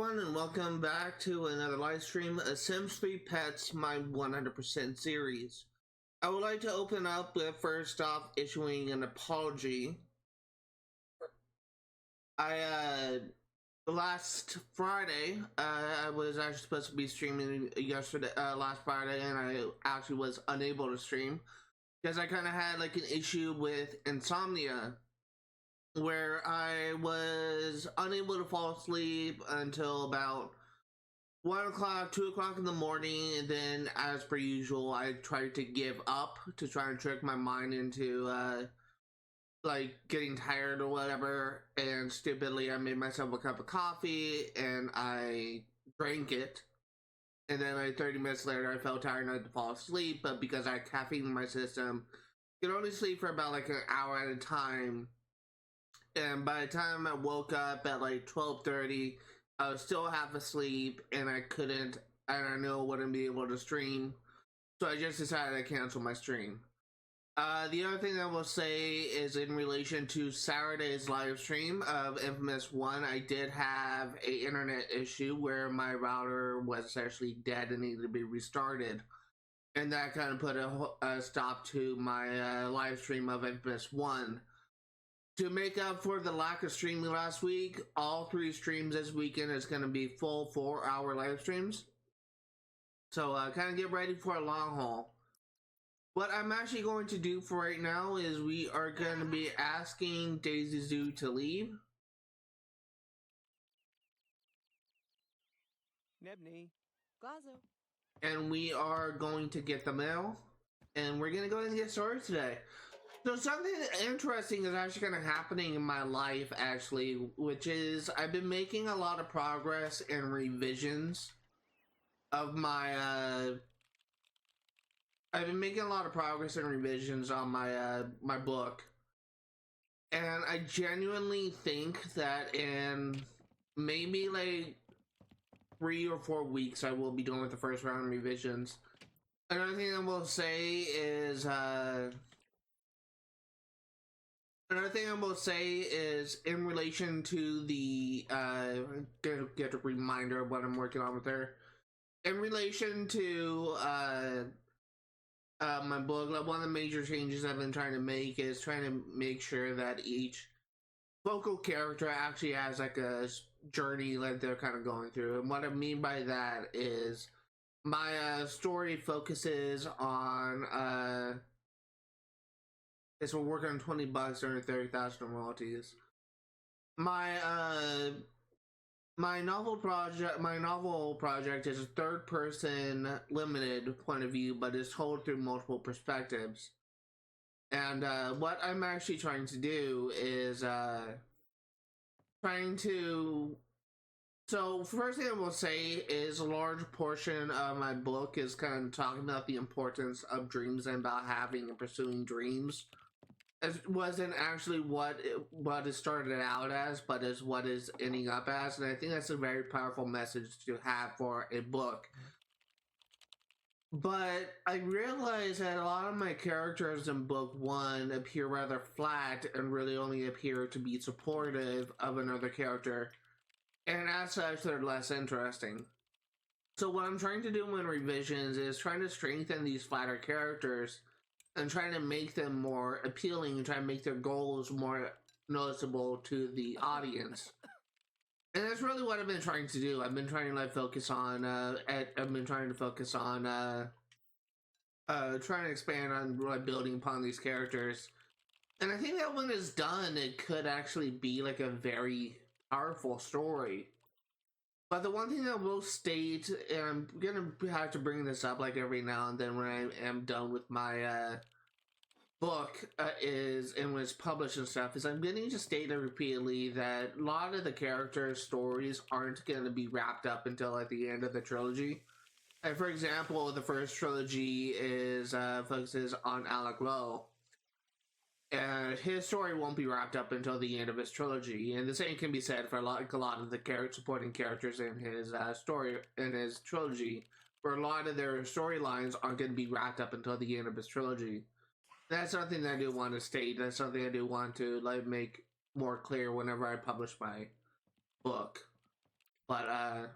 everyone, and welcome back to another live stream of Sims 3 Pets, my 100% series. I would like to open up with first off issuing an apology. Last Friday, I was actually supposed to be streaming last Friday, and I actually was unable to stream because I kind of had like an issue with insomnia, where I was unable to fall asleep until about 1 o'clock, 2 o'clock in the morning, and then, as per usual, I tried to give up to try and trick my mind into, like, getting tired or whatever, and stupidly, I made myself a cup of coffee, and I drank it, and then, like, 30 minutes later, I felt tired and I had to fall asleep, but because I had caffeine in my system, I could only sleep for about, like, an hour at a time. And by the time I woke up at like 12:30, I was still half asleep and I knew I wouldn't be able to stream. So I just decided to cancel my stream. The other thing I will say is in relation to Saturday's live stream of Infamous 1, I did have an internet issue where my router was essentially dead and needed to be restarted. And that kind of put a stop to my live stream of Infamous 1. To make up for the lack of streaming last week, all 3 streams this weekend is going to be full 4-hour live streams. So kind of get ready for a long haul. What I'm actually going to do for right now is we are going to be asking Daisy Zoo to leave. Nebni. Glazo. And we are going to get the mail. And we're going to go ahead and get started today. So something interesting is actually kind of happening in my life, actually, which is I've been making a lot of progress in revisions of my, I've been making a lot of progress in revisions on my, my book. And I genuinely think that in maybe like 3 or 4 weeks, I will be done with the first round of revisions. Another thing I will say is, in relation to the, get a reminder of what I'm working on with her. In relation to, my book, like one of the major changes I've been trying to make is trying to make sure that each focal character actually has like a journey that they're kind of going through. And what I mean by that is my, story focuses on, so we're working on $20 earning 30,000 royalties. My novel project is a third-person limited point of view, but is told through multiple perspectives. And what I'm actually trying to do is So first thing I will say is a large portion of my book is kind of talking about the importance of dreams and about having and pursuing dreams. It wasn't actually what it started out as, but is what is ending up as, and I think that's a very powerful message to have for a book. But I realized that a lot of my characters in book 1 appear rather flat and really only appear to be supportive of another character, and as such they're less interesting. So what I'm trying to do in revisions is trying to strengthen these flatter characters and trying to make them more appealing and trying to make their goals more noticeable to the audience. And that's really what I've been trying to do. I've been trying to like focus on trying to expand on like building upon these characters. And I think that when it's done, it could actually be like a very powerful story. But the one thing I will state, and I'm gonna have to bring this up like every now and then when I am done with my book and when it's published and stuff, is I'm going to state it repeatedly that a lot of the characters' stories aren't going to be wrapped up until at the end of the trilogy. And for example, the first trilogy focuses on Alec Lowe. And his story won't be wrapped up until the end of his trilogy, and the same can be said for a lot of the supporting characters in his story in his trilogy, where a lot of their storylines aren't going to be wrapped up until the end of his trilogy. That's something that I do want to state. That's something I do want to like make more clear whenever I publish my book. But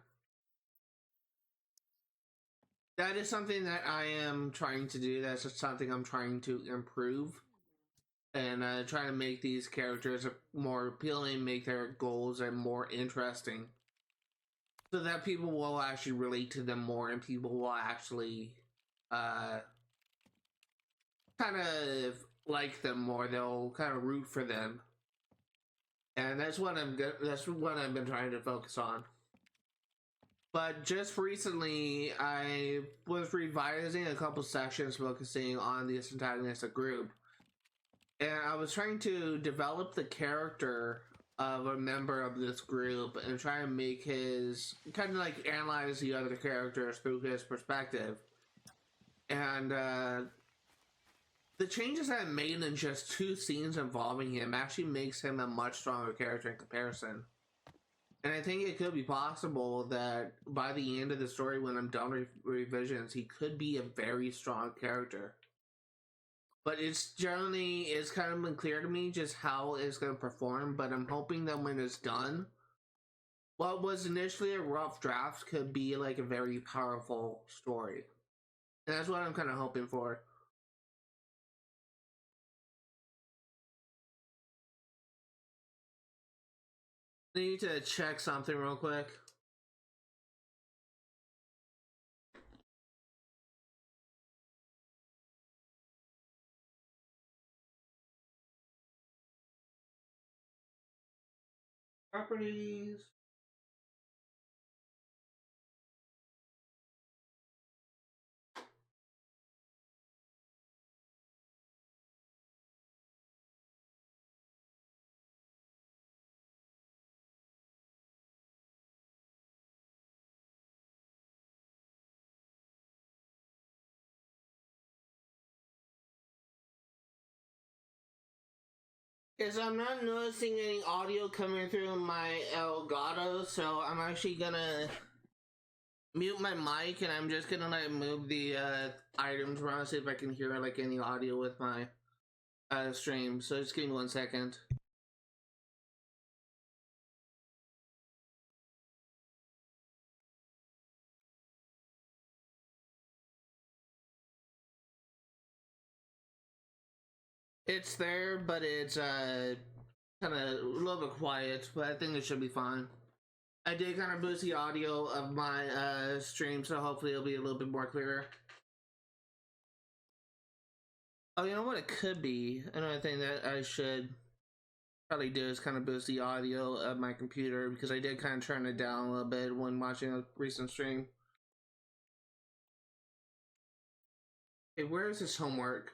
that is something that I am trying to do. That's just something I'm trying to improve. And trying to make these characters more appealing, make their goals and more interesting, so that people will actually relate to them more, and people will actually uh, kind of like them more. They'll kind of root for them, and that's what that's what I've been trying to focus on. But just recently, I was revising a couple sections focusing on the antagonistic group, and I was trying to develop the character of a member of this group and try and make his kind of like analyze the other characters through his perspective. And the changes I made in just 2 scenes involving him actually makes him a much stronger character in comparison. And I think it could be possible that by the end of the story, when I'm done with revisions, he could be a very strong character. But it's kind of been clear to me just how it's going to perform. But I'm hoping that when it's done, what was initially a rough draft could be like a very powerful story. And that's what I'm kind of hoping for. I need to check something real quick. Properties. Is I'm not noticing any audio coming through my Elgato, so I'm actually gonna mute my mic and I'm just gonna like move the items around, see if I can hear like any audio with my stream. So just give me 1 second. It's there, but it's kind of a little bit quiet, but I think it should be fine. I did kind of boost the audio of my stream, so hopefully it'll be a little bit more clearer. Oh, you know what it could be? Another thing that I should probably do is kind of boost the audio of my computer, because I did kind of turn it down a little bit when watching a recent stream. Okay, where is this homework?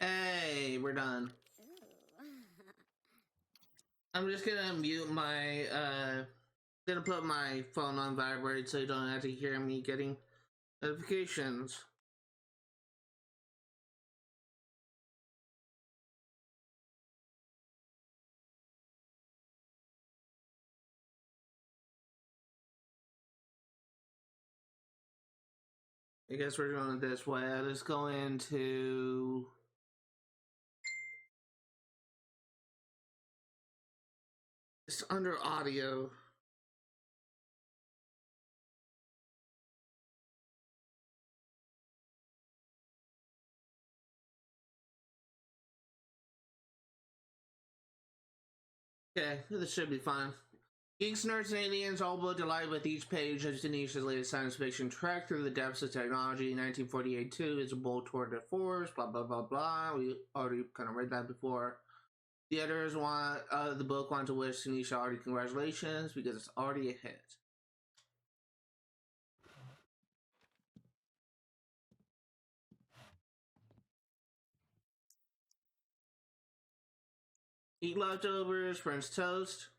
Hey, we're done. I'm just gonna mute my gonna put my phone on vibrate so you don't have to hear me getting notifications. I guess we're doing it this way. Let's go into it's under audio. Okay, this should be fine. Geeks, nerds, and aliens all will delight with each page as Denisha's latest science fiction trek through the depths of technology. 1948 2 is a bold tour de force, blah blah blah blah. We already kind of read that before. The editors want the book want to wish Tanisha already congratulations because it's already a hit. Eat leftovers, French toast.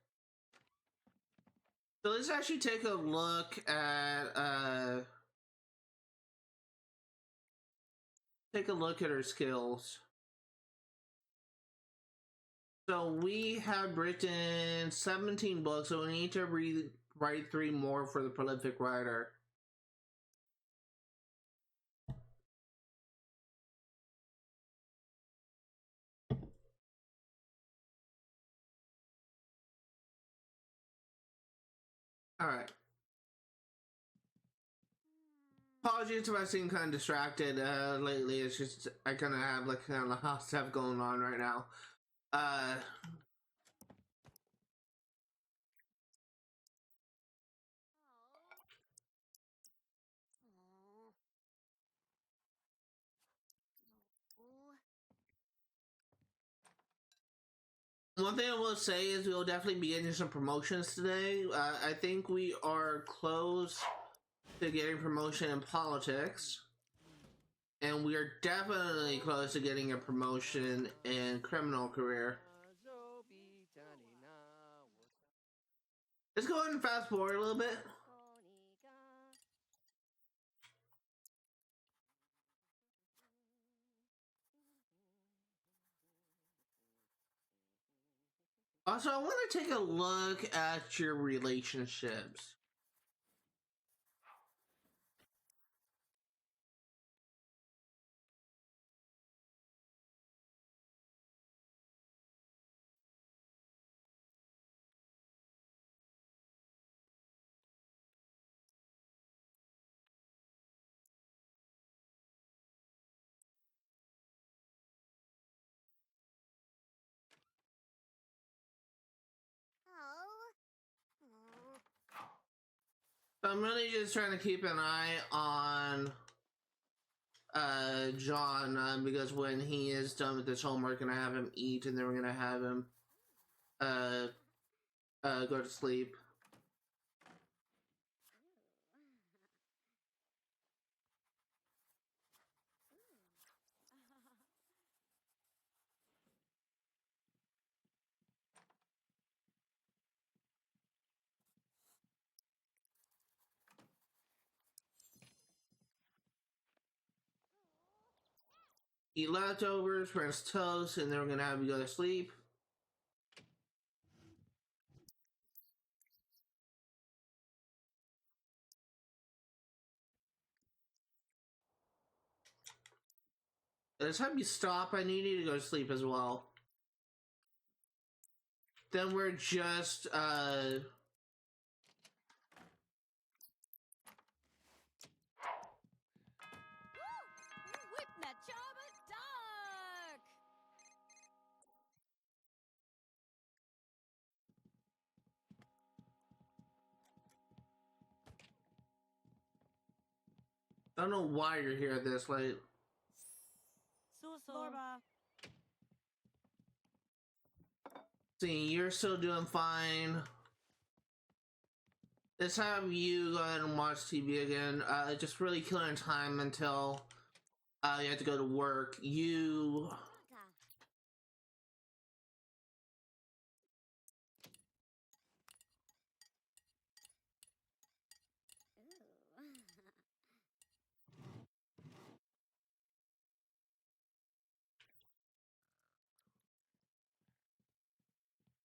So let's actually take a look at her skills. So we have written 17 books, so we need to write 3 more for the prolific writer. Alright. Apologies if I seem kind of distracted lately. It's just I kind of have like kind of a lot of stuff going on right now. One thing I will say is we'll definitely be getting some promotions today. I think we are close to getting promotion in politics. And we are definitely close to getting a promotion in criminal career. Let's go ahead and fast forward a little bit. Also, I want to take a look at your relationships. So I'm really just trying to keep an eye on John, because when he is done with this homework, we're gonna have him eat, and then we're gonna have him go to sleep. Eat leftovers, French toast, and then we're gonna have you go to sleep. By the time you stop, I need you to go to sleep as well. Then we're just I don't know why you're here this late. See, you're still doing fine. This time you go ahead and watch TV again. Just really killing time until you have to go to work. You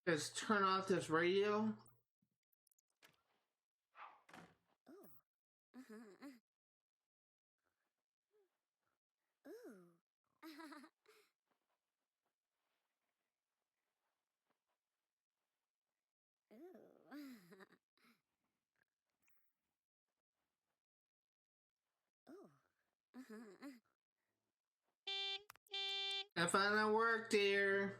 just turn off this radio. Have fun at work, dear.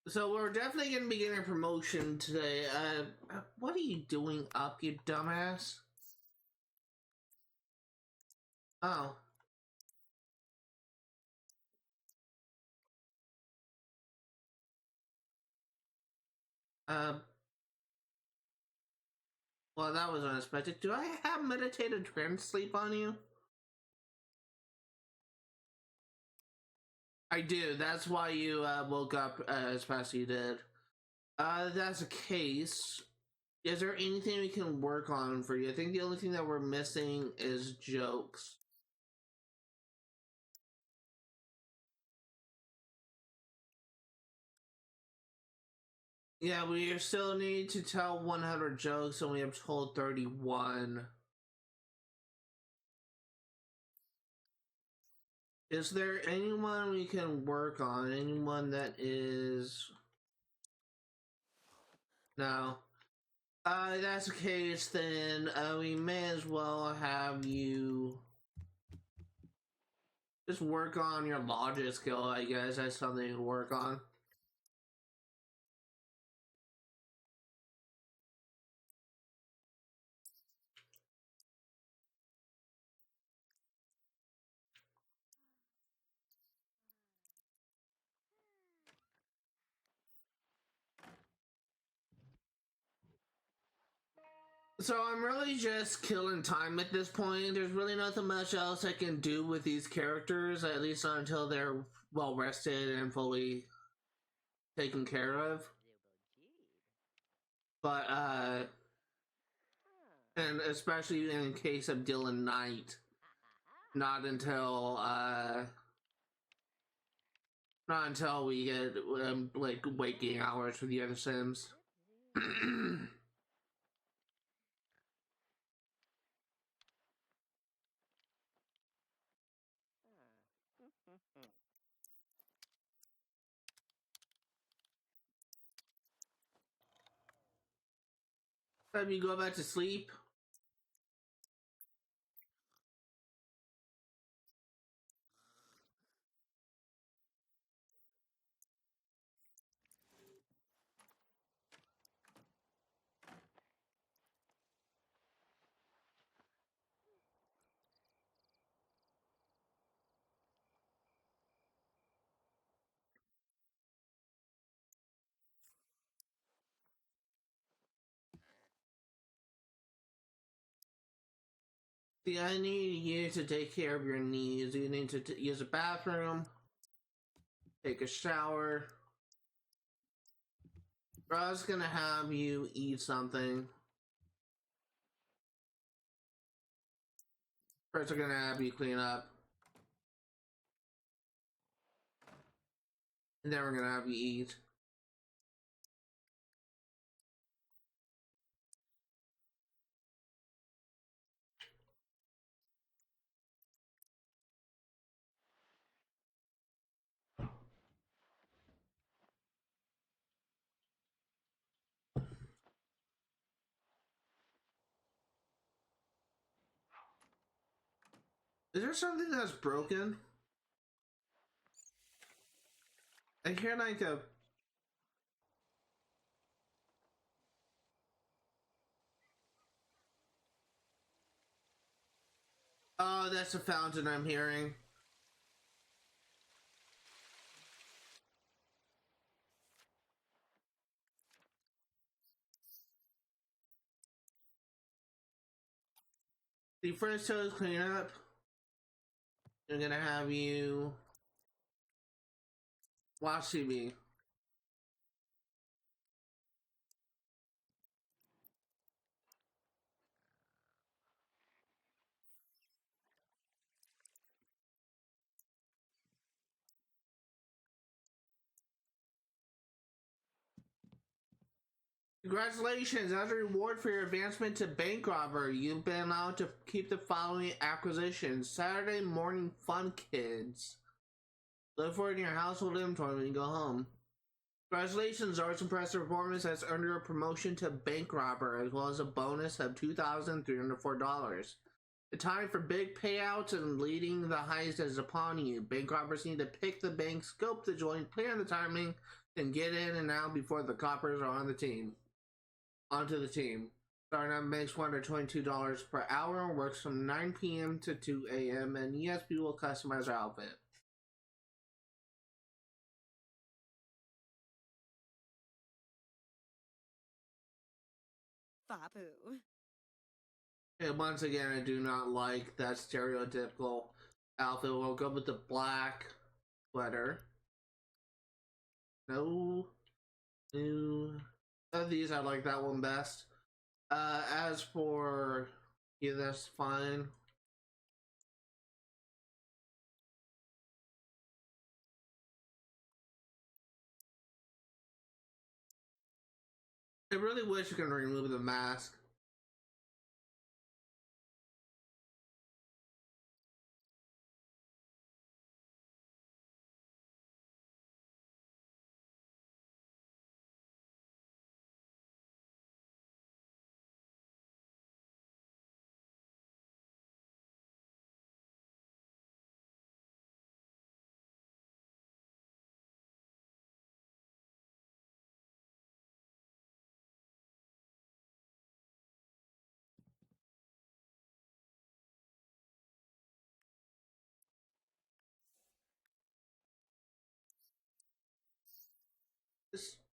So we're definitely gonna be getting a promotion today. What are you doing up, you dumbass? Oh. Uh, well, that was unexpected. Do I have meditated trance sleep on you? I do. That's why you woke up as fast as you did. That's the case. Is there anything we can work on for you? I think the only thing that we're missing is jokes. Yeah, we still need to tell 100 jokes, and we have told 31. Is there anyone we can work on? Anyone that is... No. That's the case, then we may as well have you just work on your logic skill, I guess. That's something to work on. So I'm really just killing time at this point. There's really nothing much else I can do with these characters, at least not until they're well rested and fully taken care of. But and especially in case of Dylan Knight, not until we get like waking hours for the other Sims. Have you go back to sleep? See, I need you to take care of your needs. You need to use a bathroom, take a shower. I was gonna have you eat something. First, we're gonna have you clean up. And then we're gonna have you eat. Is there something that's broken? I hear like a... Oh, that's a fountain I'm hearing. The first toes clean up. I'm gonna have you watch TV. Congratulations! As a reward for your advancement to bank robber, you've been allowed to keep the following acquisitions: Saturday morning fun kids. Look for it in your household inventory when you go home. Congratulations, Art's impressive performance has earned you a promotion to bank robber, as well as a bonus of $2,304. The time for big payouts and leading the heist is upon you. Bank robbers need to pick the bank, scope the joint, plan the timing, and get in and out before the coppers are on the team. Onto the team. Startup makes $122 per hour and works from 9 p.m. to 2 a.m. and yes, we will customize our outfit. Fapu. And once again, I do not like that stereotypical outfit. We'll go with the black sweater. No. New. Of these, I like that one best. As for... Yeah, that's fine. I really wish you could remove the mask.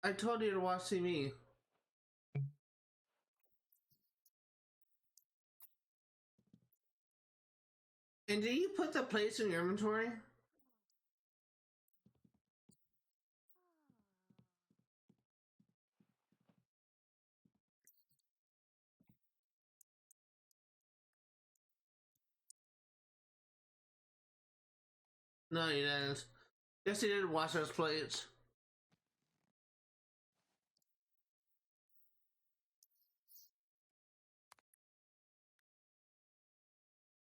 I told you to watch TV. And did you put the plates in your inventory? No, you didn't. Yes, you did wash those plates.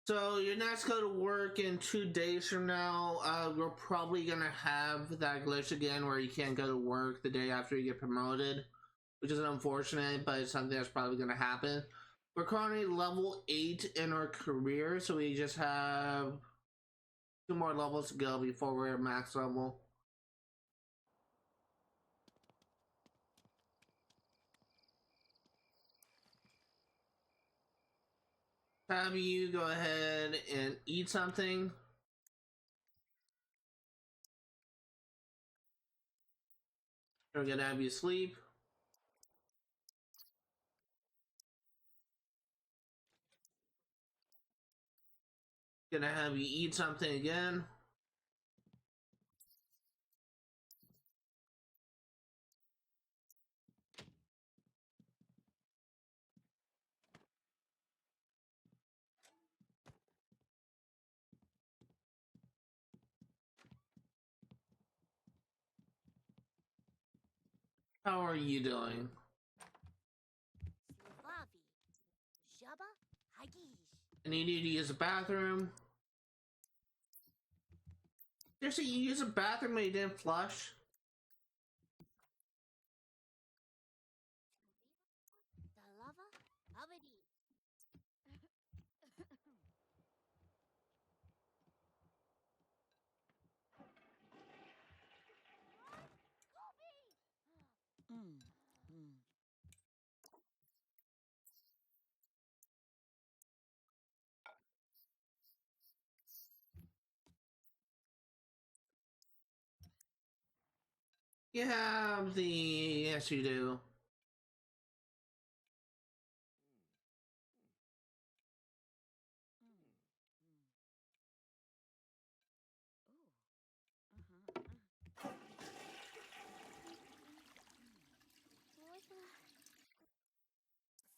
So your next go to work in 2 days from now, we're probably gonna have that glitch again where you can't go to work the day after you get promoted, which is unfortunate, but it's something that's probably gonna happen. We're currently level 8 in our career, so we just have 2 more levels to go before we're at max level. Have you go ahead and eat something. We're gonna have you sleep. Gonna have you eat something again. How are you doing? Slavi. Shaba Hagish. I need you to use the bathroom. Seriously, you use a bathroom and you didn't flush? Dalava Avadi. Mm. Mm. You have the... Yes, you do.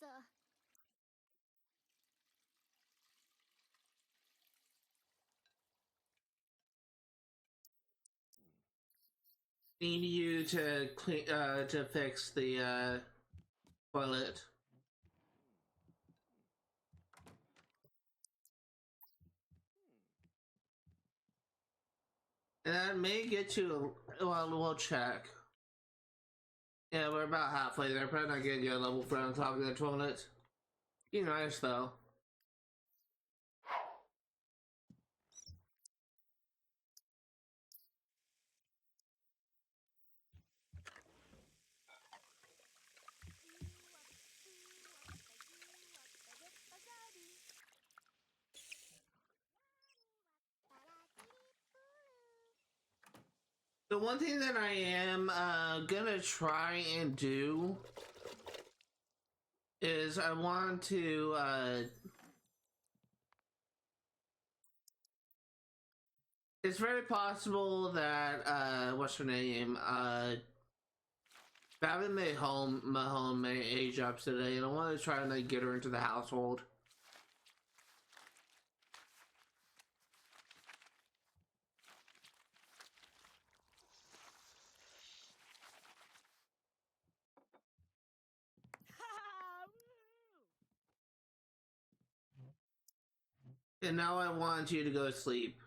So Need you to clean, to fix the, toilet. And that may get you, well, we'll check. Yeah, we're about halfway there. Probably not getting you a level for on top of the toilet. Be nice, though. The one thing that I am gonna try and do is I want to it's very possible that what's her name? Babin Mahone may age up today, and I want to try and like get her into the household. And now I want you to go to sleep.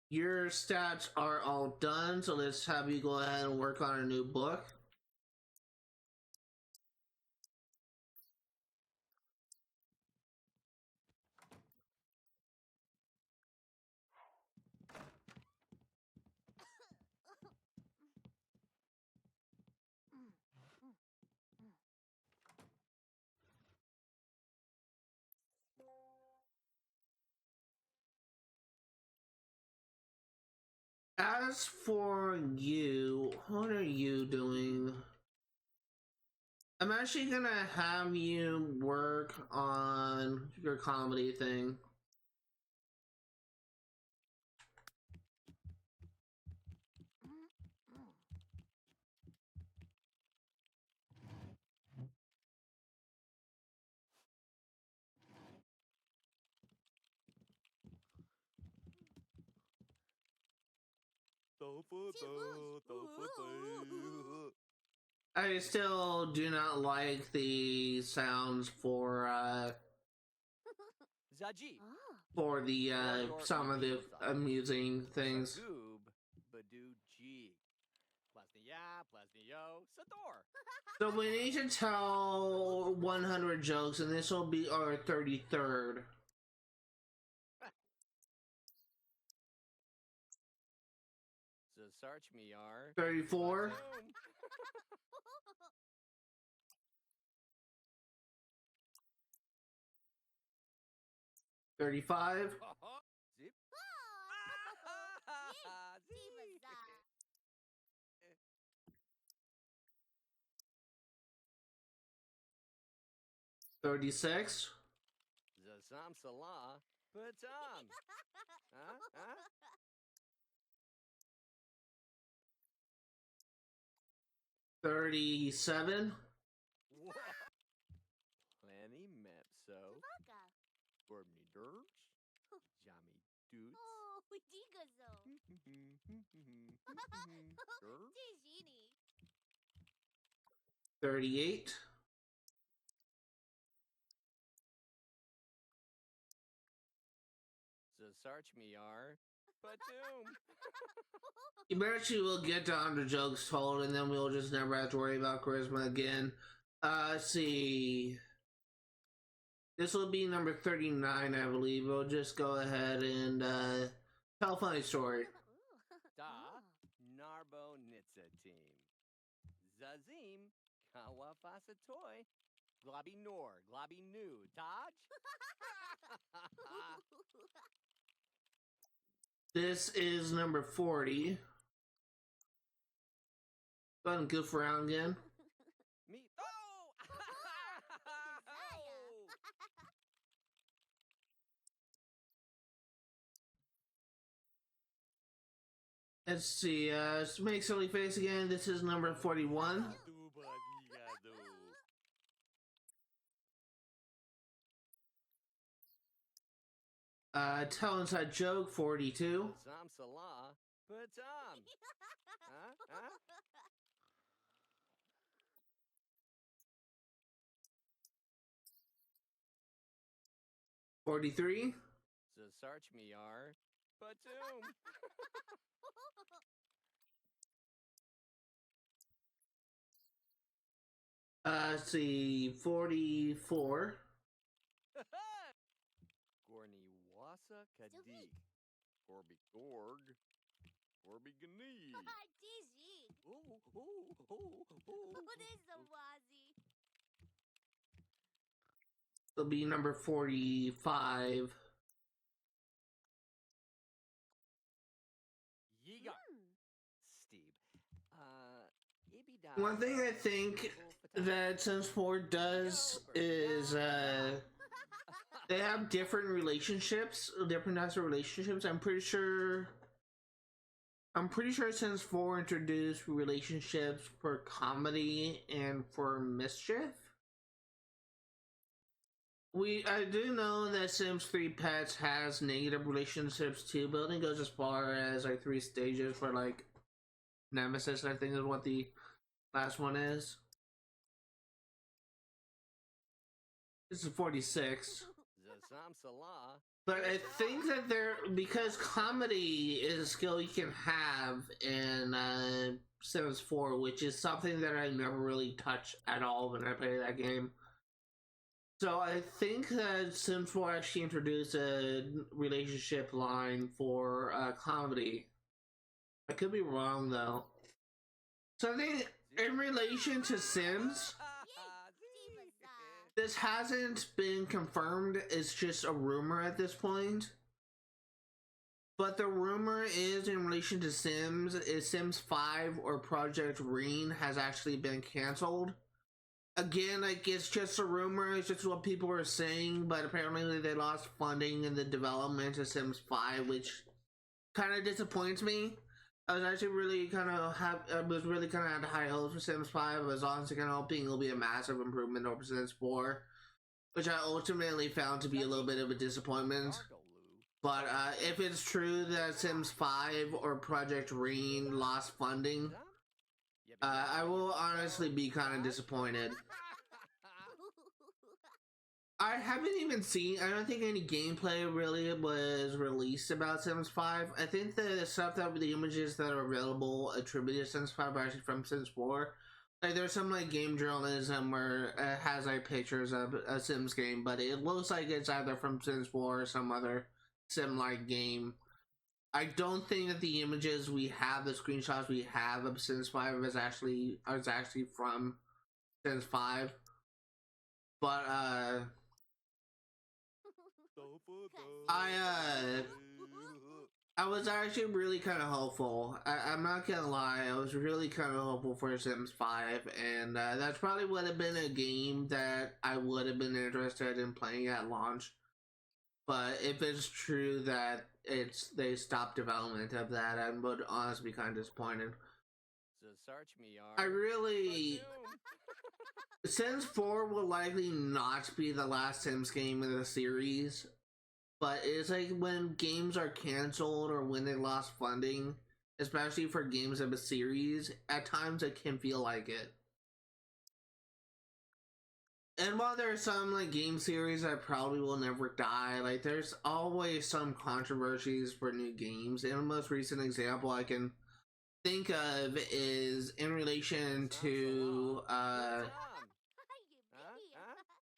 Your stats are all done, so let's have you go ahead and work on a new book. As for you, what are you doing? I'm actually gonna have you work on your comedy thing. I still do not like the sounds for Zaji. Oh. for the some of the amusing things. Sagoob, Badoo G. Plasnia, Plasnio, Sador. So we need to tell 100 jokes, and this will be our 33rd. Search me are 34, 35, Zip. Dimaza. 36, Zasam Salah, Patam. Huh? 37, Planny Mepso, Baka. Gorbney Dirks, Jammy Doots. Oh, Digazo. Dirk, Tijini. 38, Search me are Patum. eventually we'll get to 100 jokes told, and then we'll just never have to worry about charisma again. Let's see. This will be number 39, I believe. We'll just go ahead and tell a funny story. Da Oh. Narbo Nitsa team. Zazim Kawafasa toy. Globby Nor, Globby New, Taj. This is number 40. Go ahead and goof around again. Me. Oh! Let's see, make silly face again. This is number 41. Tell inside joke 42. Sam Salah, Patam. Huh? 43. Search me are Patum. Let's see, 44. Gorny Wasa Kadik. Gorby Gorg. Gorby Gani. Tiji. Oh. What is the wazi? It'll be number 45. Yiga. Hmm. Steve. One thing I think that Sims 4 does is they have different relationships, different types of relationships. I'm pretty sure Sims 4 introduced relationships for comedy and for mischief. I do know that Sims 3 Pets has negative relationships too, but it goes as far as like 3 stages for like Nemesis, I think is what the last one is. This is 46. But I think that because comedy is a skill you can have in Sims 4, which is something that I never really touched at all when I played that game. So I think that Sims 4 actually introduced a relationship line for comedy. I could be wrong though. So I think in relation to Sims, this hasn't been confirmed. It's just a rumor at this point. But the rumor is in relation to Sims, is Sims 5 or Project Green has actually been canceled. Again, like, it's just a rumor, it's just what people are saying, but apparently they lost funding in the development of Sims 5, which kind of disappoints me. I was actually really kind of had high hopes for Sims 5. I was honestly kind of hoping it'll be a massive improvement over Sims 4, which I ultimately found to be a little bit of a disappointment. But if it's true that Sims 5 or Project Green lost funding, I will honestly be kind of disappointed. I haven't even seen, I don't think any gameplay really was released about Sims 5. I think the stuff that the images that are available attributed to Sims 5 are actually from Sims 4. Like, there's some like game journalism where it has like pictures of a Sims game, but it looks like it's either from Sims 4 or some other Sim-like game. I don't think that the images we have, the screenshots we have of Sims 5 is actually from Sims 5. But I was actually really kind of hopeful. I'm not gonna lie, I was really kind of hopeful for Sims 5, and that's probably would have been a game that I would have been interested in playing at launch. But if it's true that they stopped development of that, I would honestly be kind of disappointed. I really... Sims 4 will likely not be the last Sims game in the series, but it's like when games are canceled or when they lost funding, especially for games of a series, at times it can feel like it. And while there are some like game series that probably will never die, like there's always some controversies for new games. And the most recent example I can think of is in relation to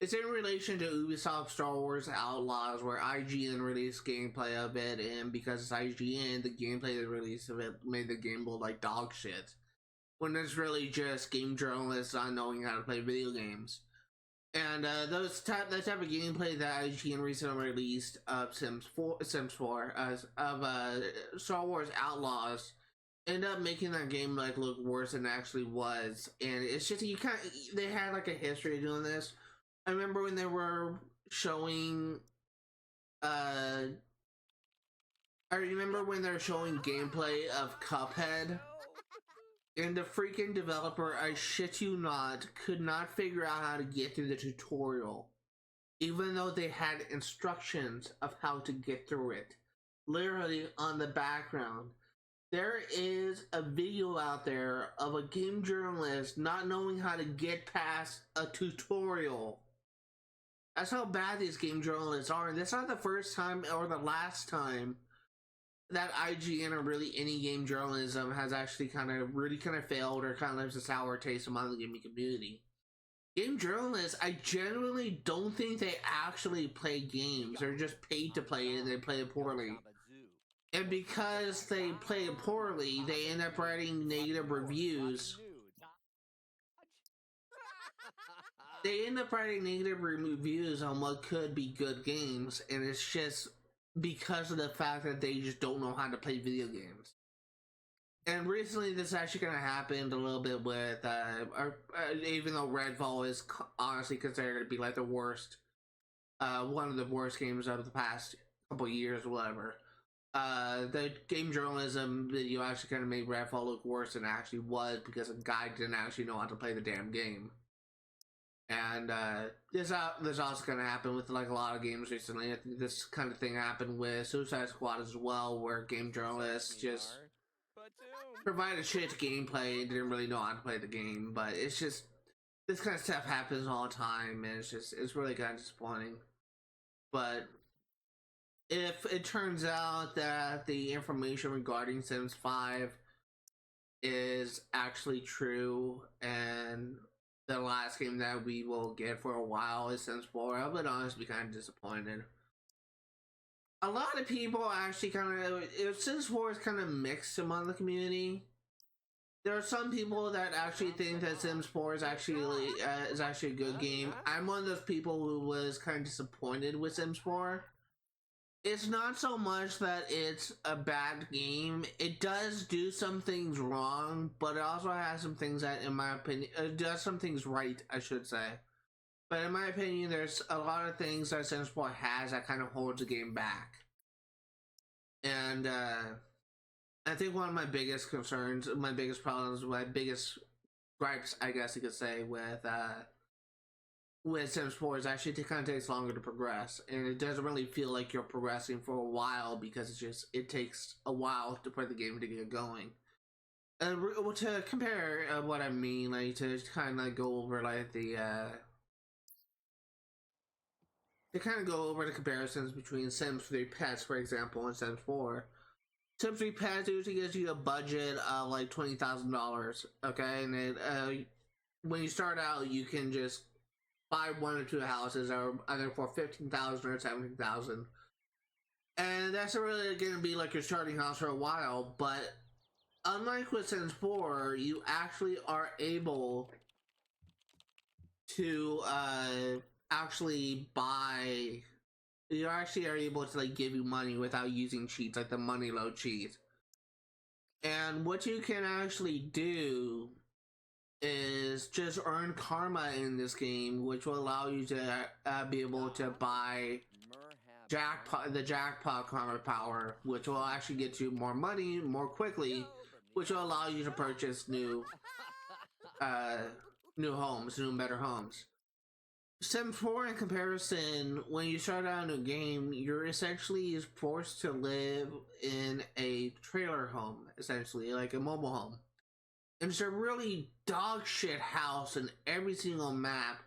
it's in relation to Ubisoft Star Wars Outlaws, where IGN released gameplay of it, and because it's IGN, the gameplay they released of it made the game look like dog shit. When it's really just game journalists not knowing how to play video games. And that type of gameplay that IGN recently released of Sims 4 of Star Wars Outlaws ended up making that game like look worse than it actually was. And it's just they had like a history of doing this. I remember when they were showing gameplay of Cuphead. And the freaking developer, I shit you not, could not figure out how to get through the tutorial. Even though they had instructions of how to get through it. Literally on the background. There is a video out there of a game journalist not knowing how to get past a tutorial. That's how bad these game journalists are. And that's not the first time or the last time that IGN or really any game journalism has actually kind of failed or kind of leaves a sour taste among the gaming community. Game journalists, I genuinely don't think they actually play games. They're just paid to play it and they play it poorly. And because they play it poorly, they end up writing negative reviews. They end up writing negative reviews on what could be good games, and it's just because of the fact that they just don't know how to play video games. And recently, this actually kind of happened a little bit with, even though Redfall is honestly considered to be like the worst, one of the worst games of the past couple years or whatever. The game journalism video actually kind of made Redfall look worse than it actually was because a guy didn't actually know how to play the damn game. And this also kind of happened with like a lot of games recently. I think this kind of thing happened with Suicide Squad as well, where game journalists just provided shit gameplay and didn't really know how to play the game. But it's just this kind of stuff happens all the time, and it's really kind of disappointing. But if it turns out that the information regarding Sims 5 is actually true, and the last game that we will get for a while is Sims 4, I would honestly be kind of disappointed. A lot of people actually kind of, Sims 4 is kind of mixed among the community. There are some people that actually think that Sims 4 is actually a good game. I'm one of those people who was kind of disappointed with Sims 4. It's not so much that it's a bad game. It does do some things wrong, but it also has some things that, in my opinion, it does some things right, I should say. But in my opinion, there's a lot of things that Sims 4 has that kind of holds the game back. And I think one of my biggest concerns, my biggest problems, my biggest gripes, I guess you could say, with Sims 4 is actually it kind of takes longer to progress, and it doesn't really feel like you're progressing for a while because it takes a while to play the game to get going. And to compare what I mean, like to kind of go over like to kind of go over the comparisons between Sims 3 Pets, for example, and Sims 4. Sims 3 Pets usually gives you a budget of like $20,000, okay, and it, when you start out, you can just buy 1 or 2 houses, or either for $15,000 or $17,000, and that's really going to be like your starting house for a while. But unlike with Sims 4, you actually are able to actually buy. You actually are able to like give you money without using cheats, like the money load cheat. And what you can actually do is just earn karma in this game, which will allow you to be able to buy the jackpot karma power, which will actually get you more money more quickly, which will allow you to purchase new homes, new better homes. Sims 4, in comparison, when you start out a new game, you're essentially forced to live in a trailer home, essentially, like a mobile home. And it's a really dog shit house in every single map.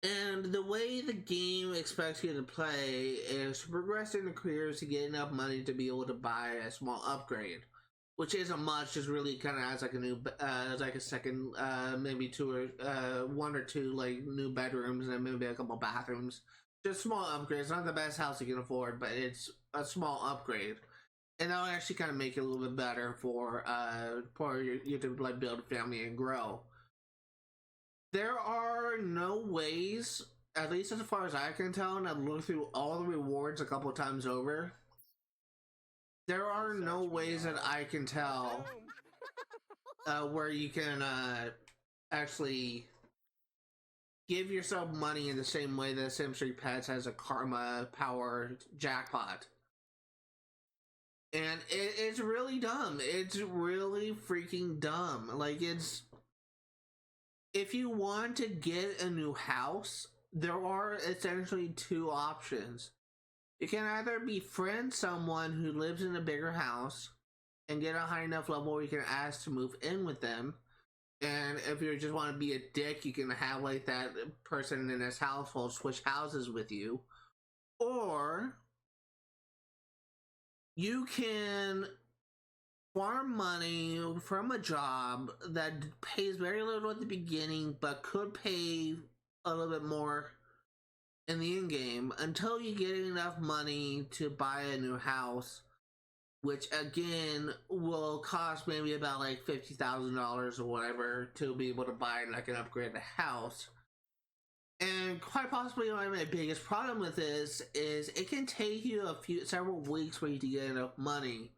And the way the game expects you to play is to progress in the careers to get enough money to be able to buy a small upgrade, which isn't much. Just really kind of adds like a new, like a second, maybe 2 or 1 or 2 like new bedrooms and maybe a couple bathrooms. Just small upgrades. Not the best house you can afford, but it's a small upgrade. And that'll actually kind of make it a little bit better for you to like build a family and grow. There are no ways, at least as far as I can tell, and I've looked through all the rewards a couple times over. There are no ways that I can tell where you can actually give yourself money in the same way that Sims 3 Pets has a karma power jackpot. And it's really dumb. It's really freaking dumb. Like, if you want to get a new house, there are essentially 2 options. You can either befriend someone who lives in a bigger house and get a high enough level where you can ask to move in with them. And if you just want to be a dick, you can have like that person in this household switch houses with you. Or you can farm money from a job that pays very little at the beginning, but could pay a little bit more in the end game until you get enough money to buy a new house, which again will cost maybe about like $50,000 or whatever to be able to buy like an upgraded house. And quite possibly one of my biggest problem with this is it can take you several weeks for you to get enough money.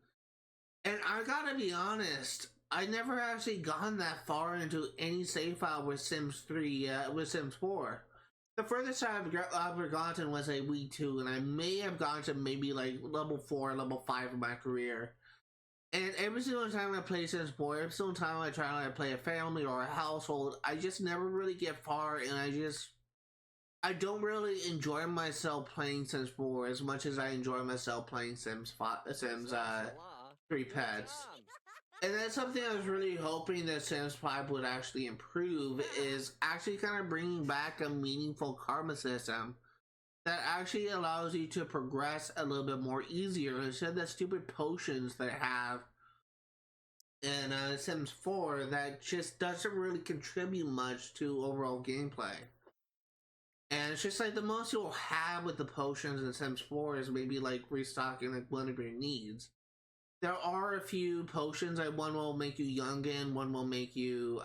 And I gotta be honest, I never actually gone that far into any save file with Sims 3, with Sims 4. The furthest I've ever gotten was a Wii 2, and I may have gone to maybe like level 4, level 5 in my career. And every single time I play Sims 4, every single time I try to play a family or a household, I just never really get far, and I don't really enjoy myself playing Sims 4 as much as I enjoy myself playing Sims 3 Pets. And that's something I was really hoping that Sims 5 would actually improve, is actually kind of bringing back a meaningful karma system that actually allows you to progress a little bit more easier instead of the stupid potions they have in Sims 4 that just doesn't really contribute much to overall gameplay. And it's just like the most you'll have with the potions in Sims 4 is maybe like restocking like one of your needs. There are a few potions, like one will make you young again, one will make you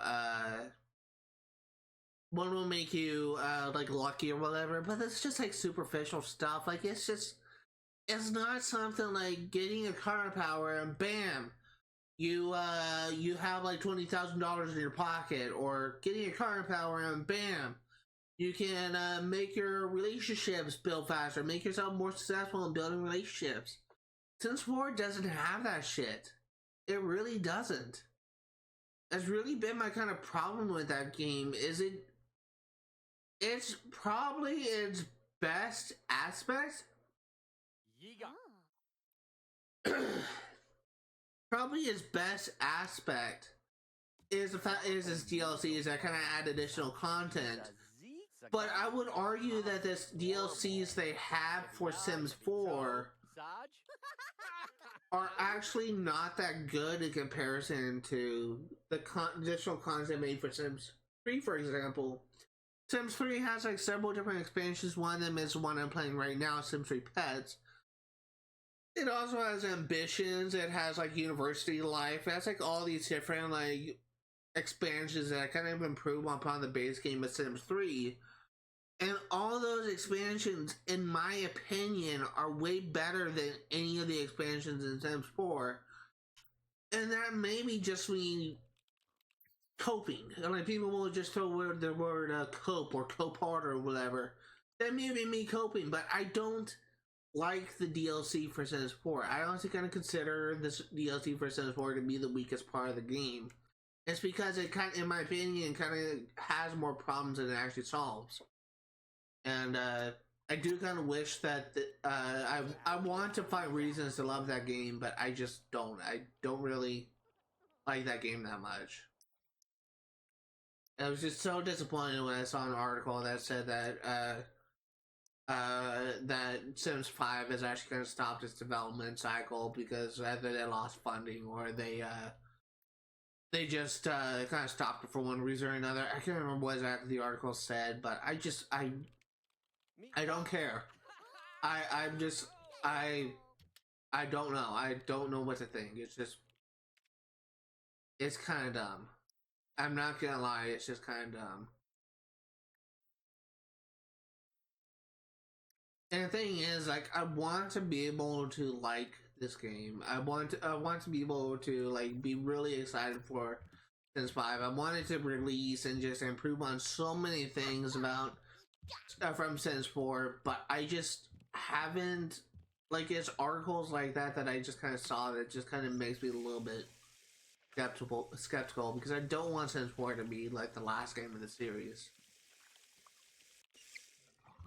like lucky or whatever, but it's just like superficial stuff. Like it's not something like getting a karma power and bam, you have like $20,000 in your pocket, or getting a karma power and bam, you can make your relationships build faster, make yourself more successful in building relationships. Sims 4 doesn't have that shit. It really doesn't. That's really been my kind of problem with that game. It's probably its best aspect. Yiga. Probably its best aspect is the fact is its DLCs that kind of add additional content. But I would argue that this DLCs they have for Sims 4 are actually not that good in comparison to the additional content made for Sims 3, for example. Sims 3 has like several different expansions. One of them is the one I'm playing right now, Sims 3 Pets. It also has ambitions. It has like university life. It has like all these different like expansions that kind of improve upon the base game of Sims 3. And all those expansions, in my opinion, are way better than any of the expansions in Sims 4. And that may be just me coping. Like, people will just throw the word cope or cope hard or whatever. That may be me coping, but I don't like the DLC for Sims 4. I honestly kind of consider this DLC for Sims 4 to be the weakest part of the game. It's because it kind of, in my opinion, kind of has more problems than it actually solves. And I do kind of wish that I want to find reasons to love that game, but I just don't. I don't really like that game that much. I was just so disappointed when I saw an article that said that that Sims 5 has actually kind of stopped its development cycle because either they lost funding or they just kind of stopped it for one reason or another. I can't remember what exactly the article said, but I don't care. I don't know. I don't know what to think. It's kind of dumb. I'm not gonna lie, it's just kind of dumb. And the thing is, like, I want to be able to like this game. I want to be able to like be really excited for Sims 5. I want it to release and just improve on so many things about from Sims 4, but I just haven't, like, it's articles like that I just kind of saw that just kind of makes me a little bit skeptical because I don't want Sims 4 to be like the last game in the series.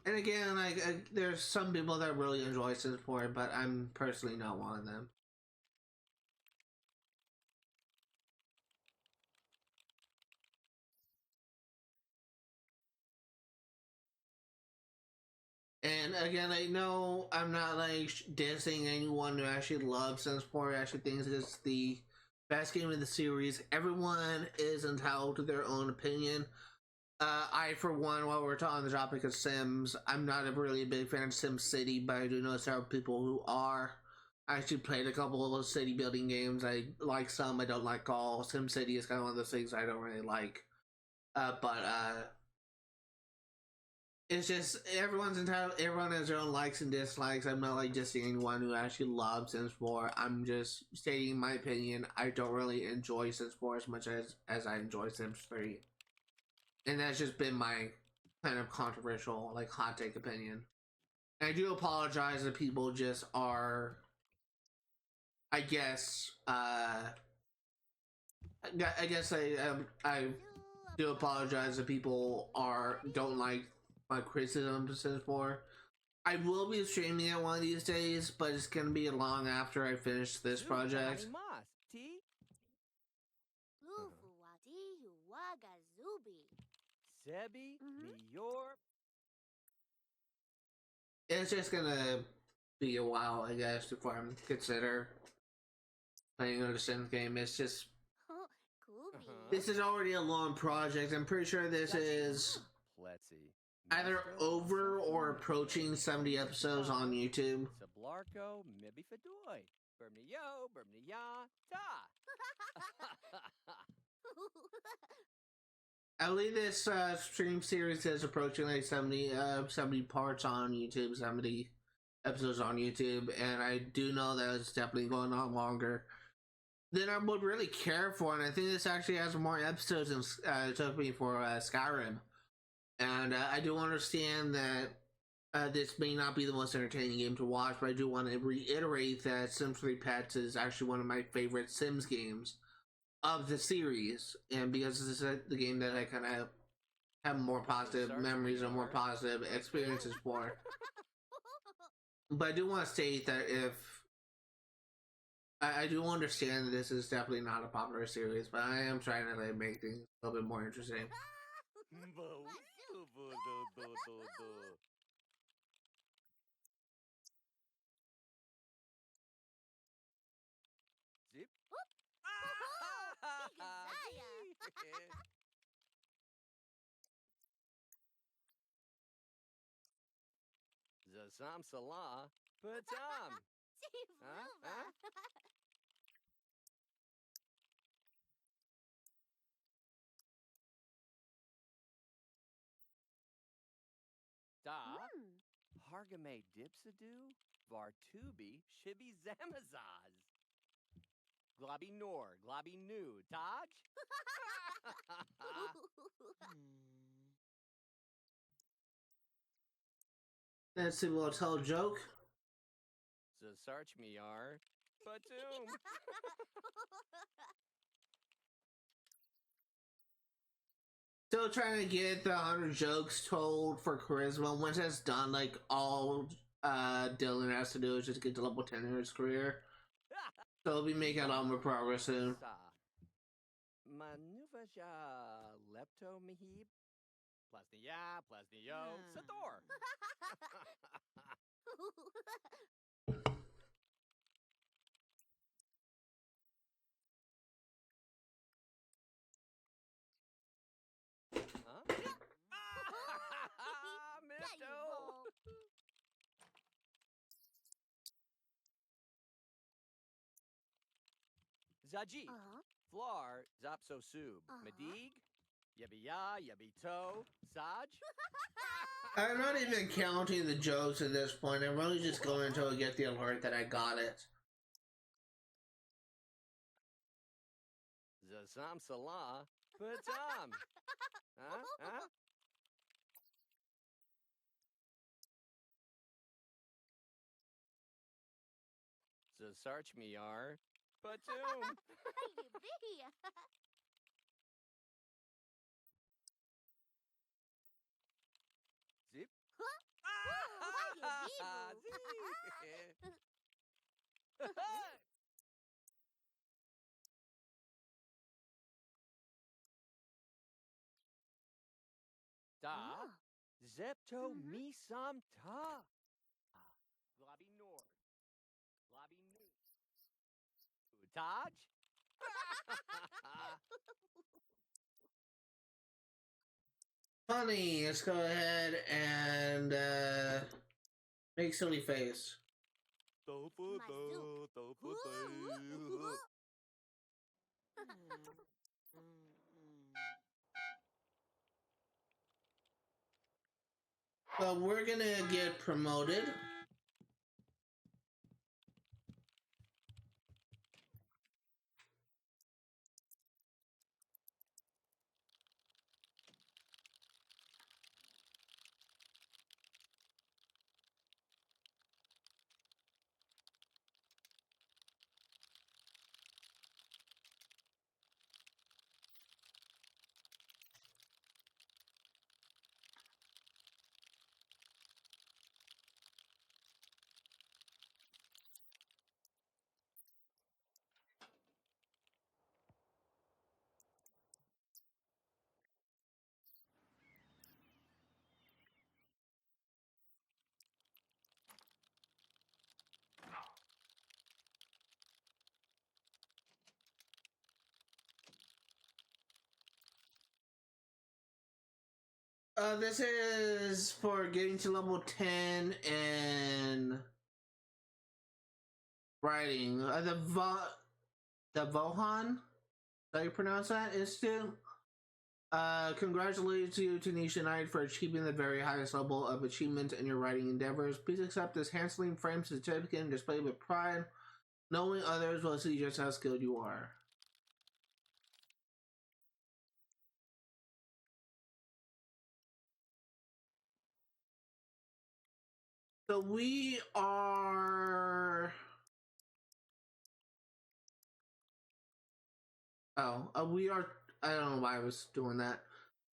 And again, like, there's some people that really enjoy Sims 4, but I'm personally not one of them. And again, I know I'm not like dissing anyone who actually loves Sims 4, actually thinks it's the best game in the series. Everyone is entitled to their own opinion. I, for one, while we're talking on the topic of Sims, I'm not a really big fan of SimCity, but I do know several people who are. I actually played a couple of those city building games. I like some, I don't like all. SimCity is kind of one of those things I don't really like. it's just everyone's entitled. Everyone has their own likes and dislikes. I'm not like just anyone who actually loves Sims 4. I'm just stating my opinion. I don't really enjoy Sims 4 as much as I enjoy Sims 3, and that's just been my kind of controversial, like hot take opinion. And I do apologize if people just are, I guess, I guess I do apologize if people don't like my criticism of Sims 4. I will be streaming it one of these days, but it's gonna be long after I finish this Zoom project. mas. T. Lufu wadi huwaga zubi. Sebi. Mhm. Mior. It's just gonna be a while, I guess, before I'm consider playing another Sims game. It's just Kubi. this is already a long project. I'm pretty sure this is Pletzi. either Masto, over or Sofia, approaching 70 episodes on YouTube. Sablarko, Mibi Fadoy. Bermio, Bermia, Ta. I believe this stream series is approaching like 70 parts on YouTube, 70 episodes on YouTube, and I do know that it's definitely going on longer than I would really care for, and I think this actually has more episodes than it took me for Skyrim. And I do understand that this may not be the most entertaining game to watch, but I do want to reiterate that Sims 3 Pets is actually one of my favorite Sims games of the series, and because this is the game that I kind of have more positive memories and more positive experiences for. But I do want to state that if I do understand that this is definitely not a popular series, but I am trying to like make things a little bit more interesting. Zip. Zasam Salah, Patam. Huh? Da. Hargame Dipsadu, Vartubi, Shibi Zamazaz. Globby Nor, Globby Nu, Taj? That's a little tell joke. Zasarch Miar, Batum. Still trying to get the 100 jokes told for charisma. Once that's done, like all Dylan has to do is just get to level 10 in his career. So he'll be making a lot more progress soon. Manuvaja Lepto Mihib. Plasnia, Plasnio, Sador. Huh? Misto. Zaji. Flar, Zapso Sub, Madig, Yabiya, Yabito, Saj. I'm not even counting the jokes at this point. I'm really just going until I get the alert that I got it. Zasam Salah, Patam. Huh? Zasarch Miar, Patum. Zip. Da. Zepto mi sam ta. Globby Nord. Globby Nu. Taj? Funny, let's go ahead and make silly face. But we're gonna get promoted. This is for getting to level 10 and writing. The Vohan, how you pronounce that, Institute? Congratulations to you, Tanisha Knight, for achieving the very highest level of achievement in your writing endeavors. Please accept this handsomely framed certificate and display with pride. Knowing others will see just how skilled you are. So we are... we are... I don't know why I was doing that.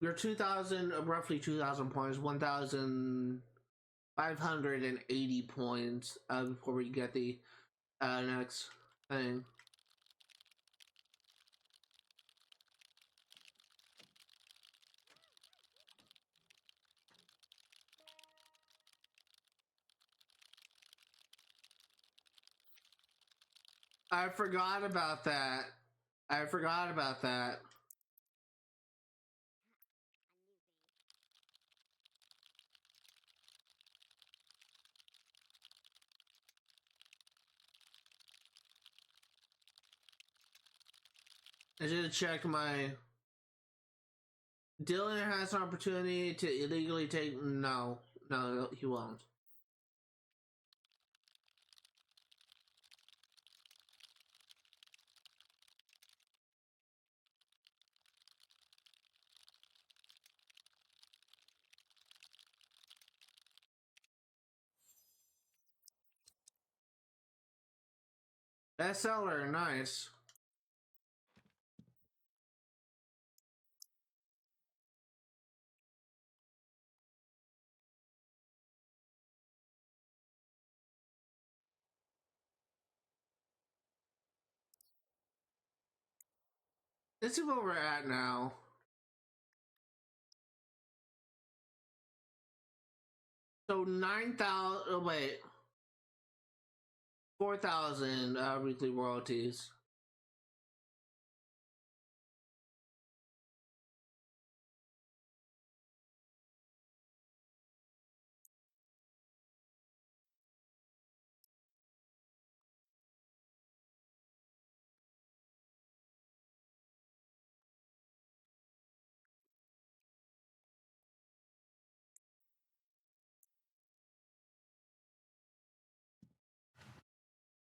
We're 2,000, roughly 2,000 points, 1,580 points before we get the next thing. I forgot about that. I forgot about that. I should have checked my... Dylan has an opportunity to illegally take... No, he won't. Bestseller, nice. Let's see where we're at now. So 9,000... Oh, wait. 4,000 weekly royalties.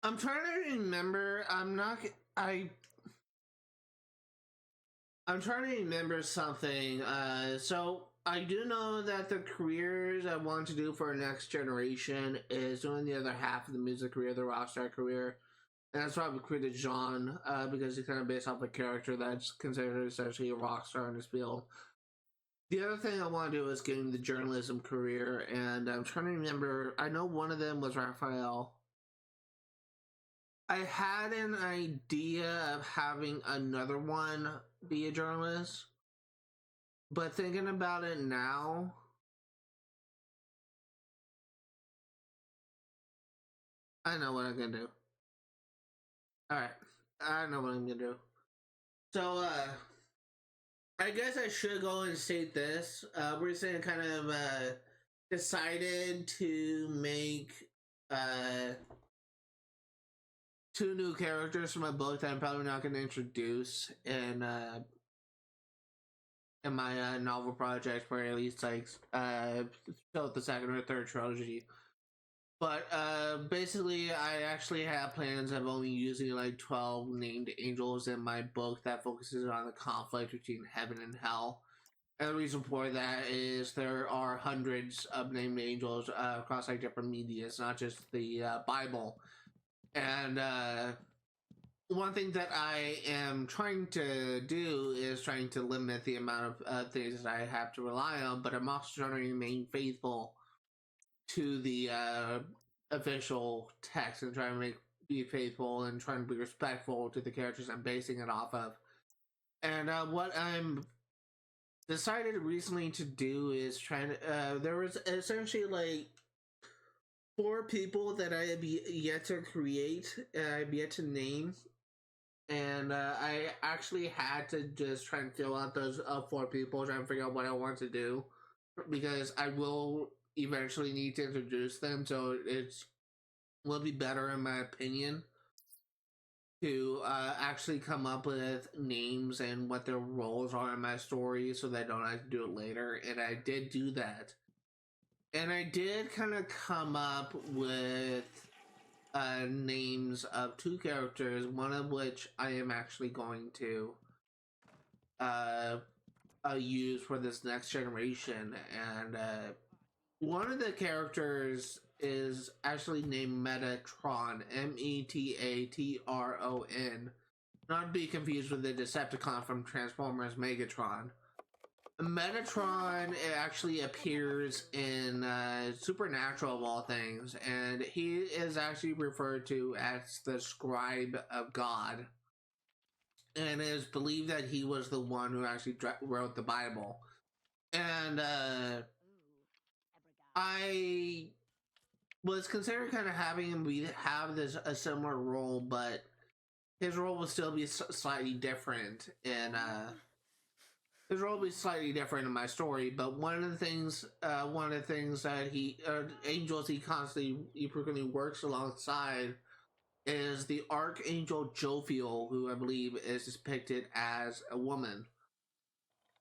I'm trying to remember. I'm trying to remember something. So I do know that the careers I want to do for next generation is doing the other half of the music career, the rockstar career, and that's why we created Jean, because he's kind of based off a character that's considered essentially a rock star in this field. The other thing I want to do is getting the journalism career, and I'm trying to remember. I know one of them was Raphael. I had an idea of having another one be a journalist, but thinking about it now, I know what I'm gonna do. Alright, I know what I'm gonna do. So, I guess I should go and state this. We're saying kind of decided to make two new characters from a book that I'm probably not going to introduce in in my novel project for at least like still the second or third trilogy. But basically, I actually have plans of only using like 12 named angels in my book that focuses on the conflict between heaven and hell. And the reason for that is there are hundreds of named angels across like different media. It's not just the Bible. And one thing that I am trying to do is trying to limit the amount of things that I have to rely on, but I'm also trying to remain faithful to the official text and trying to be faithful and trying to be respectful to the characters I'm basing it off of. And what I'm decided recently to do is trying to. There was essentially like 4 people that I have yet to create, I've yet to name, and I actually had to just try and fill out those 4 people, trying to figure out what I want to do, because I will eventually need to introduce them, so it's will be better in my opinion to actually come up with names and what their roles are in my story, so that I don't have to do it later. And I did do that, and I did kind of come up with names of 2 characters, one of which I am actually going to use for this next generation. And one of the characters is actually named Metatron, Metatron, not to be confused with the Decepticon from Transformers Megatron. Metatron actually appears in Supernatural of all things, and he is actually referred to as the Scribe of God, and it is believed that he was the one who actually wrote the Bible. And I was considering kind of having him have this a similar role, but his role would still be slightly different, and his role will be slightly different in my story. But one of the things that angels he frequently works alongside is the Archangel Jophiel, who I believe is depicted as a woman.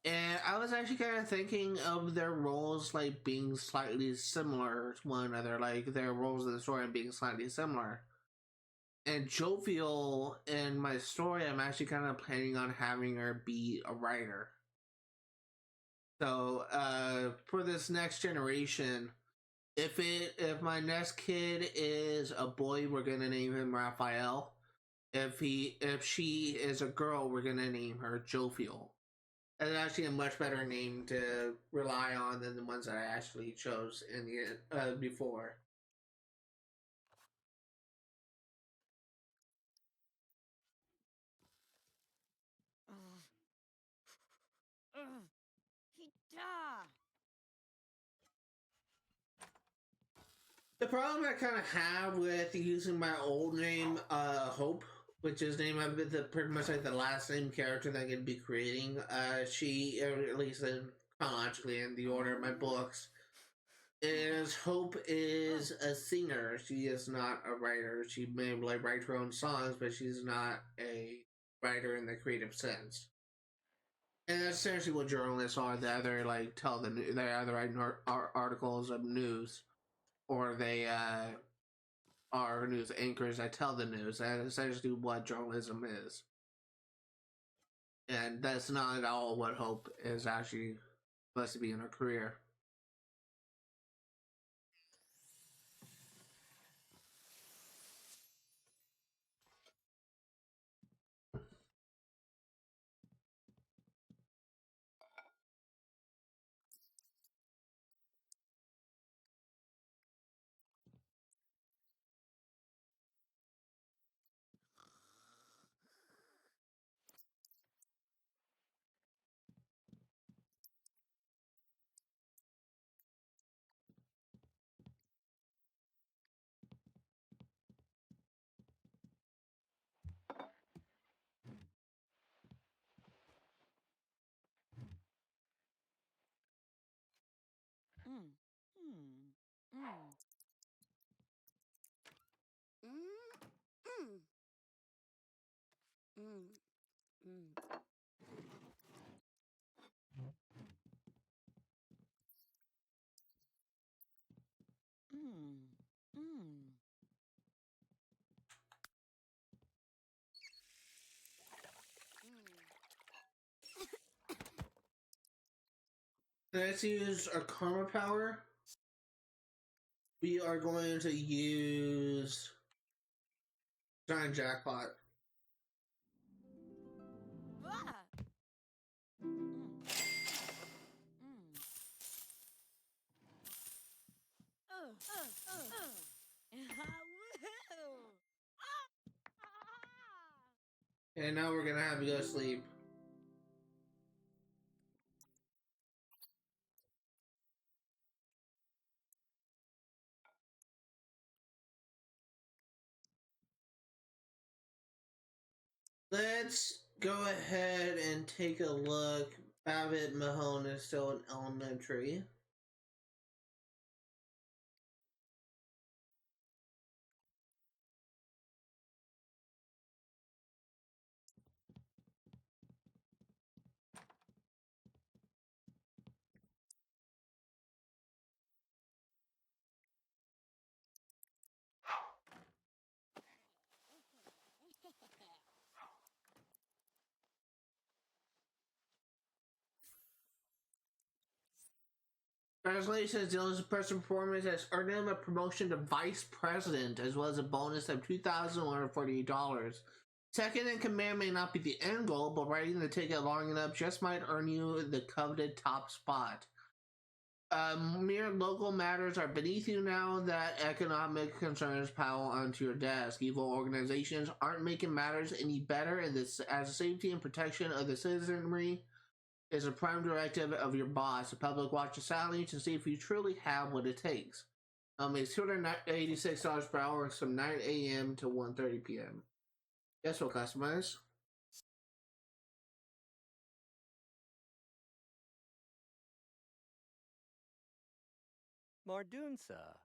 And I was actually kind of thinking of their roles like being slightly similar to one another, like their roles in the story being slightly similar. And Jophiel in my story, I'm actually kind of planning on having her be a writer. So for this next generation, if my next kid is a boy, we're gonna name him Raphael. If she is a girl, we're gonna name her Jophiel. And it's actually a much better name to rely on than the ones that I actually chose in the before. Hita! The problem I kind of have with using my old name, Hope, which is named pretty much like the last name character that I'm going to be creating. She, at least chronologically in the order of my books, is Hope is a singer. She is not a writer. She may like write her own songs, but she's not a writer in the creative sense. And that's essentially what journalists are. They either like tell the news, they either write articles of news, or they are news anchors that tell the news. That's essentially what journalism is. And that's not at all what Hope is actually supposed to be in her career. Mm. Mm. Mm. Mm, mm, mm, mm. Let's use our karma power. We are going to use giant jackpot. Ah. Mm. Mm. Woohoo! And now we're gonna have to go to sleep. Let's go ahead and take a look. Babbitt Mahone is still in elementary. Congratulations, Dylan's person performance has earned him a promotion to vice president, as well as a bonus of $2,148. Second in command may not be the end goal, but riding the ticket long enough just might earn you the coveted top spot. Mere local matters are beneath you now that economic concerns pile onto your desk. Evil organizations aren't making matters any better, and this, as safety and protection of the citizenry is a prime directive of your boss. The public watches silently to see if you truly have what it takes. It's $286 per hour from 9 a.m. to 1:30 p.m. Guess what, customers? Mardunsa.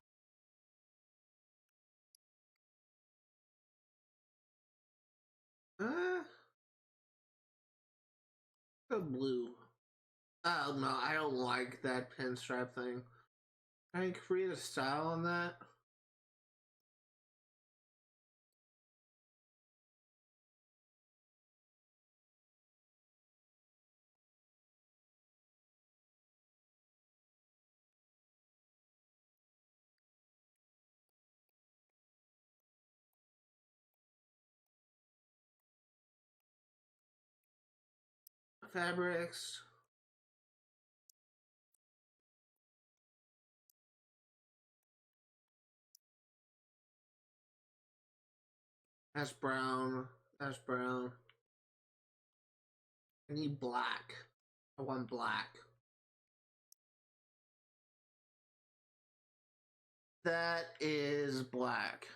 The blue. Oh no, I don't like that pinstripe thing. Can I create a style on that? Fabrics. That's brown. That's brown. I need black. I want black. That is black.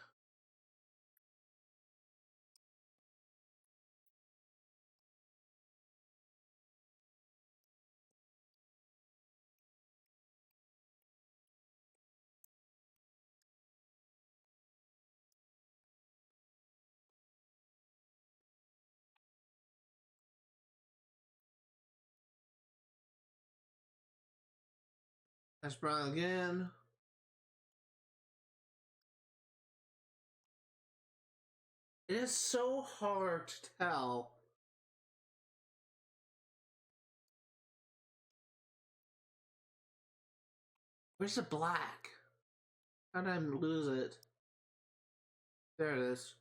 That's brown again. It is so hard to tell. Where's the black? How did I lose it? There it is.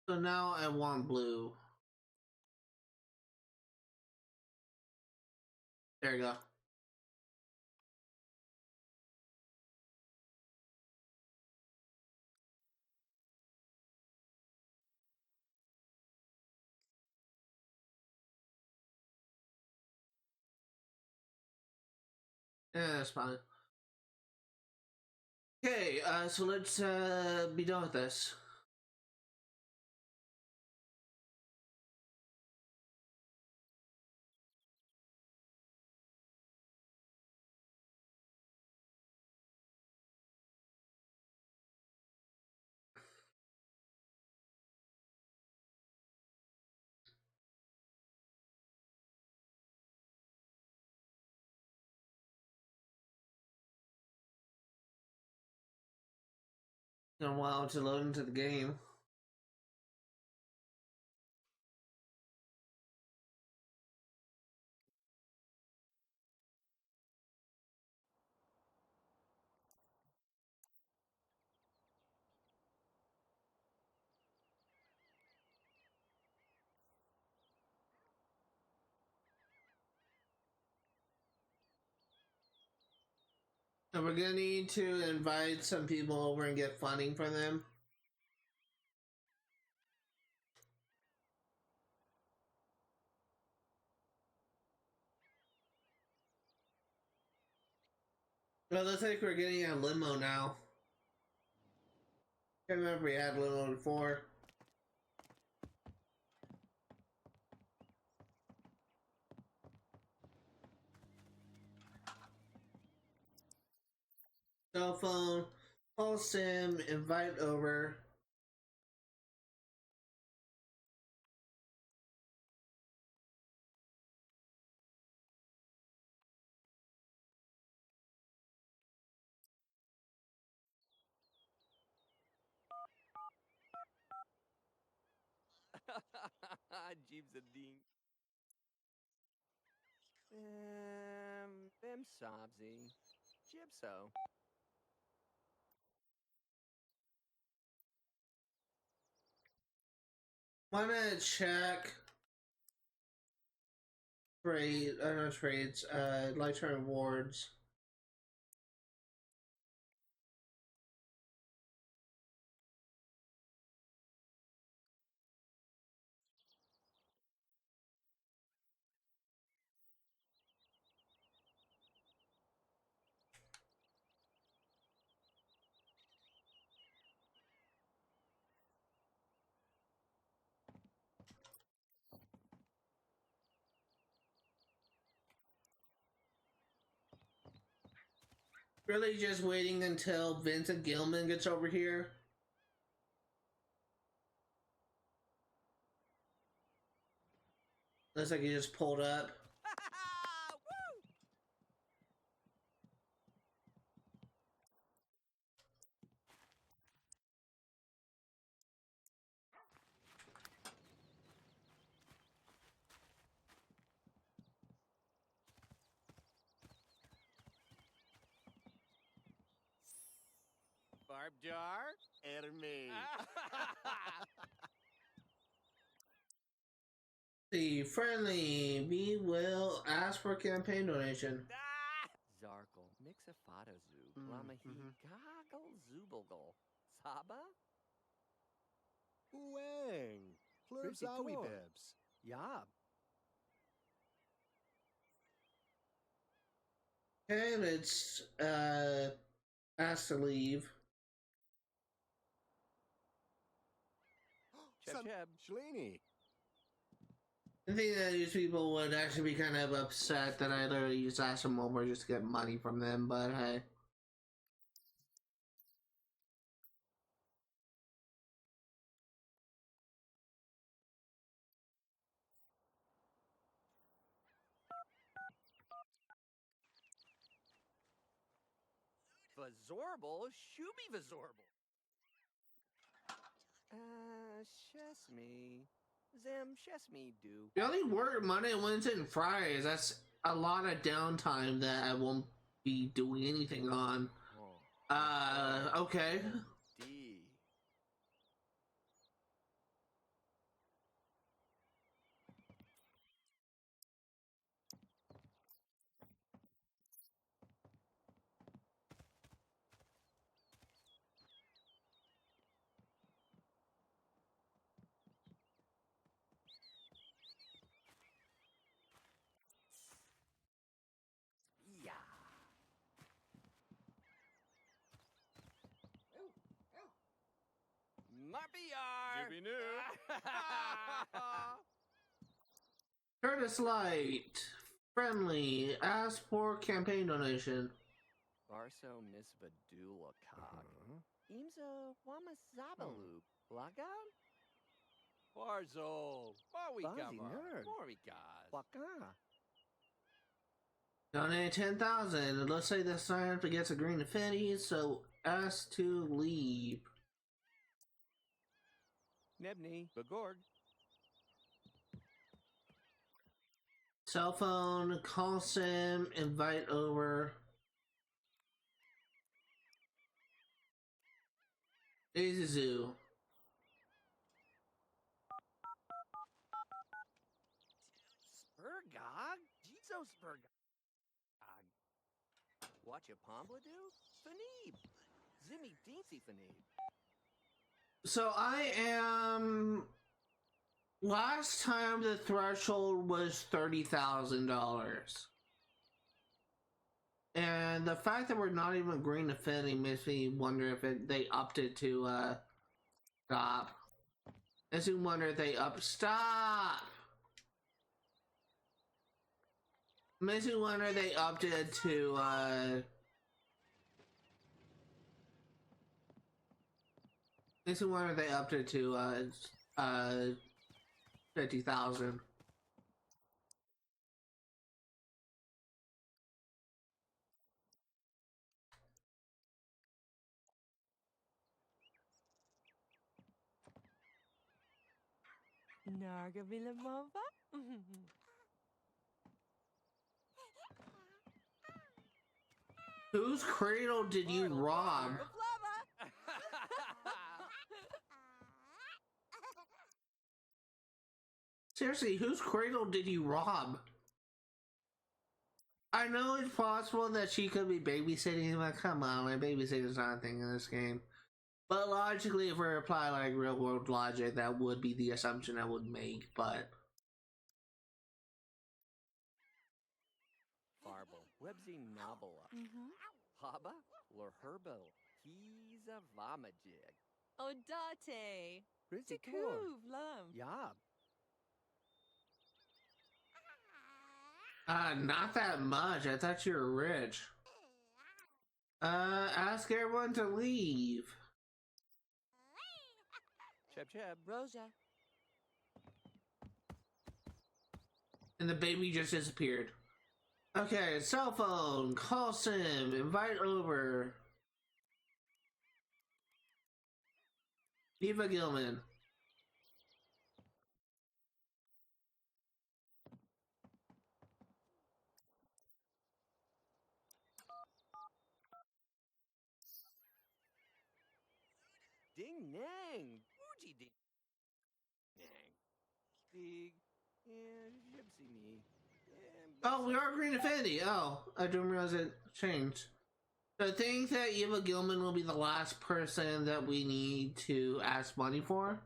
So now I want blue. There you go. Yeah, that's fine. Okay, so let's be done with this. a while to load into the game. So we're gonna need to invite some people over and get funding for them. Well, looks like we're getting a limo now. Can't remember if we had a limo before. Cell phone, call Sim, invite over. Jeeves a ding. Bim Sobsy. Gypso. Wanna check trade, no trades, lifetime rewards. Really just waiting until Vincent Gilman gets over here. Looks like he just pulled up. Woo! Barb jar? Hermes. The friendly, we will ask for campaign donation. Zarkle, Mixafado Zoob, Mm, Lamahi, mhm. Goggle Zoobogle, Saba? Wang. Plurb Pretty Zowie cool. Bibs. Yob. Okay, let's ask to leave. Cheb Son Cheb. Shalini. I think that these people would actually be kind of upset that I literally just asked them over just to get money from them, but hey. Vazorble? Shooby Vazorble. Chesme. Zim, Chesme do. We only work Monday, Wednesday, and Fridays. That's a lot of downtime that I won't be doing anything on. Okay. D. Yeah. Marpiar. Zippy Noo. Curtis Light. Friendly. Ask for campaign donation. Barso Miss Vadula Cog. Imzo Wamazabalu. Blagan? Barzo. Fuzzy Marwikamar. nerd. Morikaz. Waka. Donate 10,000. Let's say this sign up to get a green affinity, so ask to leave. Nebni, Bagorg. Cell phone, call sim, invite over. Izuzu. Spurgog? Jizo Spurgog. Watcha Pombladu? Fanib. Zimmy Deensy Fanib. So I am. Last time the threshold was $30,000. And the fact that we're not even green affinity makes me wonder if they upped it to stop. Makes me wonder if they stop. Makes me wonder if they upped it to makes me wonder if they upped it to 50,000. Nargavila Mova? Whose cradle did you rob? Seriously, whose cradle did you rob? I know it's possible that she could be babysitting, but come on, my babysitting's not a thing in this game. But logically, if we apply like real world logic, that would be the assumption I would make, but... Farble. Websy Nobula. Haba. Lurherbal. He's a Vamajig. Odate. Rizzy Takuv Lum. Yob. Not that much. I thought you were rich. Ask everyone to leave. Cheb Cheb. Roja. And the baby just disappeared. Okay, cell phone, call sim, invite over. Eva Gilman. Ding Nang. Fuji Ding Nang. Big. And Gypsy Me. Oh, we are Green Affinity. Oh, I didn't realize it changed. So I think that Eva Gilman will be the last person that we need to ask money for.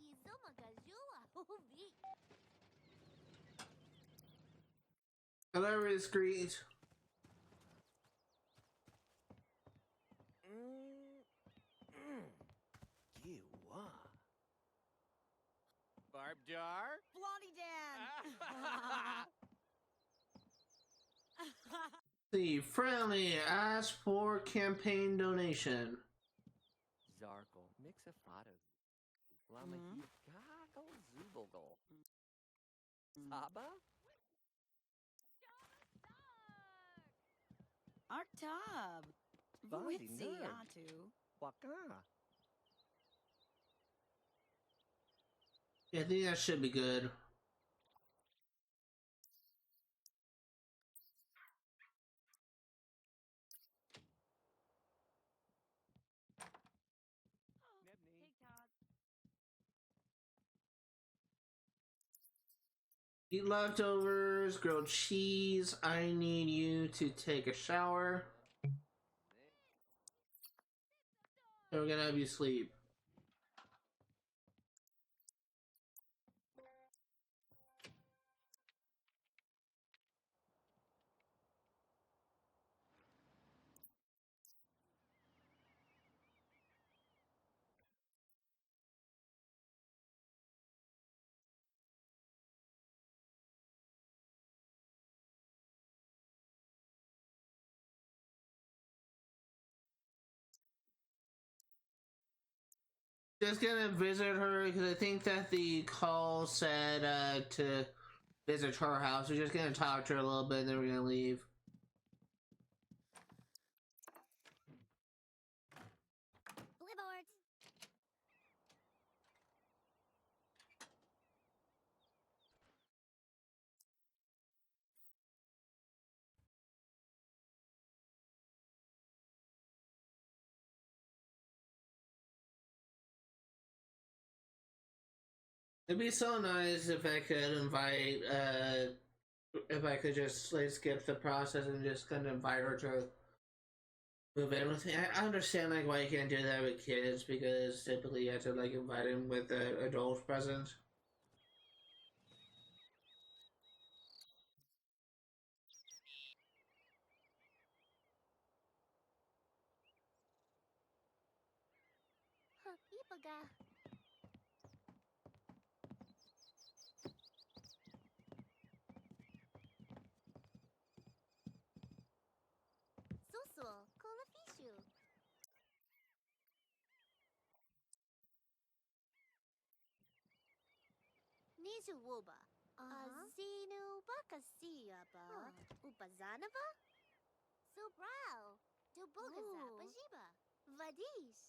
Izuma Gazua. Huvi. Hello, Discreet. Giwa. Barb Jar. Blondie Dan. See, friendly, ask for campaign donation. Zarkle. Mixafato. Lama Goggle Zubogle. Saba? Artab. Bandi Witsi nerd. Atu. Waka. Yeah, I think that should be good. Nebni. Eat leftovers, grilled cheese. I need you to take a shower. And we're gonna have you sleep. Just gonna visit her because I think that the call said to visit her house. We're just gonna talk to her a little bit and then we're gonna leave. Flipboards. It'd be so nice if I could invite, if I could just like skip the process and just kind of invite her to move in with me. I understand like why you can't do that with kids because typically you have to like invite them with an adult present. Huh, Ipaga. Susu, Kolafishu. Nisu Wuba. Azinu Bakasiyaba. Upazanaba? Subrao. Dubugazapa Jiba. Vadish.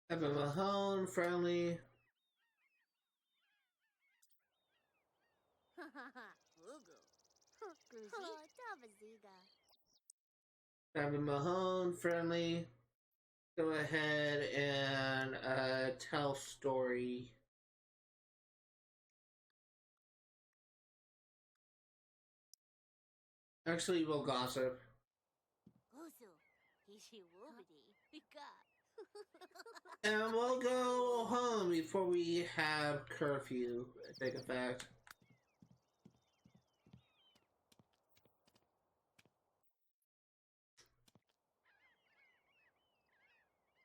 Have a Mahone, friendly. Ugu. Guzi. Tavaziga. Have a Mahone, friendly. Go ahead and tell story. Actually, we'll gossip. Usu. Hishi Wubidi. Bika. And we'll go home before we have curfew take effect.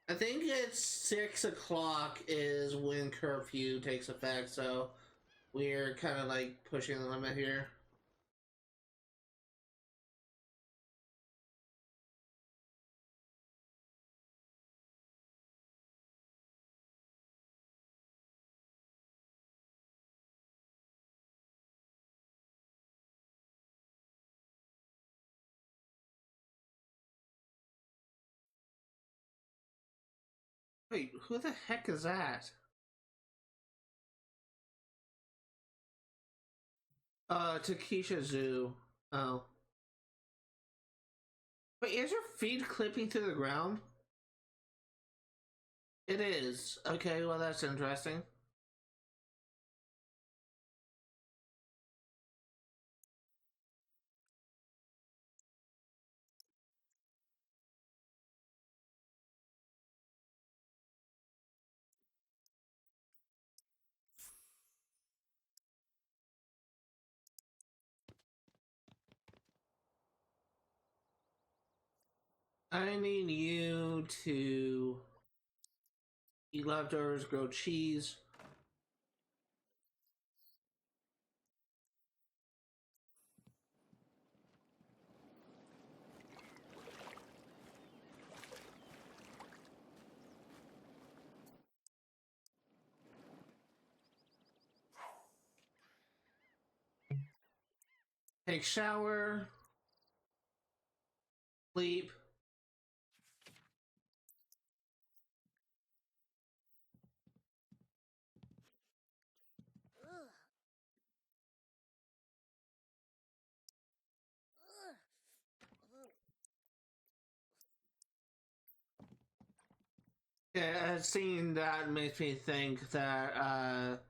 I think it's 6 o'clock is when curfew takes effect, so we're kind of like pushing the limit here. Wait, who the heck is that? Takesha Zoo. Oh. Wait, is your feed clipping to the ground? It is. Okay, well that's interesting. I need you to eat leftovers, grow cheese. Take shower. Sleep. Ugh. Ugh. Yeah, seeing that makes me think that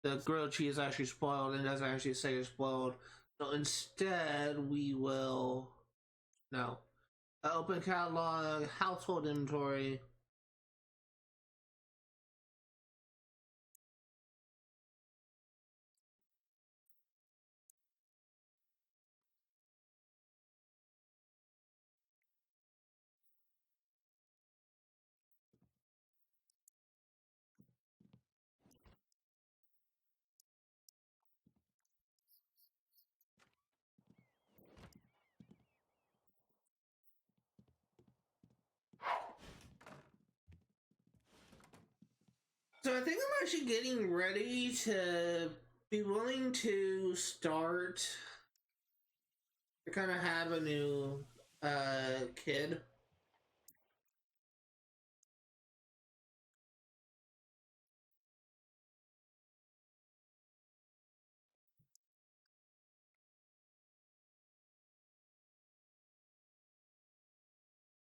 the grilled cheese is actually spoiled and doesn't actually say it's spoiled. So instead, we will no open catalog, household inventory. So I think I'm actually getting ready to be willing to start to kind of have a new kid.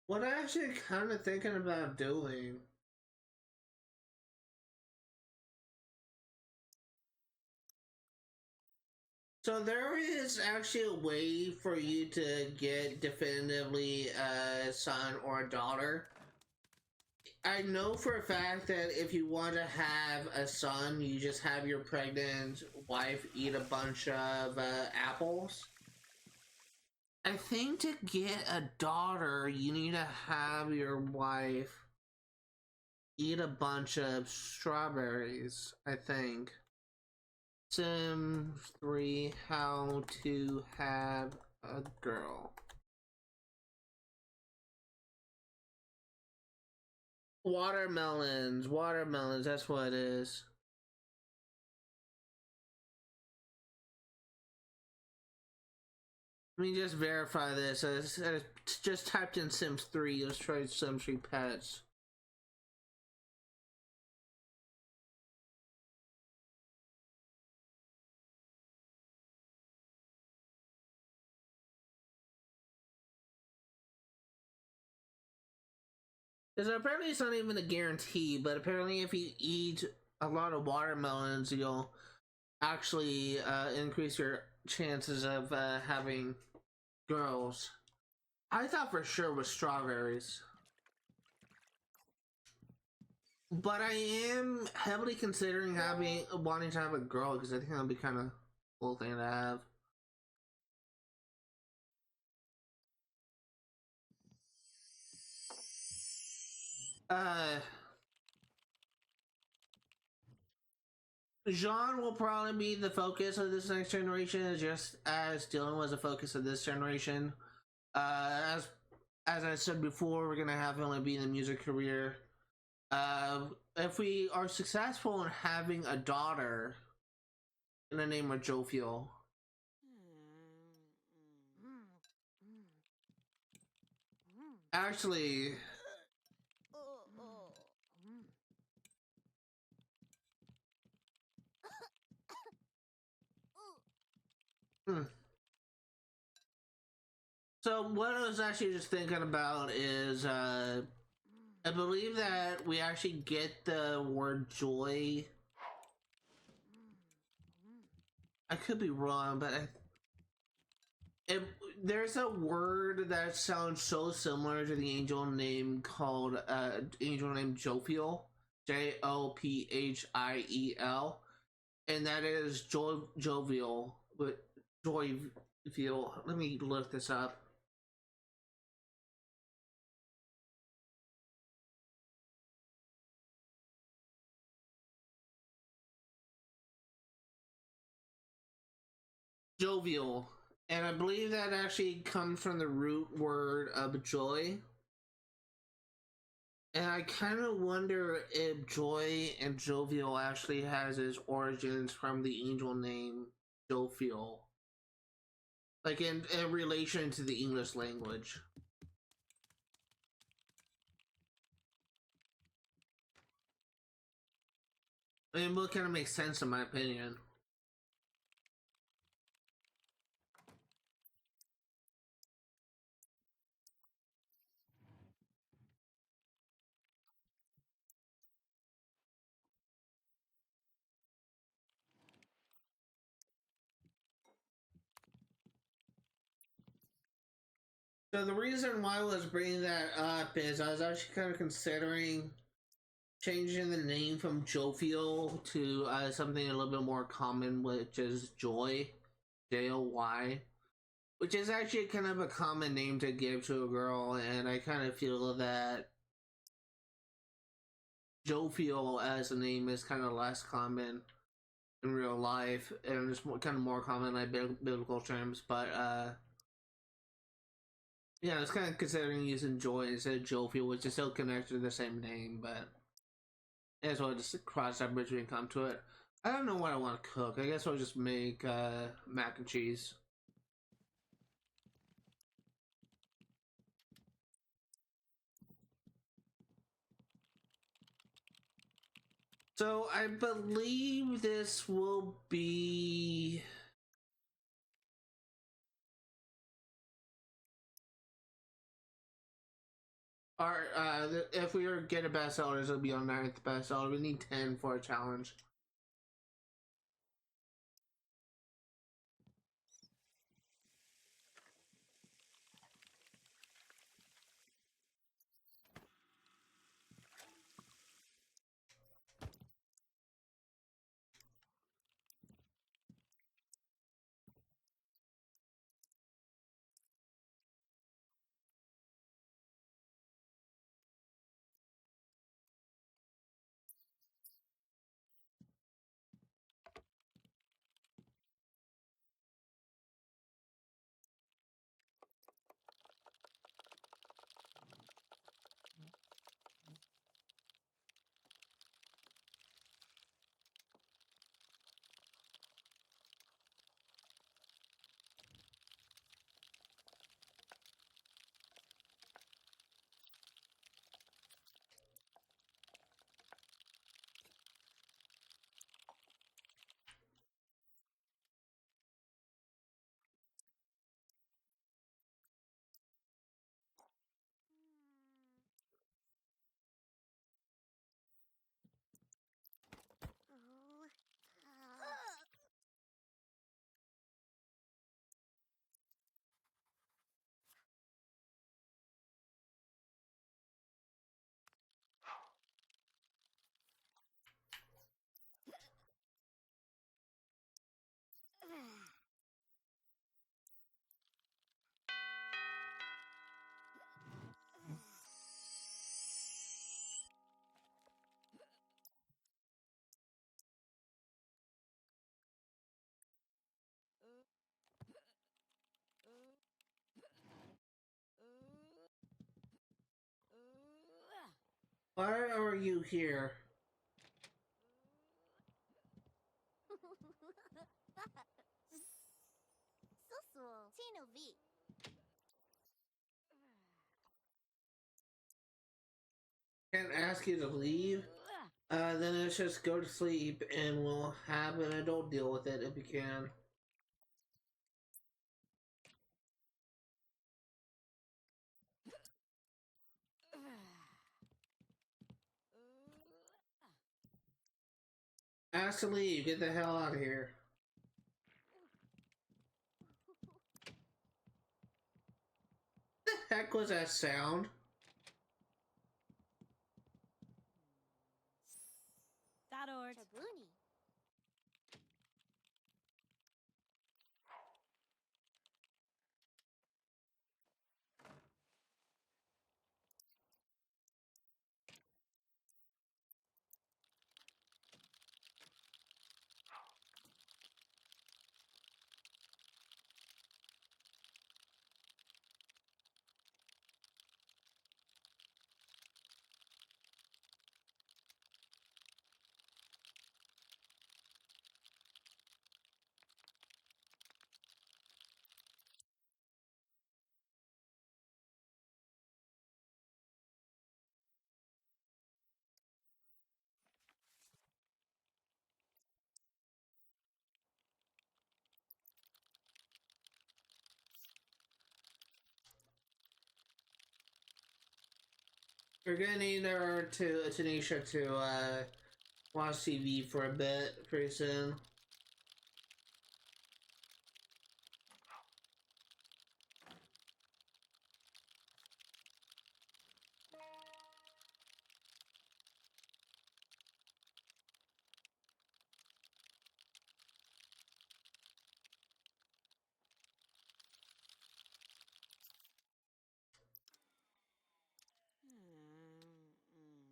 What I actually kind of thinking about doing. So there is actually a way for you to get definitively a son or a daughter. I know for a fact that if you want to have a son, you just have your pregnant wife eat a bunch of apples. I think to get a daughter, you need to have your wife eat a bunch of strawberries, I think. Sims 3, how to have a girl. Watermelons, that's what it is. Let me just verify this. I just typed in Sims 3. Let's try Sims 3 pets. Because apparently it's not even a guarantee, but apparently if you eat a lot of watermelons, you'll actually increase your chances of having girls. I thought for sure it was strawberries. But I am heavily considering wanting to have a girl because I think that'd be kind of a cool thing to have. Jean will probably be the focus of this next generation, just as Dylan was the focus of this generation. As I said before, we're gonna have him be in the music career. If we are successful in having a daughter, in the name of Jovial. Actually, so what I was actually just thinking about is, I believe that we actually get the word joy. I could be wrong, but there's a word that sounds so similar to the angel name called angel named Jophiel, Jophiel, and that is jovial. But jovial. Let me look this up. Jovial. And I believe that actually comes from the root word of joy. And I kind of wonder if joy and jovial actually has its origins from the angel name Jophiel. Like in relation to the English language. I mean, what kind of makes sense in my opinion. So the reason why I was bringing that up is I was actually kind of considering changing the name from Jovial to something a little bit more common, which is Joy, Joy, which is actually kind of a common name to give to a girl, and I kind of feel that Jovial as a name is kind of less common in real life, and it's kind of more common in like biblical terms, but yeah, I was kind of considering using Joy instead of Jovial, which is still connected to the same name, but I guess I'll just cross that bridge when we come to it. I don't know what I want to cook. I guess I'll just make mac and cheese. So I believe this will be our if we get a bestsellers, it'll be our 9th bestseller. We need 10 for a challenge. Why are you here? Susu, Tino V. Can't ask you to leave. Then let's just go to sleep and we'll have an adult deal with it if we can. Ask to leave. Get the hell out of here. The heck was that sound? That ort. Chabuni. We're gonna need her to Tanisha to watch TV for a bit pretty soon.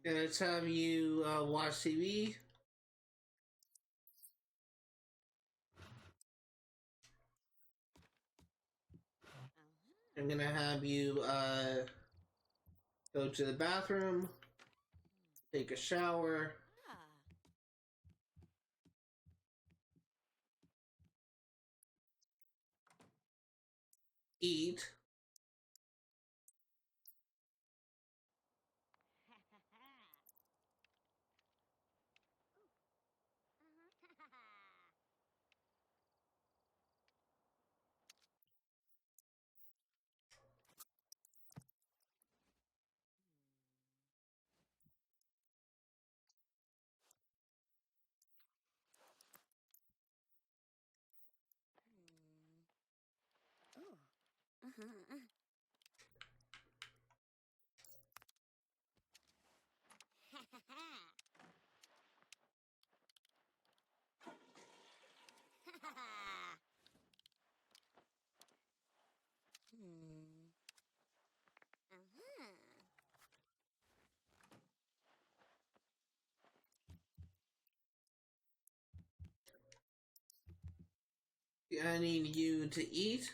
And let's have you watch TV. I'm gonna have you go to the bathroom, take a shower, eat. I need you to eat.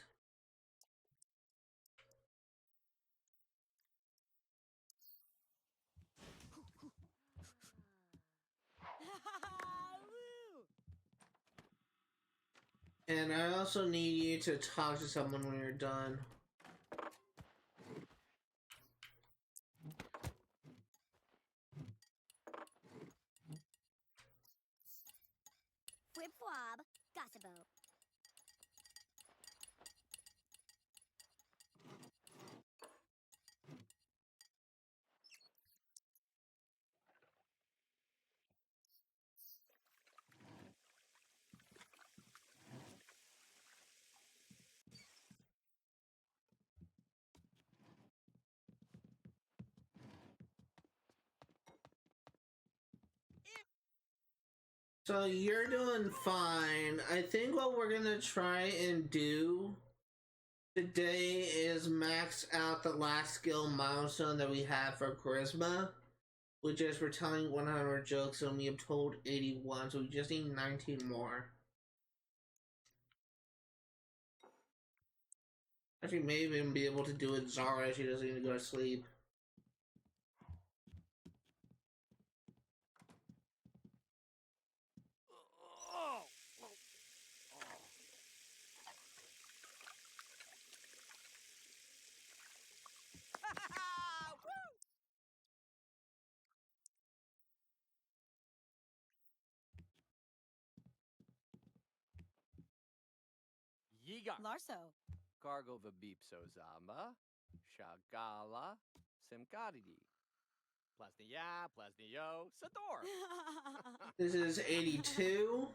Woo! And I also need you to talk to someone when you're done. Whip Wob, Gossabo. So you're doing fine. I think what we're gonna try and do today is max out the last skill milestone that we have for charisma, which is we're telling 100 jokes and we have told 81, so we just need 19 more. Actually, may even be able to do it Zara. She doesn't even go to sleep. Yiga. Larso. Cargo Vabipso Zamba. Shagala. Simkadidi. Plasnia, Plasnio, Sador. This is 82.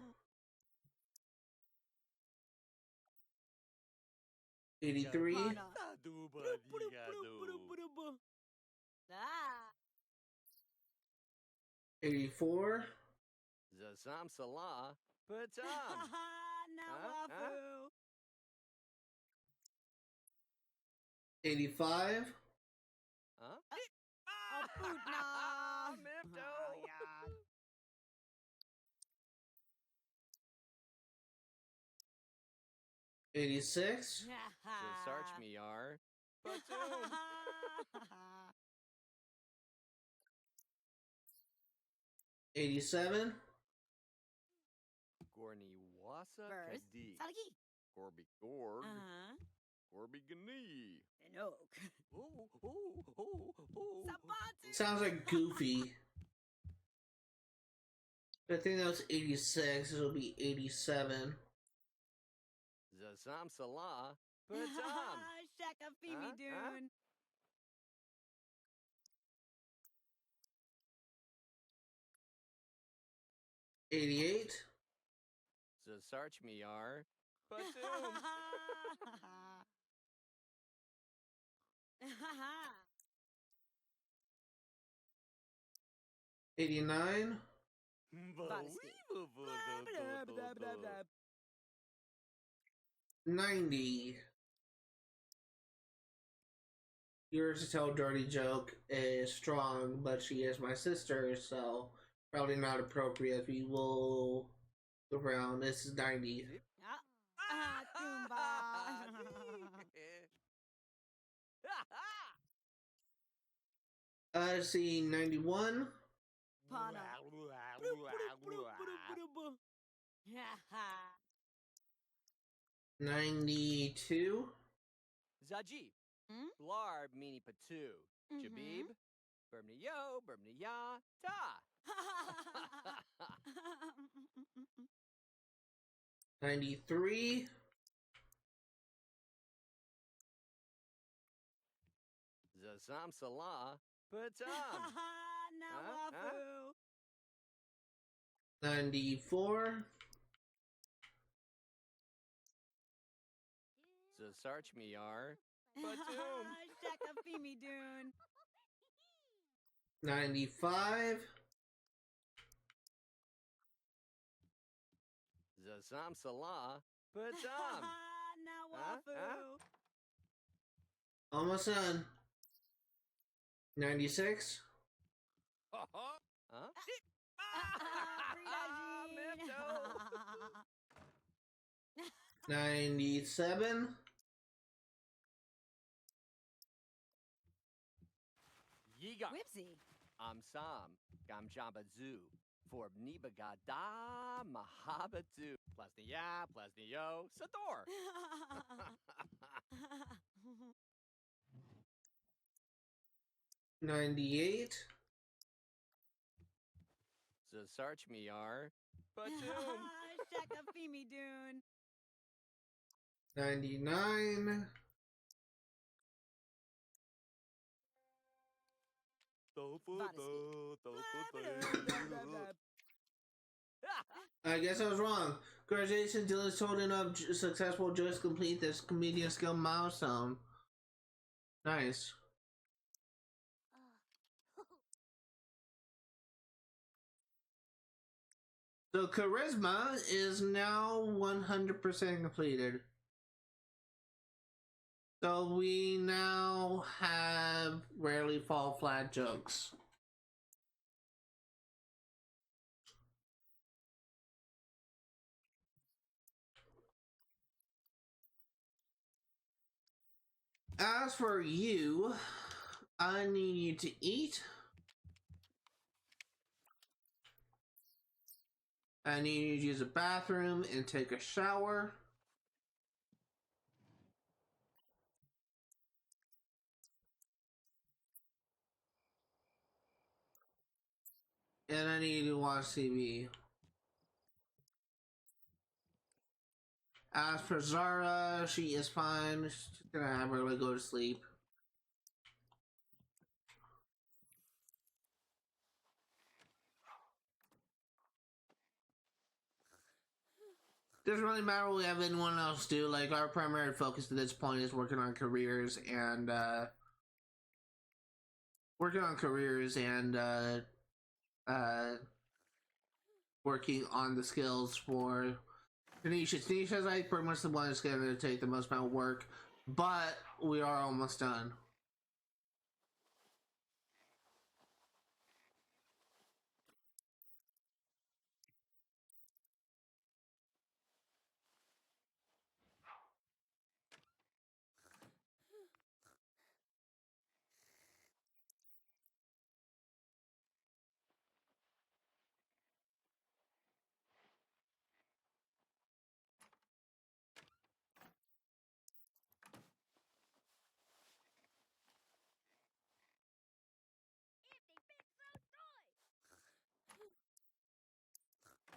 83. Pana. Duba Ah. 84. Zazam Salah. Patam. Nawafu. 85. Huh? Aputna. Mipto. Ayan. 86. Sarch me are. Patum. 87. Gorni Wasa First. Kadi. Salaki. Gorby Gorg. Uh-huh. Gorby Gani. Enoch. Oh. Sabatu. Sounds like Goofy. I think that was 86. It'll be 87. Zazam Salah. Patam. Shaka Phoebe Huh? Dune. 88. Sarch me are. Patum. 89. Unbelievable. 90. Yours to tell a dirty joke is strong, but she is my sister, so probably not appropriate. We will go around. This is 90. Let's see, 91. Pana. 92. Zaji. Hmm? Blarb meanie patu. Jabib. Burbna yo, burbna ya, ta. 93. Zazam salah, patam. Nawafu. 94. Zazarch miar, patum. Shakafimi Dune. 95. Zazam salah, patam. Nawafu. Almost done. 96. Huh? Frida 97. Yiga. Whipsy. Sam. Gamjamba-zoo. For Nibagada Mahabatu. Plasnia, Plasnio, Sador. 98. Zazarch miar, patum. Shakafimi Dune. 99. I guess I was wrong. Congratulations, Dylan's holding up successful just complete this comedian skill milestone. Nice. So charisma is now 100% completed. So we now have rarely fall flat jokes. As for you, I need you to eat. I need you to use a bathroom and take a shower. And I need you to watch TV. As for Zara, she is fine. She's gonna have her go to sleep. Doesn't really matter what we have anyone else do. Like, our primary focus at this point is working on careers and working on the skills for Tanisha. Tanisha's like pretty much the one that's gonna take the most amount of work, but we are almost done.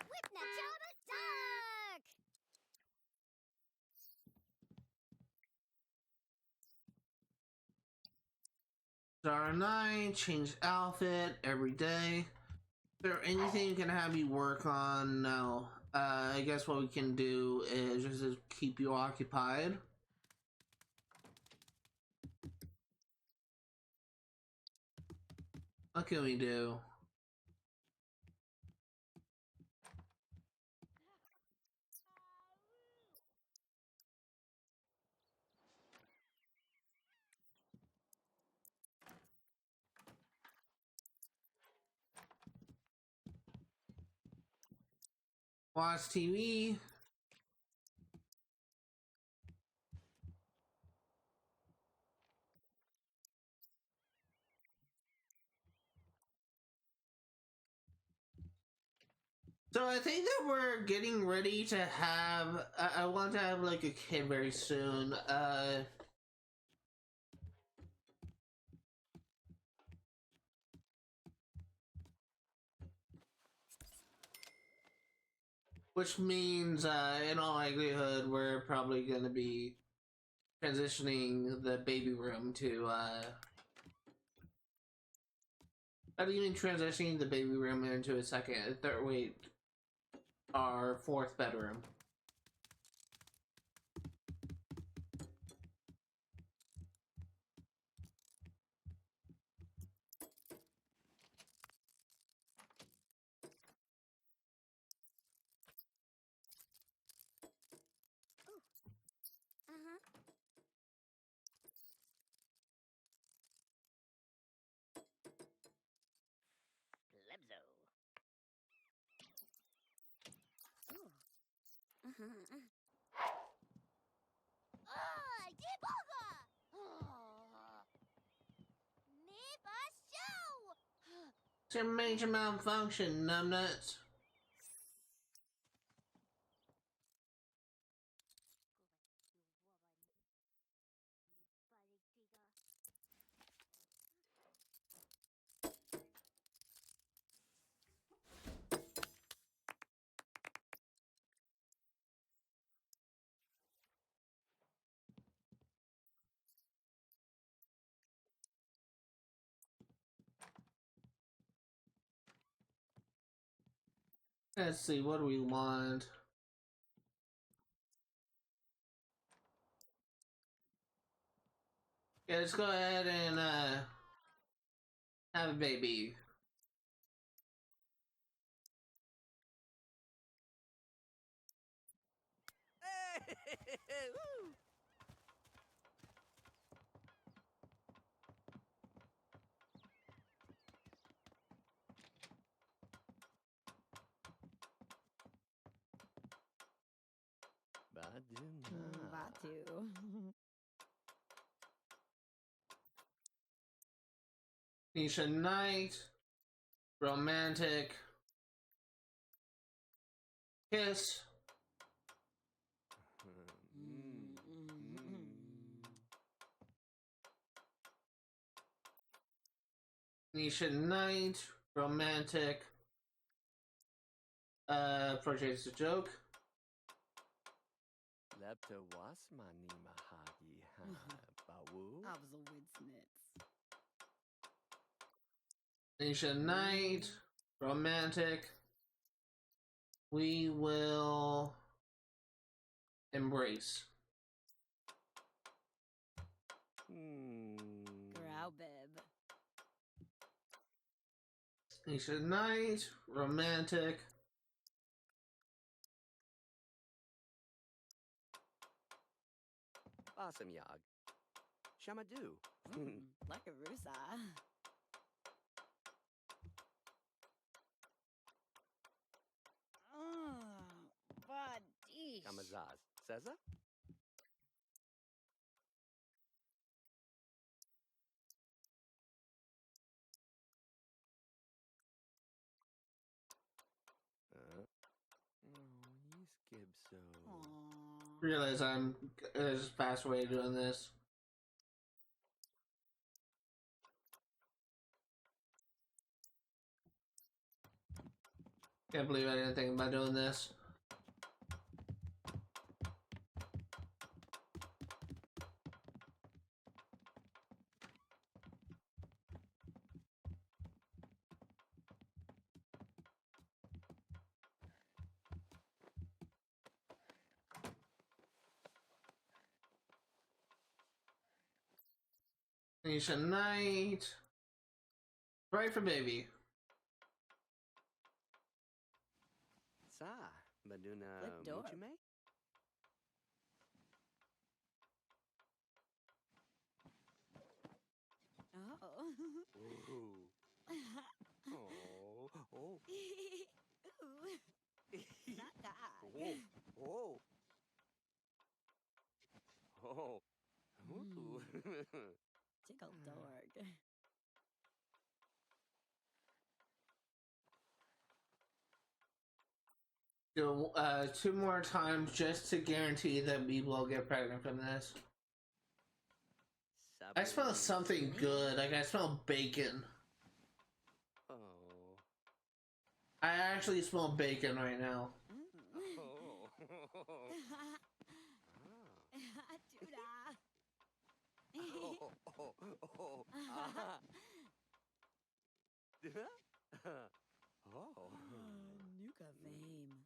Whip Nachota Duck! Zara 9, change outfit every day. Is there anything you can have you work on? No. I guess what we can do is just keep you occupied. What can we do? Watch TV. So I think that we're getting ready to have. I want to have like a kid very soon. Which means, in all likelihood, we're probably going to be transitioning the baby room to, not even transitioning the baby room into a third, wait, our fourth bedroom. Uh-huh. Lebzo. Ooh. Uh-huh. Ah, Jiboga! Oh. Neighbor show! It's a major malfunction, numbnuts. Let's see, what do we want? Yeah, let's go ahead and, have a baby. Woo! Baduna. Batu. Nisha Knight, romantic, kiss, Nisha Knight, romantic, project's a joke. Lepta wasmani mahagi ha bawu. I was a witsnitz. Nisha Knight, romantic. We will embrace. Graubeb. Nisha Knight, romantic. Awesome yag. Shamadu. Like a rusa. Badish. Kamazaz. Seza? You skib so. Aww. Realize there's a fast way of doing this. Can't believe I didn't think about doing this. Nisha Knight. Right for baby. Sa. Baduna Flip door. muchume? Oh. Ooh. Oh. Oh. Ooh. Not that. Oh. Oh. Oh. Ooh. Tickle dorg. Do 2 more times just to guarantee that we will get pregnant from this. I smell something good. Like I smell bacon. Oh. I actually smell bacon right now. Ah. Oh. Nuka fame.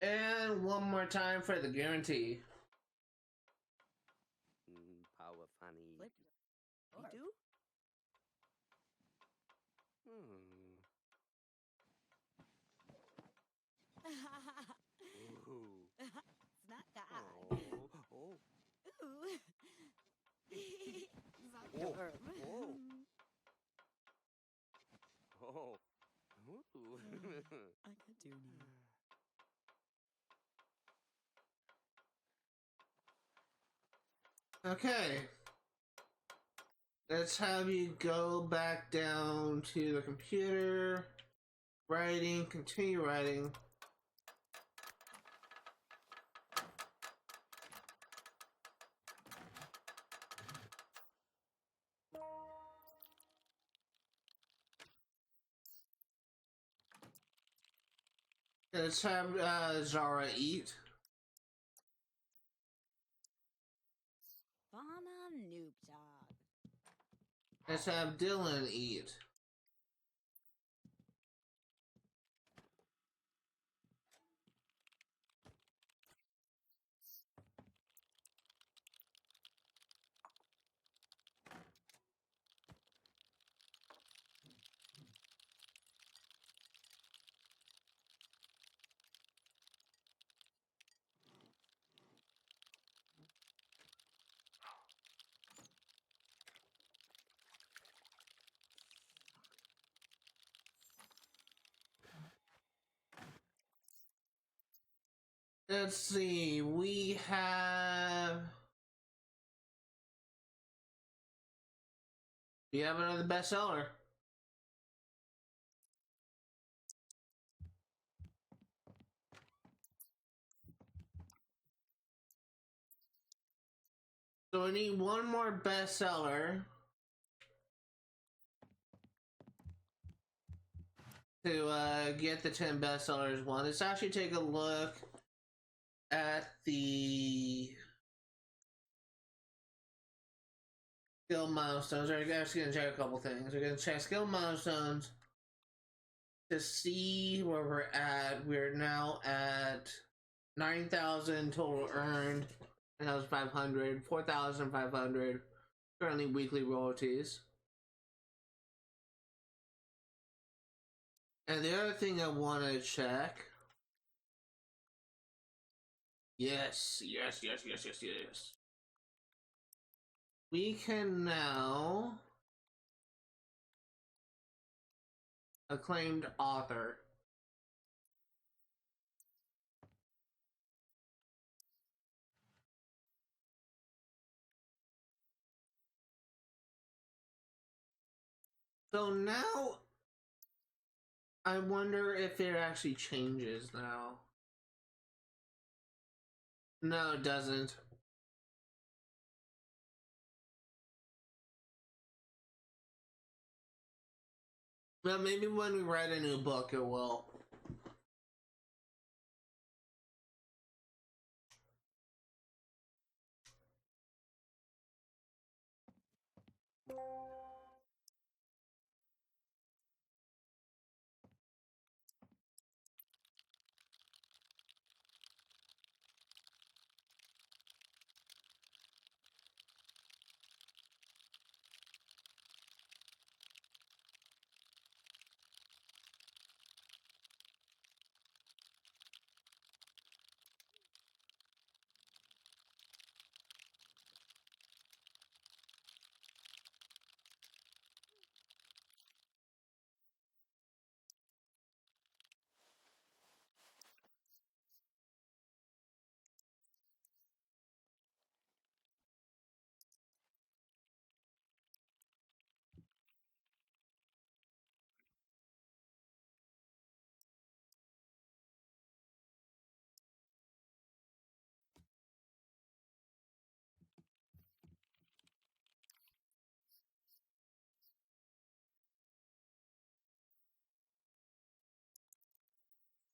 And one more time for the guarantee. Power funny. Flip. You Orb. do? Ooh. It's not that. Oh. Oh. Ooh. Oh. Orb. Oh. Oh. Ooh. I could do now. Okay. Let's have you go back down to the computer. Writing, continue writing. Let's have Zara eat. Farmer Noob Dog. Let's have Dylan eat. Let's see, we have another bestseller. So we need one more bestseller to get the 10 bestsellers one. Let's actually take a look at the skill milestones. We're actually going to check a couple things. We're going to check skill milestones to see where we're at. We're now at 9,000 total earned, 9,500, 4,500 currently weekly royalties. And the other thing I want to check. Yes. We can now acclaimed author. So now I wonder if it actually changes now. No, it doesn't. But maybe when we write a new book, it will.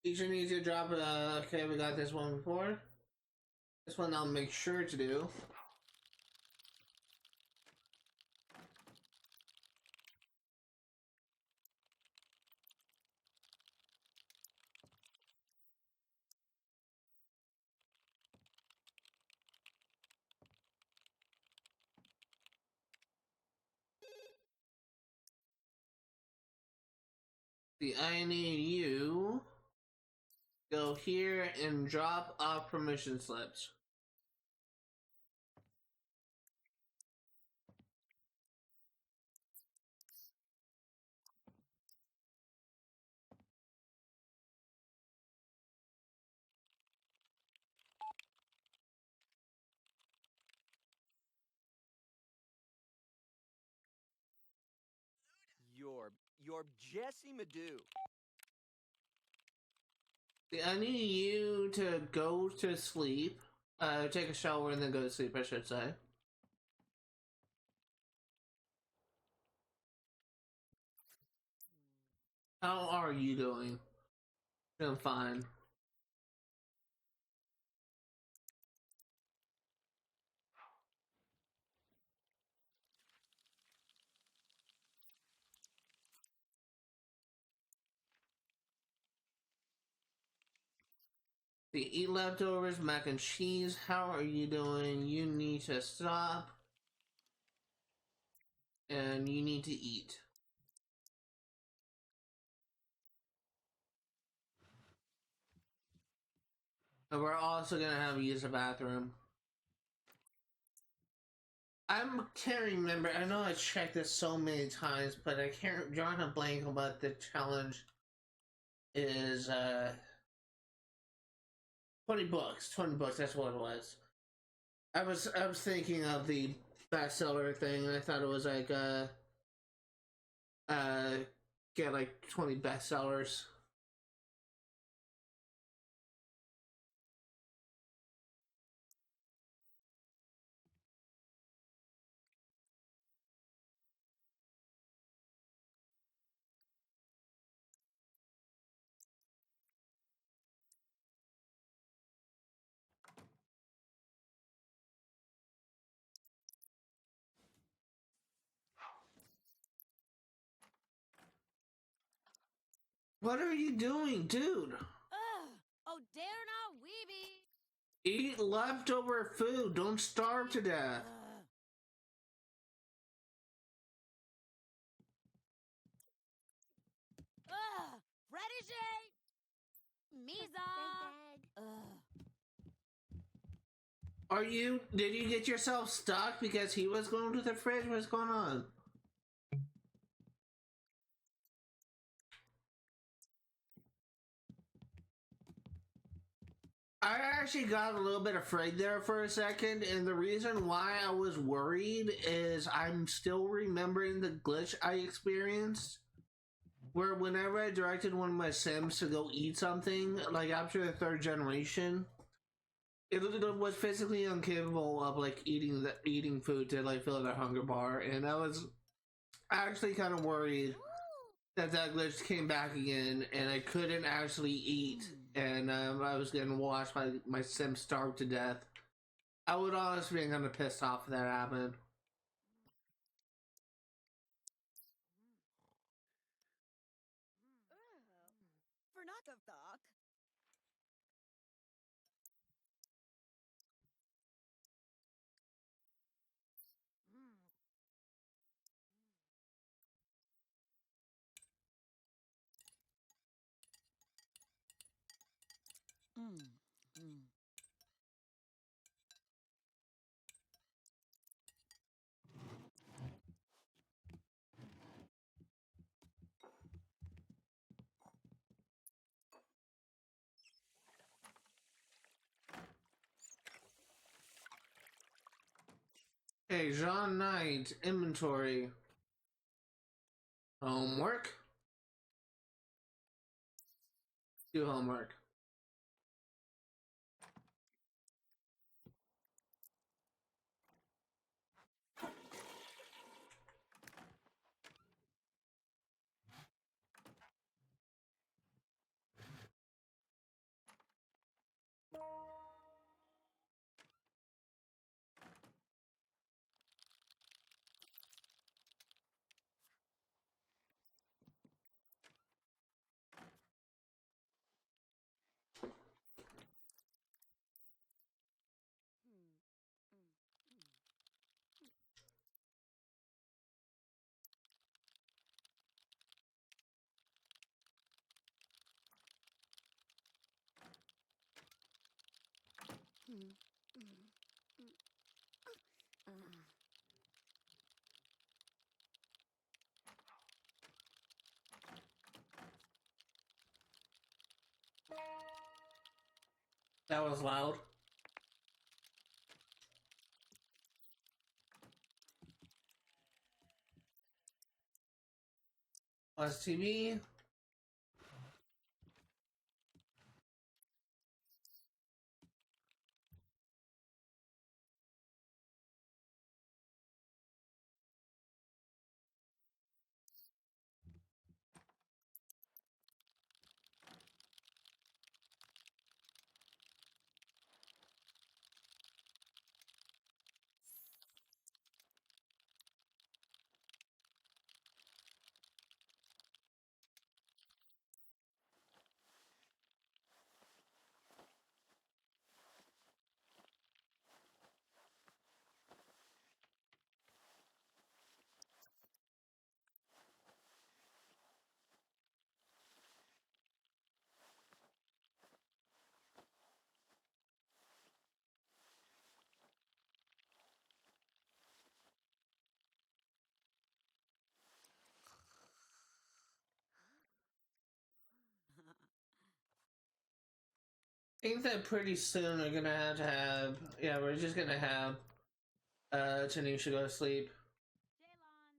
Teacher needs to drop okay, we got this one before. This one I'll make sure to do. I need you go here and drop off permission slips. You're Jesse Madoo. I need you to go to sleep. Take a shower and then go to sleep, I should say. How are you doing? Doing fine. The eat leftovers, mac and cheese. How are you doing? You need to stop. And you need to eat. And we're also gonna have you use the bathroom. I can't remember. I know I checked this so many times, but I can't draw a blank about the challenge. Is 20 books. 20 books. That's what it was. I was thinking of the bestseller thing, and I thought it was like get like 20 bestsellers. What are you doing, dude? Ugh! Oh, dare not, weeby! Eat leftover food. Don't starve to death. Ugh! Protege! Misa! Ugh! Are you? Did you get yourself stuck because he was going to the fridge? What's going on? I actually got a little bit afraid there for a second, and the reason why I was worried is I'm still remembering the glitch I experienced where whenever I directed one of my Sims to go eat something, like after the third generation, it was physically incapable of like eating food to like fill their hunger bar, and I was actually kind of worried that glitch came back again, and I couldn't actually eat, and I was getting watched by my Sim starved to death. I would honestly be kind of pissed off if that happened. For not of talk. Hey, Jean Knight, inventory. Homework? Do homework. was loud. Watch TV. I think that pretty soon we're gonna have yeah, we're just gonna have Tanisha go to sleep. Jalon.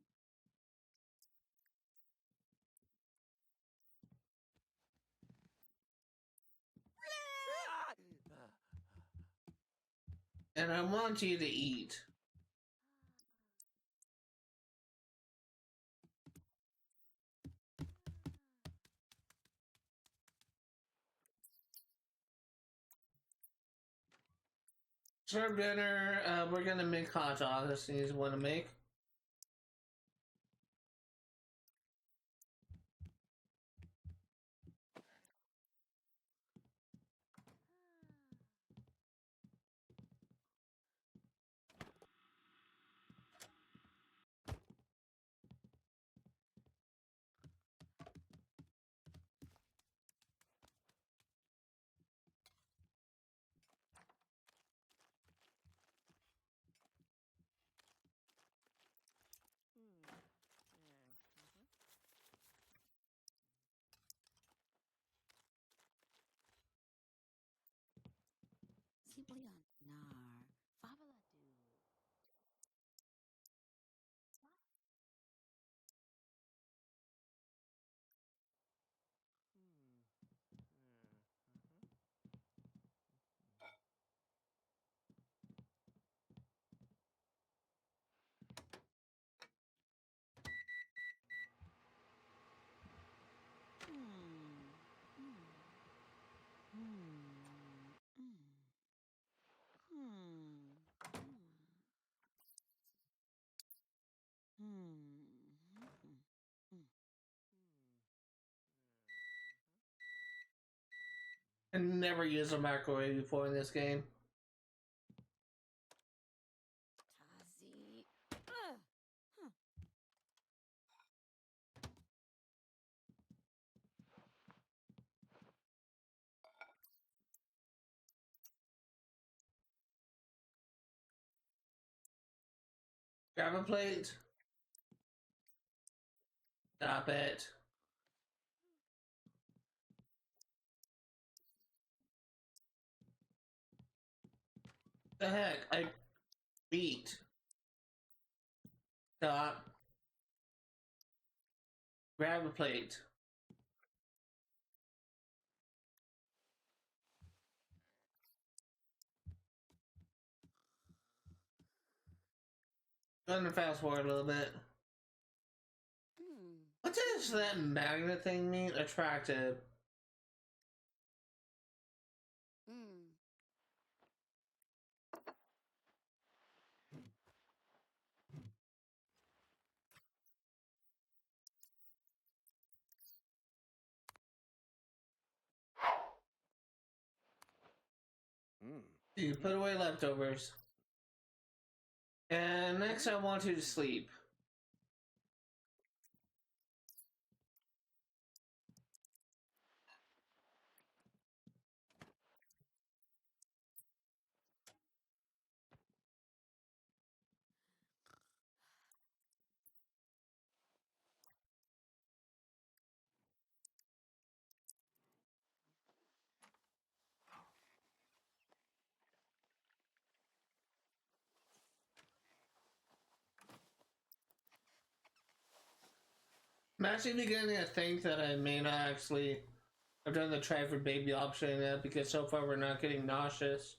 And I want you to eat. Serve dinner, we're gonna make hot dogs. This things want to make. Siblion nar. Fabula do. I never used a microwave before in this game. Tazi. Ugh. Huh. Grab a plate. Stop it. The heck? I beat. Stop. Grab a plate. Gonna fast forward a little bit. What does that magnet thing mean? Attractive. You put away leftovers. And next I want you to sleep. I'm actually beginning to think that I may not actually have done the try for baby option yet because so far we're not getting nauseous.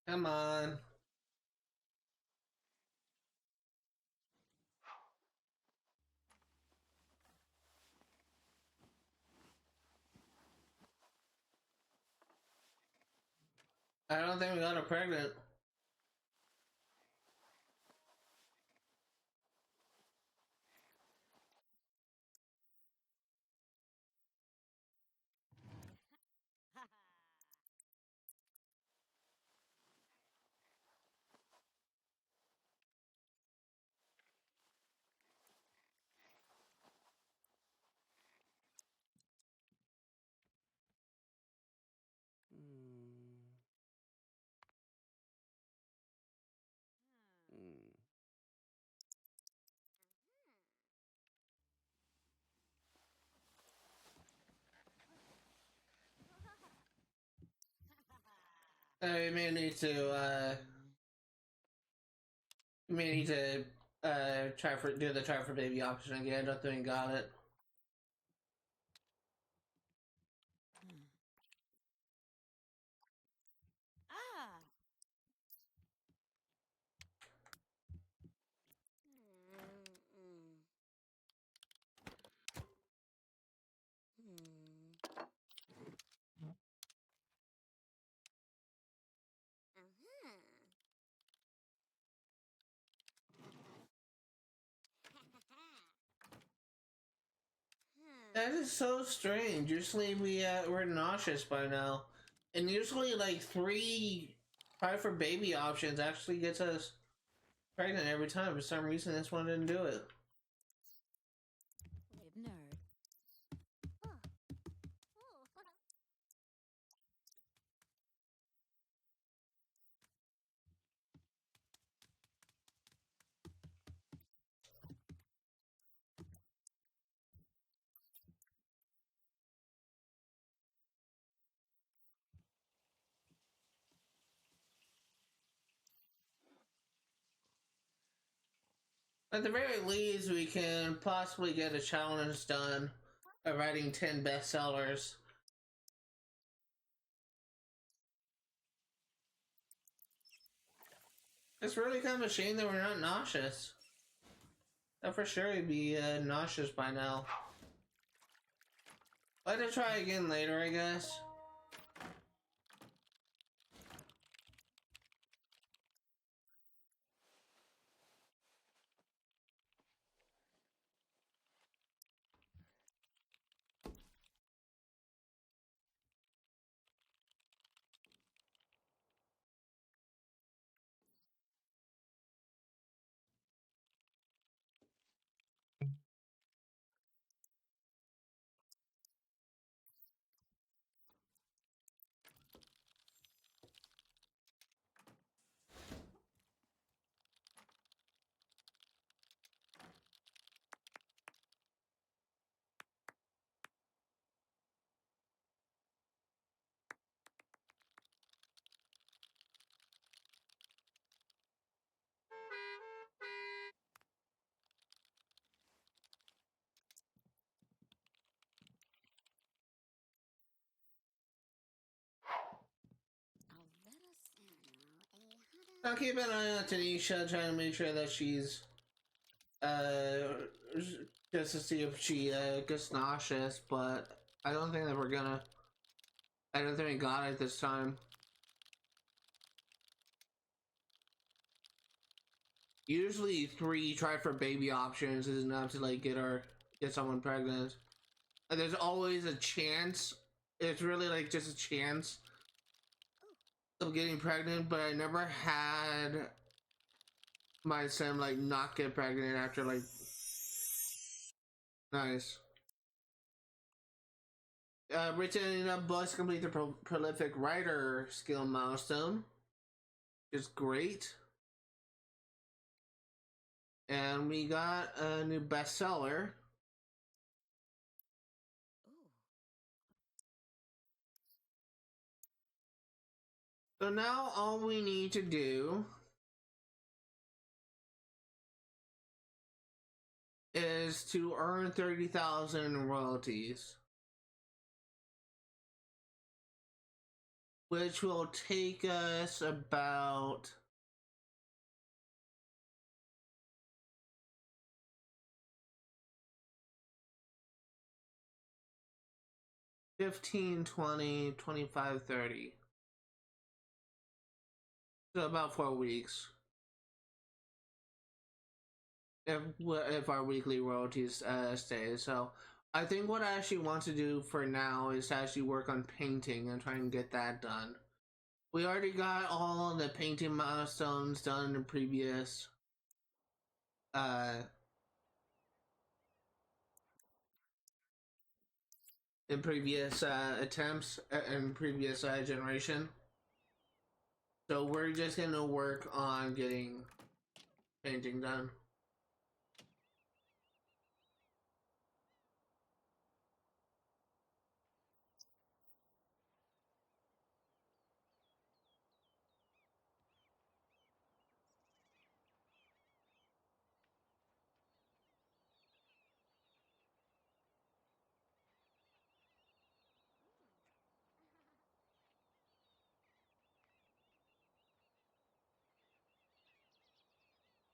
Come on. I don't think we got her pregnant. We may need to, do the try for baby option again. I don't think we got it. Ah. That is so strange. Usually we're nauseous by now, and usually like 3 try for baby options actually gets us pregnant every time. For some reason, this one didn't do it. Lib nerd. At the very least, we can possibly get a challenge done by writing 10 bestsellers. It's really kind of a shame that we're not nauseous. That for sure would be nauseous by now. Let it try again later, I guess. I'll keep an eye on Tanisha, trying to make sure that she's, just to see if she, gets nauseous, but I don't think that we're gonna, I don't think we got it this time. Usually 3 try for baby options is enough to, like, get someone pregnant. There's always a chance. It's really like just a chance of getting pregnant, but I never had my son like not get pregnant after like. Nice. Written enough books to complete the prolific writer skill milestone. Is great. And we got a new bestseller. Ooh. So now all we need to do is to earn 30,000 in royalties, which will take us about 15, 20, 25, 30. So about 4 weeks. If our weekly royalties stay. So I think what I actually want to do for now is to actually work on painting and try and get that done. We already got all the painting milestones done in previous attempts in previous generation. So we're just gonna work on getting painting done.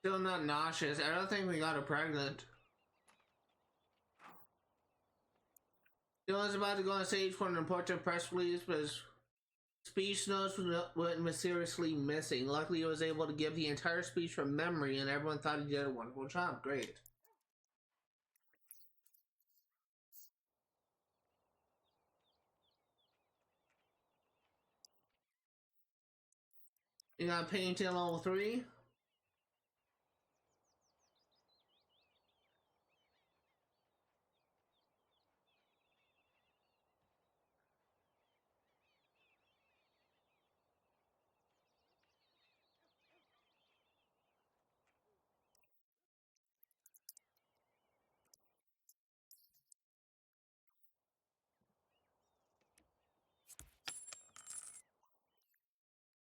Still not nauseous. I don't think we got her pregnant. Dylan's about to go on stage for an important press release, but his speech notes went mysteriously missing. Luckily, he was able to give the entire speech from memory, and everyone thought he did a wonderful job. Great. You got painting level 3.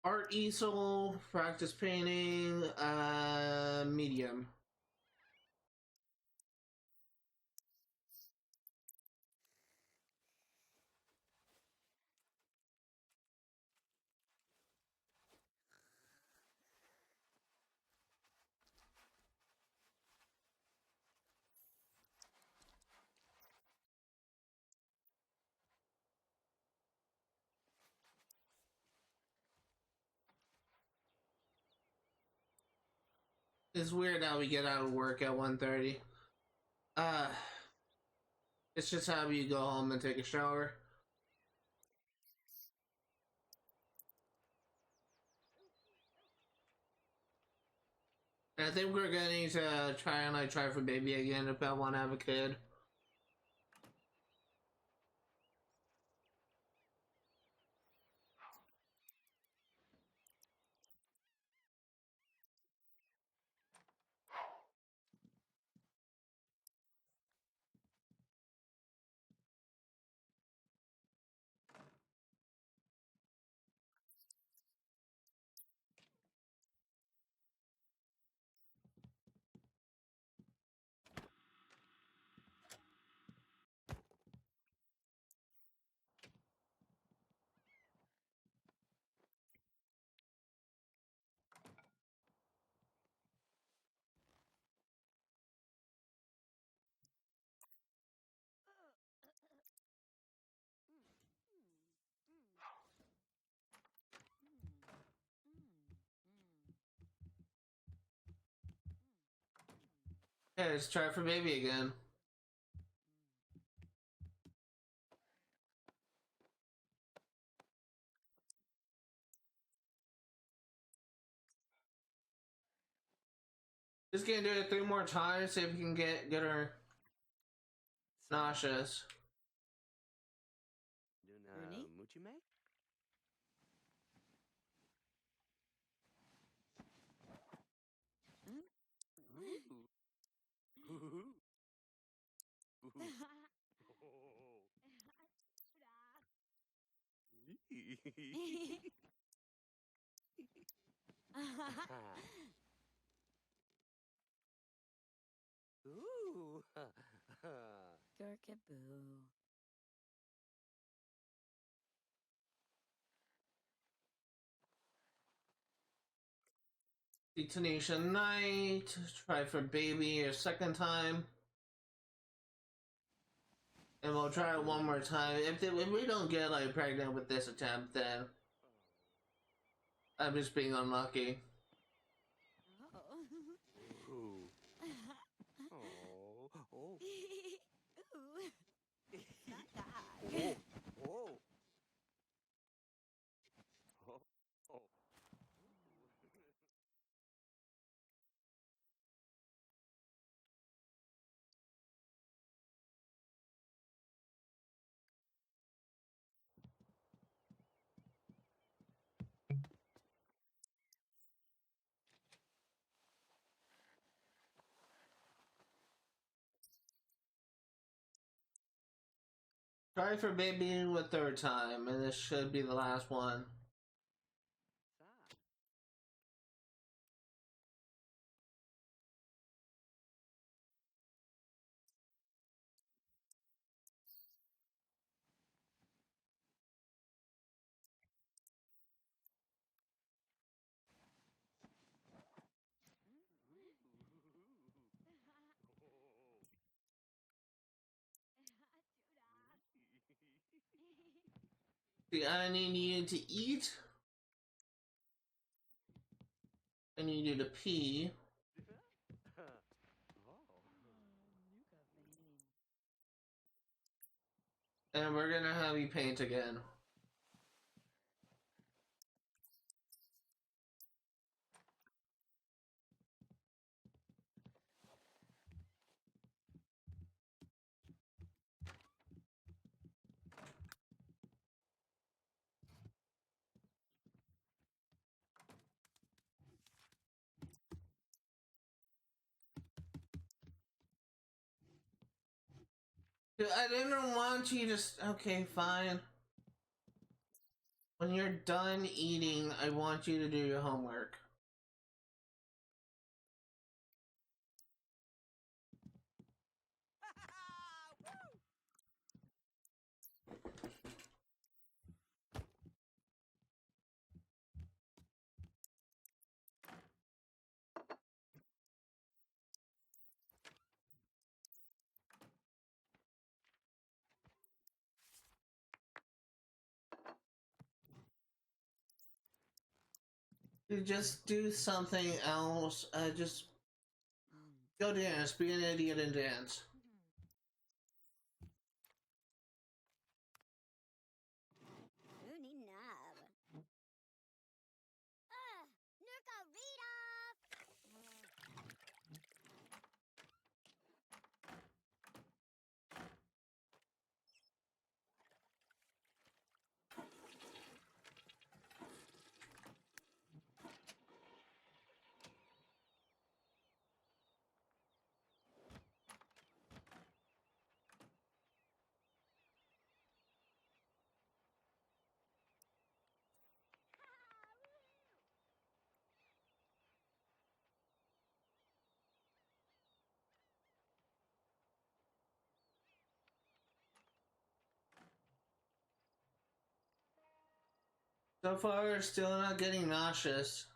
Art easel, practice painting, medium. It's weird how we get out of work at 1:30. Uh, it's just how you go home and take a shower. And I think we're gonna need to try for baby again if I want to have a kid. Okay, let's try for baby again. Just gonna do it 3 more times, see if we can get her nauseous. Duna Rooney? Muchime? Ooh. Ooh. Ooh. Ooh. Gurkaboo. Detonation Night. Try for baby a second time. And we'll try it one more time. If we don't get like pregnant with this attempt, then I'm just being unlucky. Oh. Ooh. Oh. Oh. Ooh. Not that. Oh. Oh. Oh. Oh. Try for baby a third time, and this should be the last one. Sa. See, I need you to eat. I need you to pee. And we're gonna have you paint again. Dude, I didn't want you to. Okay, fine. When you're done eating, I want you to do your homework. You just do something else. Just go dance. Be an idiot and dance. Rooney Knob. Nurka Rita! So far, still not getting nauseous.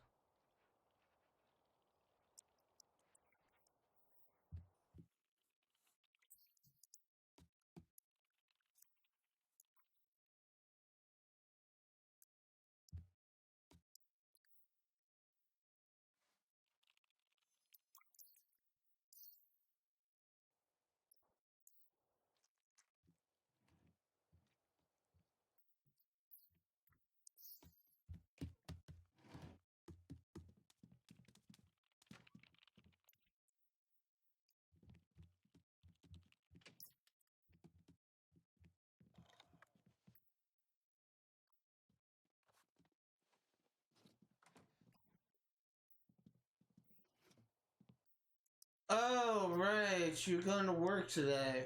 right, you're going to work today.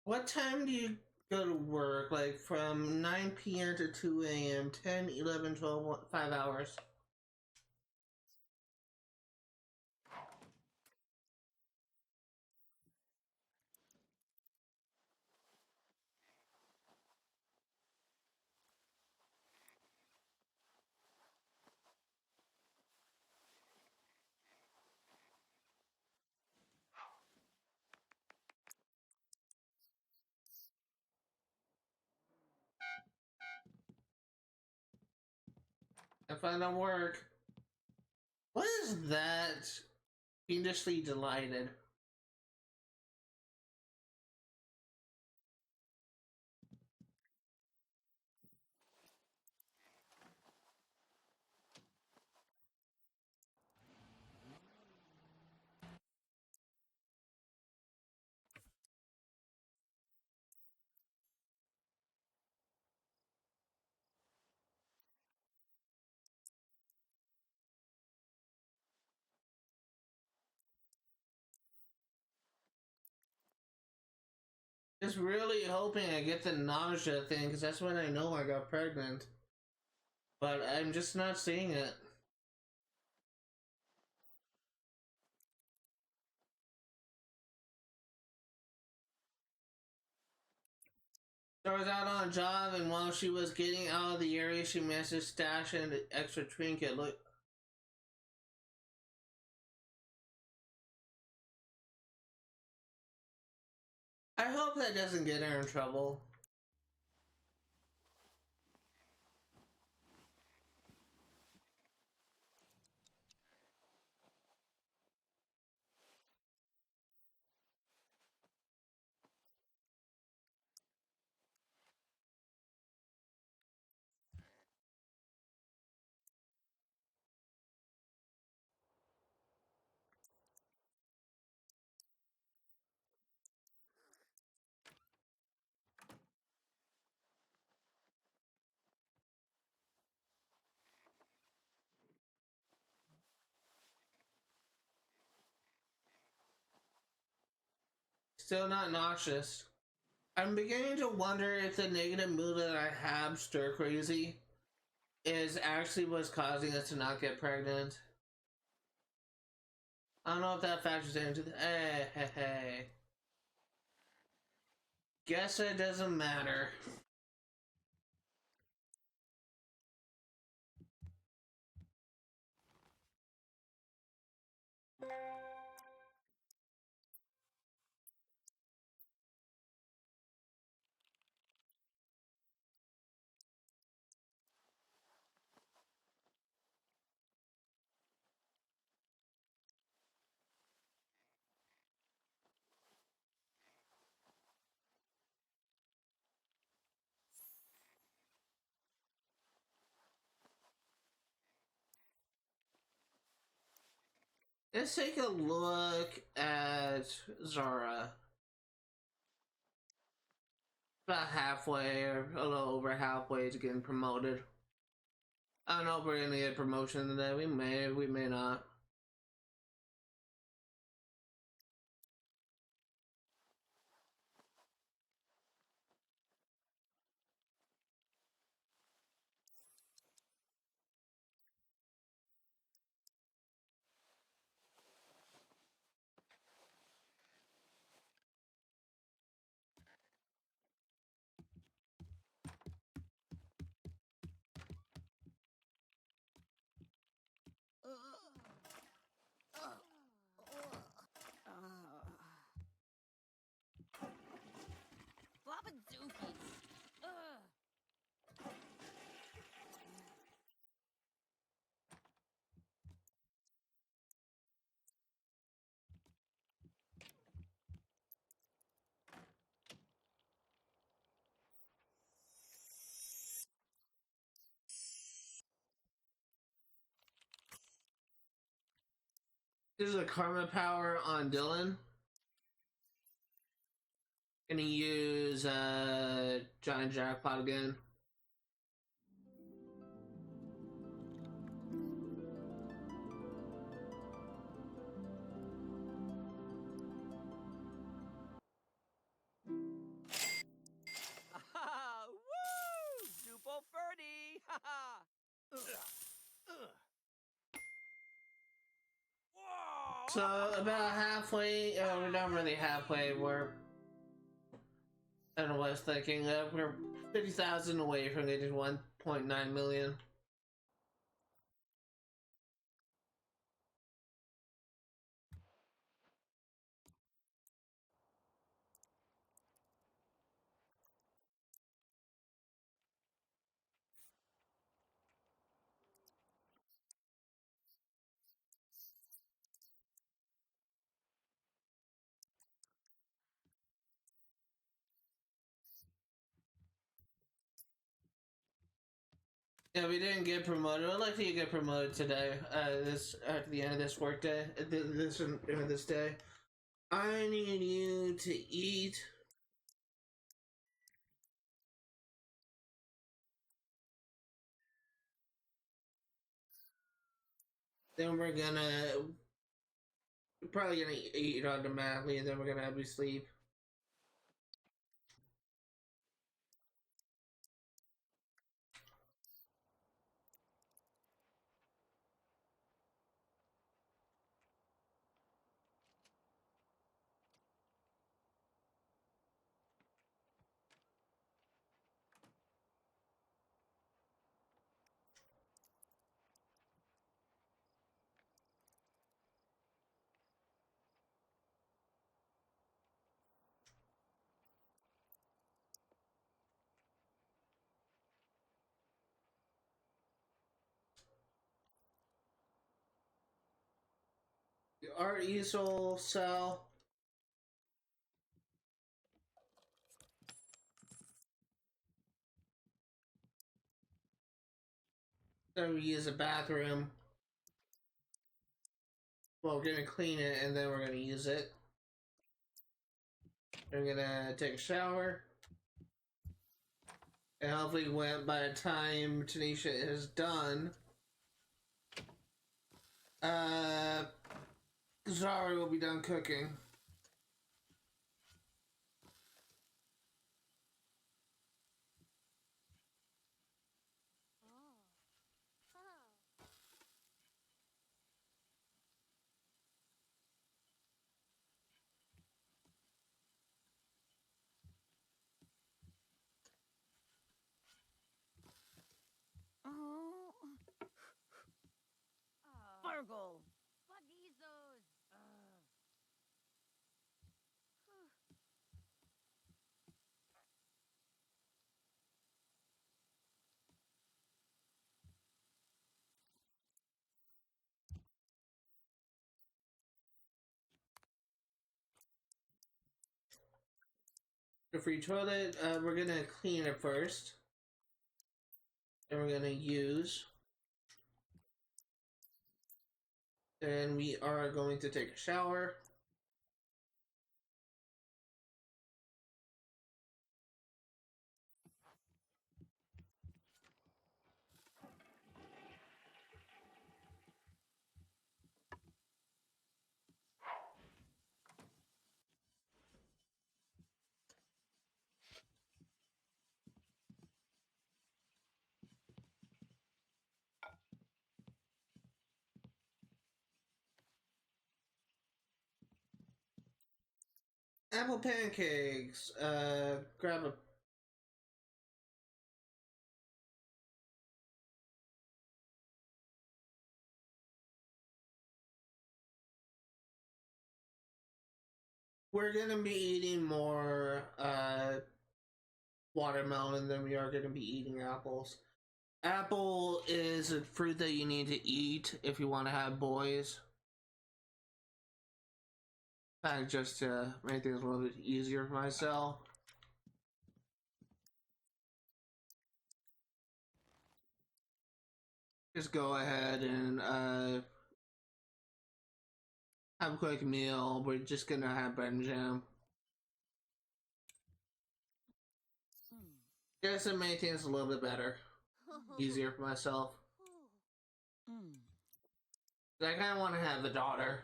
What time do you go to work? Like from 9 p.m. to 2 a.m., 10, 11, 12, 5 hours? If I don't work. What is that? Fiendishly delighted. Just really hoping I get the nausea thing, because that's when I know I got pregnant. But I'm just not seeing it. So I was out on a job, and while she was getting out of the area, she managed to stash an extra trinket. Look. I hope that doesn't get her in trouble. Still not nauseous. I'm beginning to wonder if the negative mood that I have, stir crazy, is actually what's causing us to not get pregnant. I don't know if that factors into the. Hey. Guess it doesn't matter. Let's take a look at Zara. About halfway, or a little over halfway to getting promoted. I don't know if we're gonna get promotion today. We may not. Floppadookies. Ugh. This is a karma power on Dylan. Gonna use Giant Jackpot again. Ah, woo! Super Ferdy! Ha ha! Whoa! So about halfway, we're not really halfway, we're, I don't know what I was thinking, we're 50,000 away from getting 1.9 million. Yeah, we didn't get promoted. I'd like to get promoted today. This at the end of this workday, this day. I need you to eat. Then we're probably gonna eat automatically, and then we're gonna have you sleep. Art easel sell. Then we use a bathroom. Well, we're gonna clean it and then we're gonna use it. We're gonna take a shower. And hopefully by the time Tanisha is done, Zara will be done cooking. Oh. Virgo. Pagizos. The free toilet, we're gonna clean it first. And we're gonna use. And we are going to take a shower. Apple pancakes. Grab a. We're gonna be eating more watermelon than we are gonna be eating apples. Apple is a fruit that you need to eat if you want to have boys. Just to make things a little bit easier for myself. Just go ahead and have a quick meal. We're just gonna have bread and jam. Guess it maintains a little bit better. Easier for myself. I kind of want to have a daughter.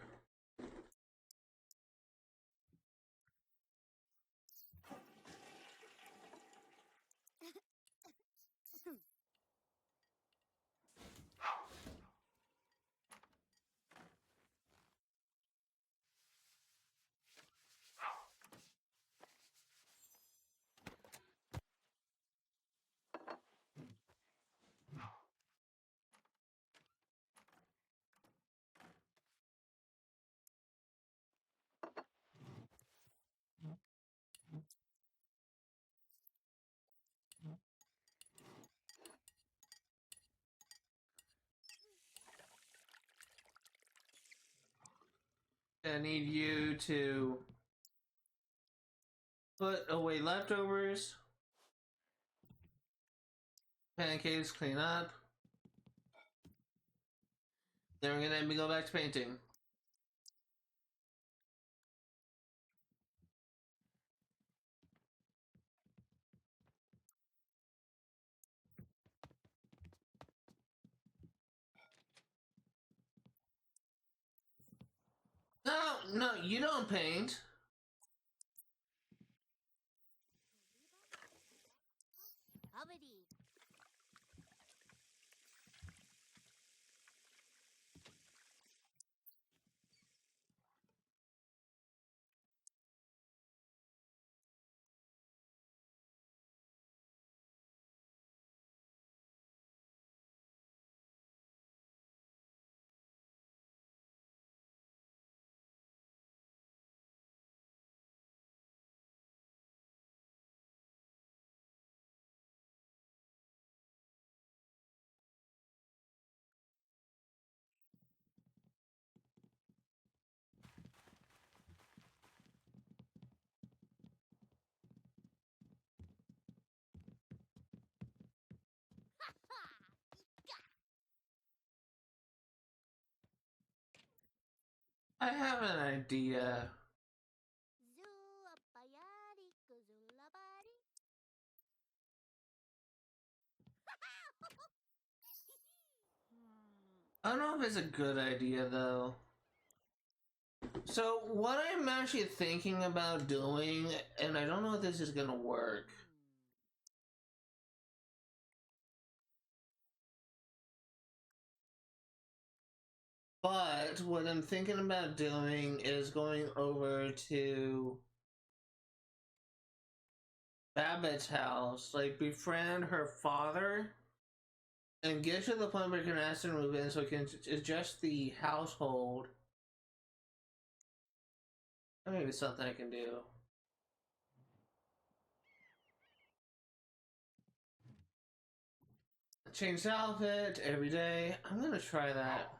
I need you to put away leftovers, pancakes, clean up. Then we're gonna go back to painting. No, no, you don't paint. Hobbity. I have an idea. Zuapayari kuzulabari. I don't know if it's a good idea though. So what I'm actually thinking about doing, and I don't know if this is gonna work. But what I'm thinking about doing is going over to Babbitt's house, like befriend her father, and get to the point where we can ask her to move in so we can adjust the household. That may be something I can do. Change the outfit every day. I'm gonna try that.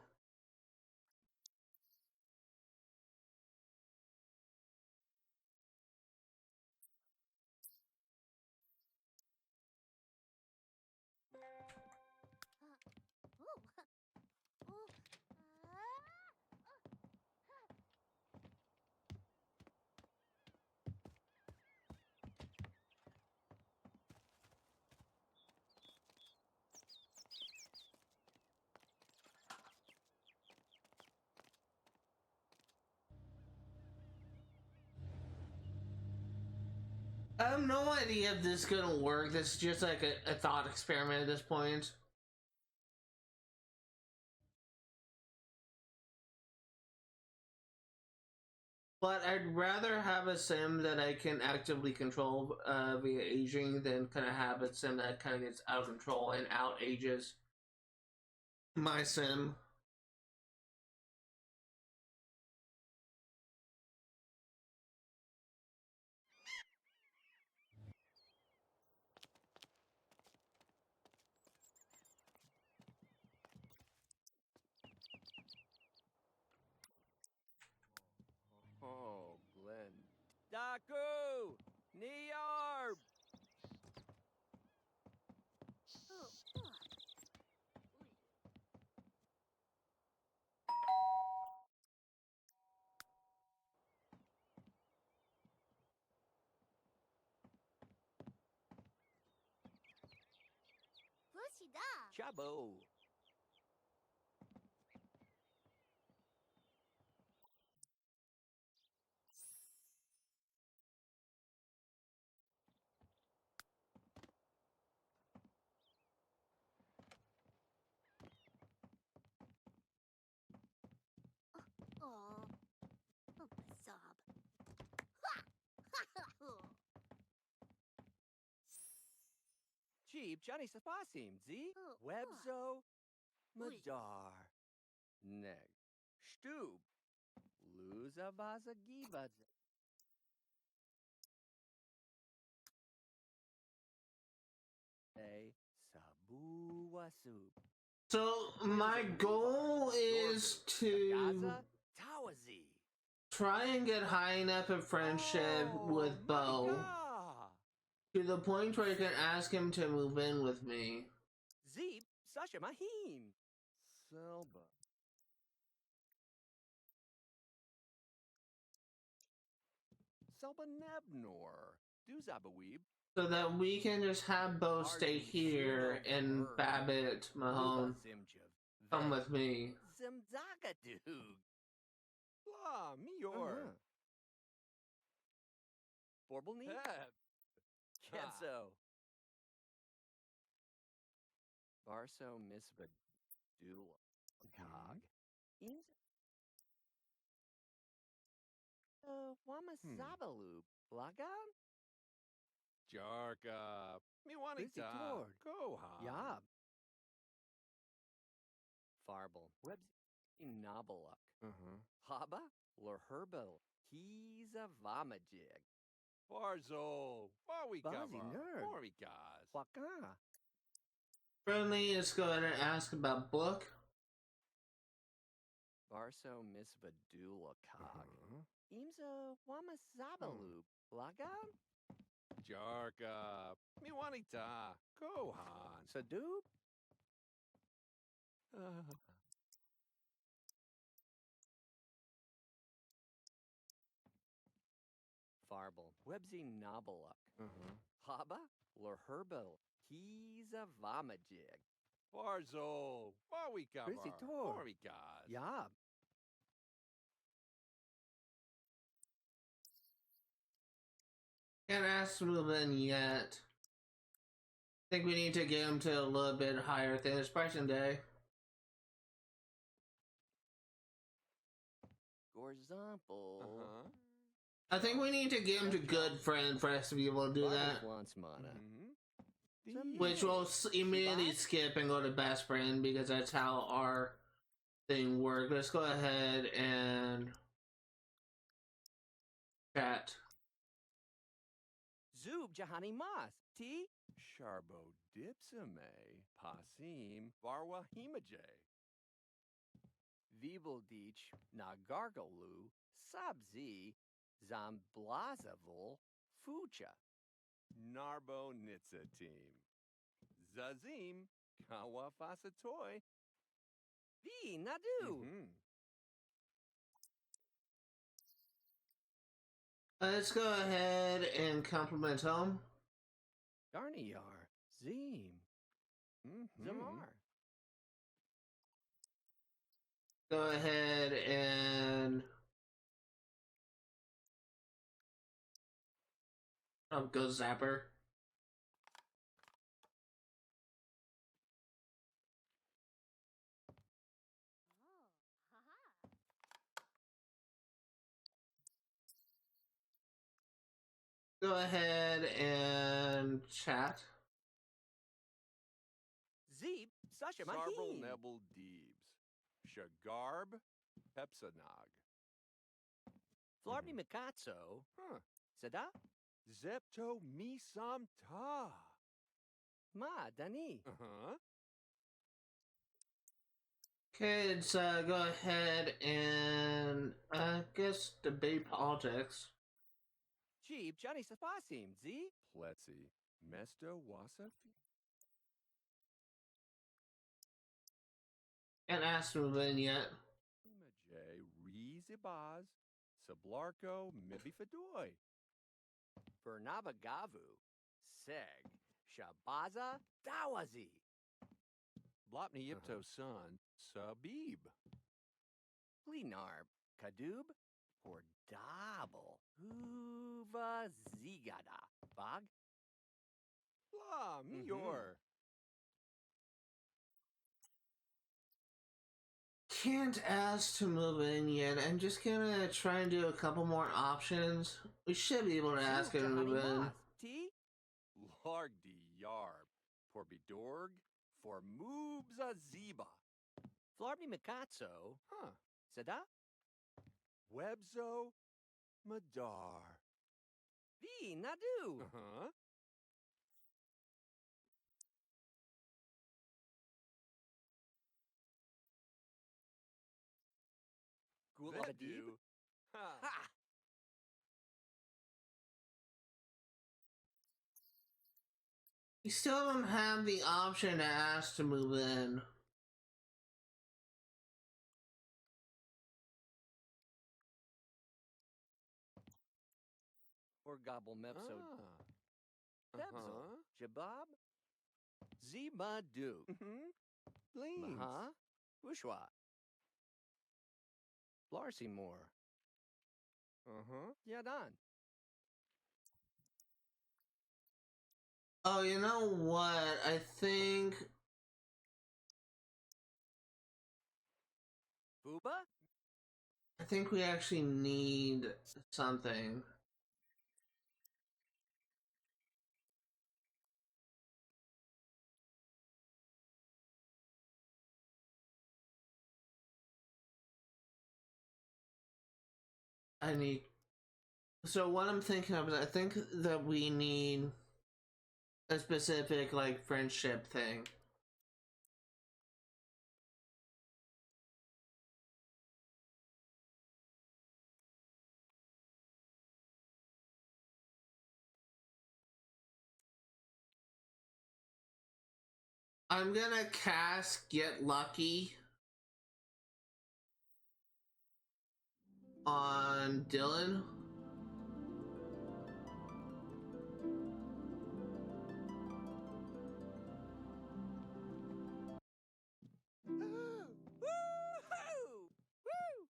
I have no idea if this is gonna work. This is just like a thought experiment at this point. But I'd rather have a sim that I can actively control via aging than kind of have a sim that kind of gets out of control and out ages my sim. Oh, Glenn. Daku! Niarb! Abadi-da. Chabo. Oh, sob. Ha! Jeep Johnny Safasim. Z. Oh, Webzo. Ui. Madar. Neg. Stub. Luza Vaza Gibaz. Sabu Wasub. So my goal is to Gaza. Tawazi. try and get high enough in friendship with Bo to the point where I can ask him to move in with me. Zeep. Sasha Mahim. Selba. Selba Nebnor. Duzabaweeb. So that we can just have Bo stay Arden here Suno and Ver. Babbitt Mahone Zimjav. come with me. Zimzagadug. La, Mior. Borblni? Kenso. Barso Misvadula. Cog. Ins. Wamasabalu. Blagan? Jarka. Miwanita. Tord. Goha. Yob. Farble. Webs. Inabaluk. Haba. Lurherbal. He's a Vamajig. Barzo. Warwikava. Buzzy nerd. Warwikas. Waka. Friendly, let's go ahead and ask about book. Barso Misvadula Cog. Imzo Wamasabalu. Blagan? Jarka. Miwanita. Gohan. Sadoob? Farble. Websy Nobaluk. Haba? Lurherbal. He's a Vamajig. Barzo. Warwikava. Busy Tor. Warwikas. Yob. Can't ask to move in yet. Think we need to get him to a little bit higher than his pricing day. Gorzample. I think we need to get him to good friend for us to be able to do that. Once mana. Which we'll immediately skip and go to best friend because that's how our thing works. Let's go ahead and chat. Zoob Jahani Mas. T. Sharbo Dipsame. Pasim. Barwa Himaje. Vibaldich Nagargalu. Sabzi. Zamblazavul. Fucha. Narbo Nitsa team. Zazim. Kawa Fasatoy. V. Nadu. Let's go ahead and compliment him. Garniar. Zim. Zamar. Go ahead and go Zapper. Oh, haha. Go ahead and chat. Zeep. Sasha Sarble Mahim. Nebel Deebs. Shagarb Pepsanog. Flarby Mikatso. Huh. Sada. Zepto Misam Ta. Ma. Dani. Kids, go ahead and I guess debate politics. Jeep Johnny Safasim. Z. Pletzi. Mesto Wasaf. Can't ask to move in yet. Imajay Rizibaz. Sablarko Mibifadoy. Bernabagavu. Seg. Shabaza. Dawazi. Lopni Yipto's son, Sabib. Glenarb, Kadub, Hordabel, Huva Zigada, Bog. La, Mior. Can't ask to move in yet. I'm just gonna try and do a couple more options. We should be able to ask him to move in. T. Largdi Yarb. Porbidorg. For Moobza Ziba. Flarbni Mikatso, Huh. Sada, Webzo Madar. V. Nadu. Uh-huh. Gulabadib. Vedu. Ha. Ha! You still don't have the option to ask to move in. Or Gobble Mepso, Ah. Debzel, Uh-huh. Jabab, Zimadu, Mm-hmm. Bleens. Maha, Bushwa, Blarsimore, Uh-huh. Yadan. Oh, you know what? I think Fuba, we actually need something. I need. So what I'm thinking of is I think that we need a specific like friendship thing. I'm gonna cast Get Lucky on Dylan. Woo-hoo! Woo!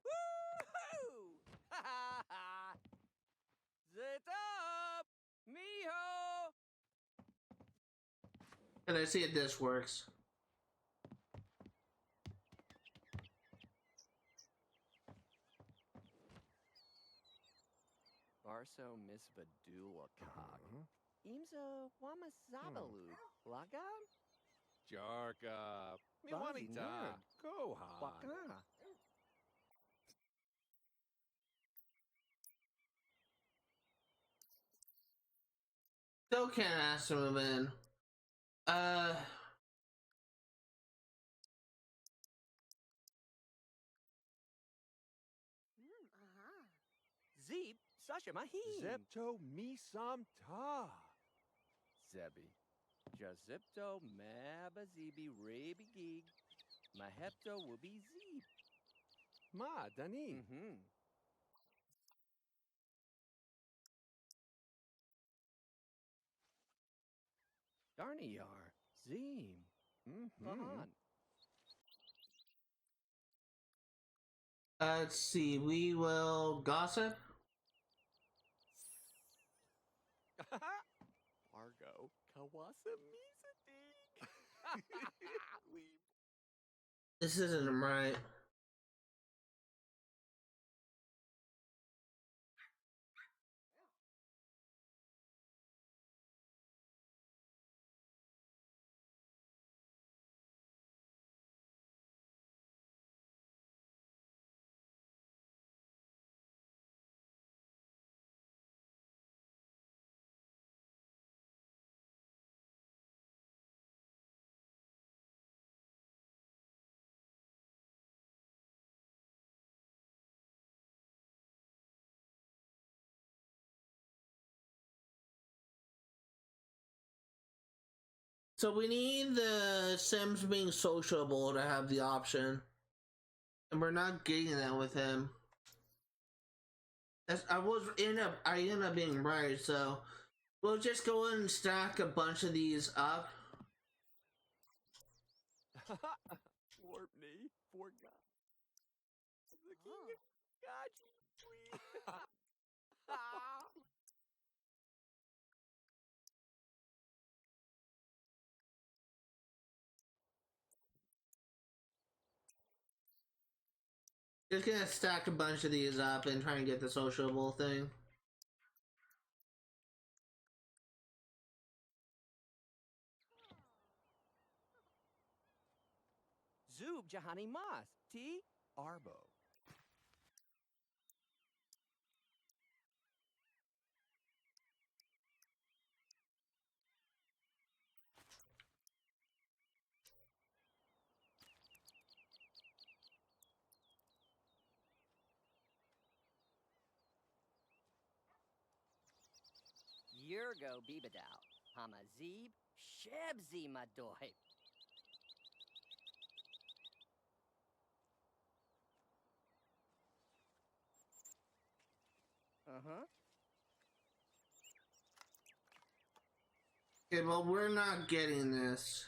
Woo-hoo! Ha ha ha! Zit up! Miho! And I see if this works. Barso Misvadulakog. Uh-huh. Imzo Wamazabalu. Lagam? Jarka. Buzzy Miwanita. nerd. Gohan. Waka. Still can't ask to move in. Uh-huh. Zeeb Sasha Maheen. Zepto Misam Ta. Zebi. Jazipto Mabazibi Rabi Gig. Mahepto will be Zeeb. Ma Dani. Mm-hmm. Darniyar. Zeem. Mm-hmm. Bahan. Let's see. We will gossip. Argo. Kawasa Misadig. This isn't right. So we need the Sims being sociable to have the option. And we're not getting that with him. I ended up being right, so we'll just go and stack a bunch of these up. Warp me, forgot. The king got you. Just gonna stack a bunch of these up and try and get the sociable thing. Zoob Jahani Mas, T. Arbo. Yurgo Bibadao, Hamazib, Shebzi Madoy. Uh-huh. Okay, well, we're not getting this.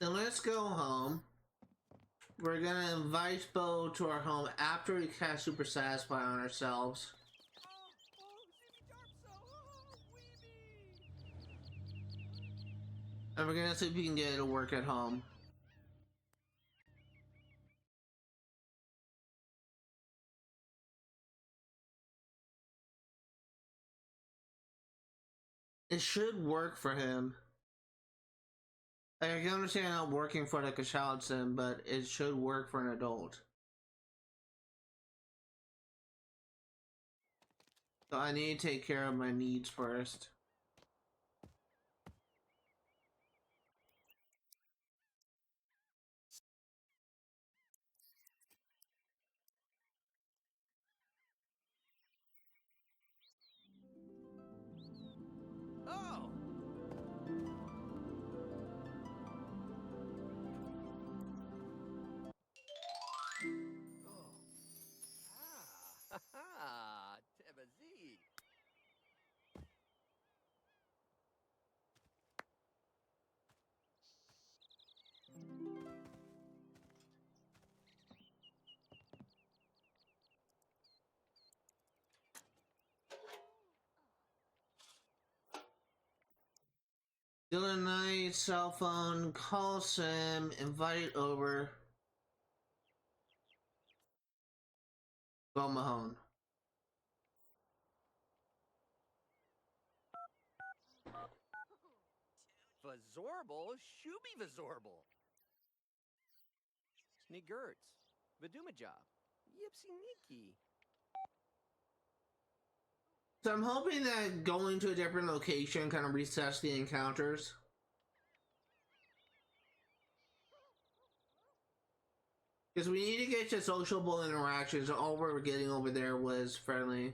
So let's go home. We're gonna invite Bo to our home after we cast Super Satisfy on ourselves. And we're gonna see if we can get it to work at home. It should work for him. Like, I can understand not working for like a child sim, but it should work for an adult. So I need to take care of my needs first. Oh! Ah! Ha! Tebazi! Dylan Knight, cell phone, call Sim, invite over. Bo Mahone. Vazorble, Shubi Vazorble. Snigurts, Vadumajab, Yipsy Niki. So I'm hoping that going to a different location kind of resets the encounters. Because we need to get to sociable interactions. All we were getting over there was friendly.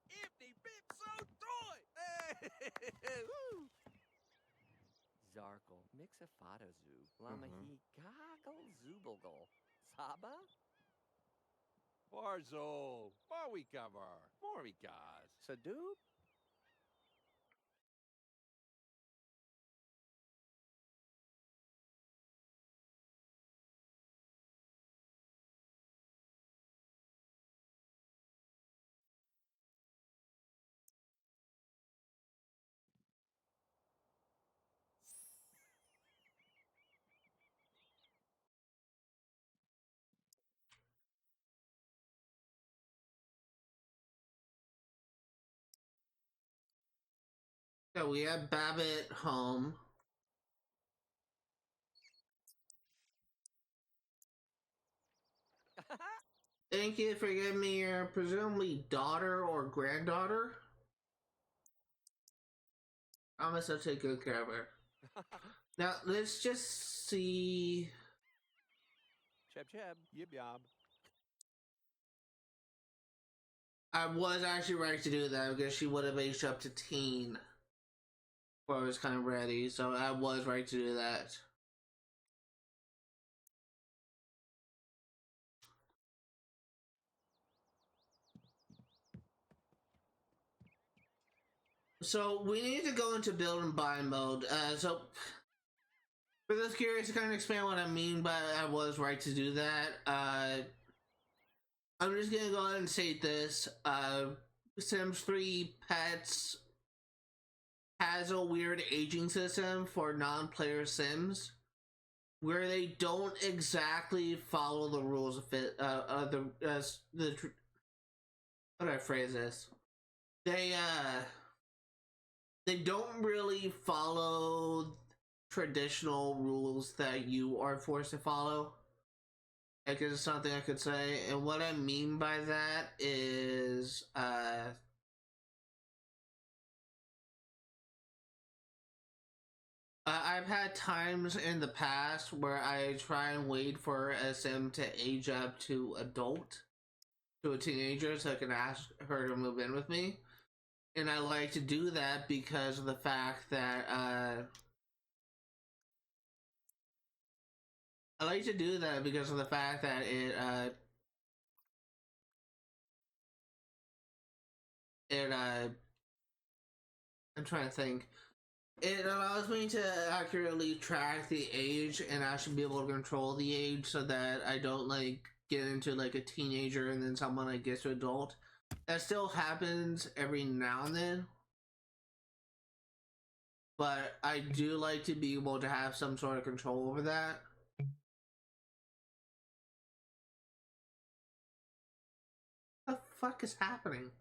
Ifty Bip So Troy! Woo! Zarkle, Mixafado Zoo, Lamahi, Goggle Zubogle, Saba? Barzo, Barwikavar, Morikas. Sadoob? So we have Babbitt home. Thank you for giving me your presumably daughter or granddaughter. I'm gonna still take good care of her. Now, let's just see. Cheb cheb, yib yob. I was actually right to do that because she would have aged up to teen before I was kind of ready, so I was right to do that. So we need to go into build and buy mode. So for those curious to kind of explain what I mean by I was right to do that, I'm just gonna go ahead and state this. Sims 3 Pets has a weird aging system for non-player Sims where they don't exactly follow the rules of it. How do I phrase this? They don't really follow traditional rules that you are forced to follow. I guess it's something I could say, and what I mean by that is, I've had times in the past where I try and wait for a sim to age up to adult, to a teenager, so I can ask her to move in with me. And I like to do that because of the fact that, I like to do that because of the fact that I'm trying to think. It allows me to accurately track the age and actually be able to control the age so that I don't like get into like a teenager and then someone like gets to adult. That still happens every now and then. But I do like to be able to have some sort of control over that. What the fuck is happening?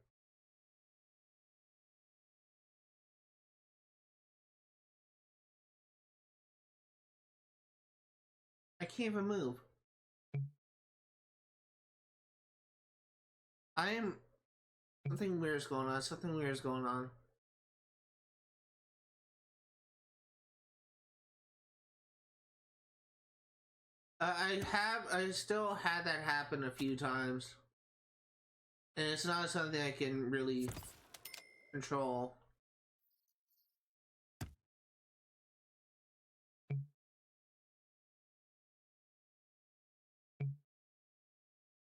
I can't even move. I am. Something weird is going on. Something weird is going on. I still had that happen a few times. And it's not something I can really control.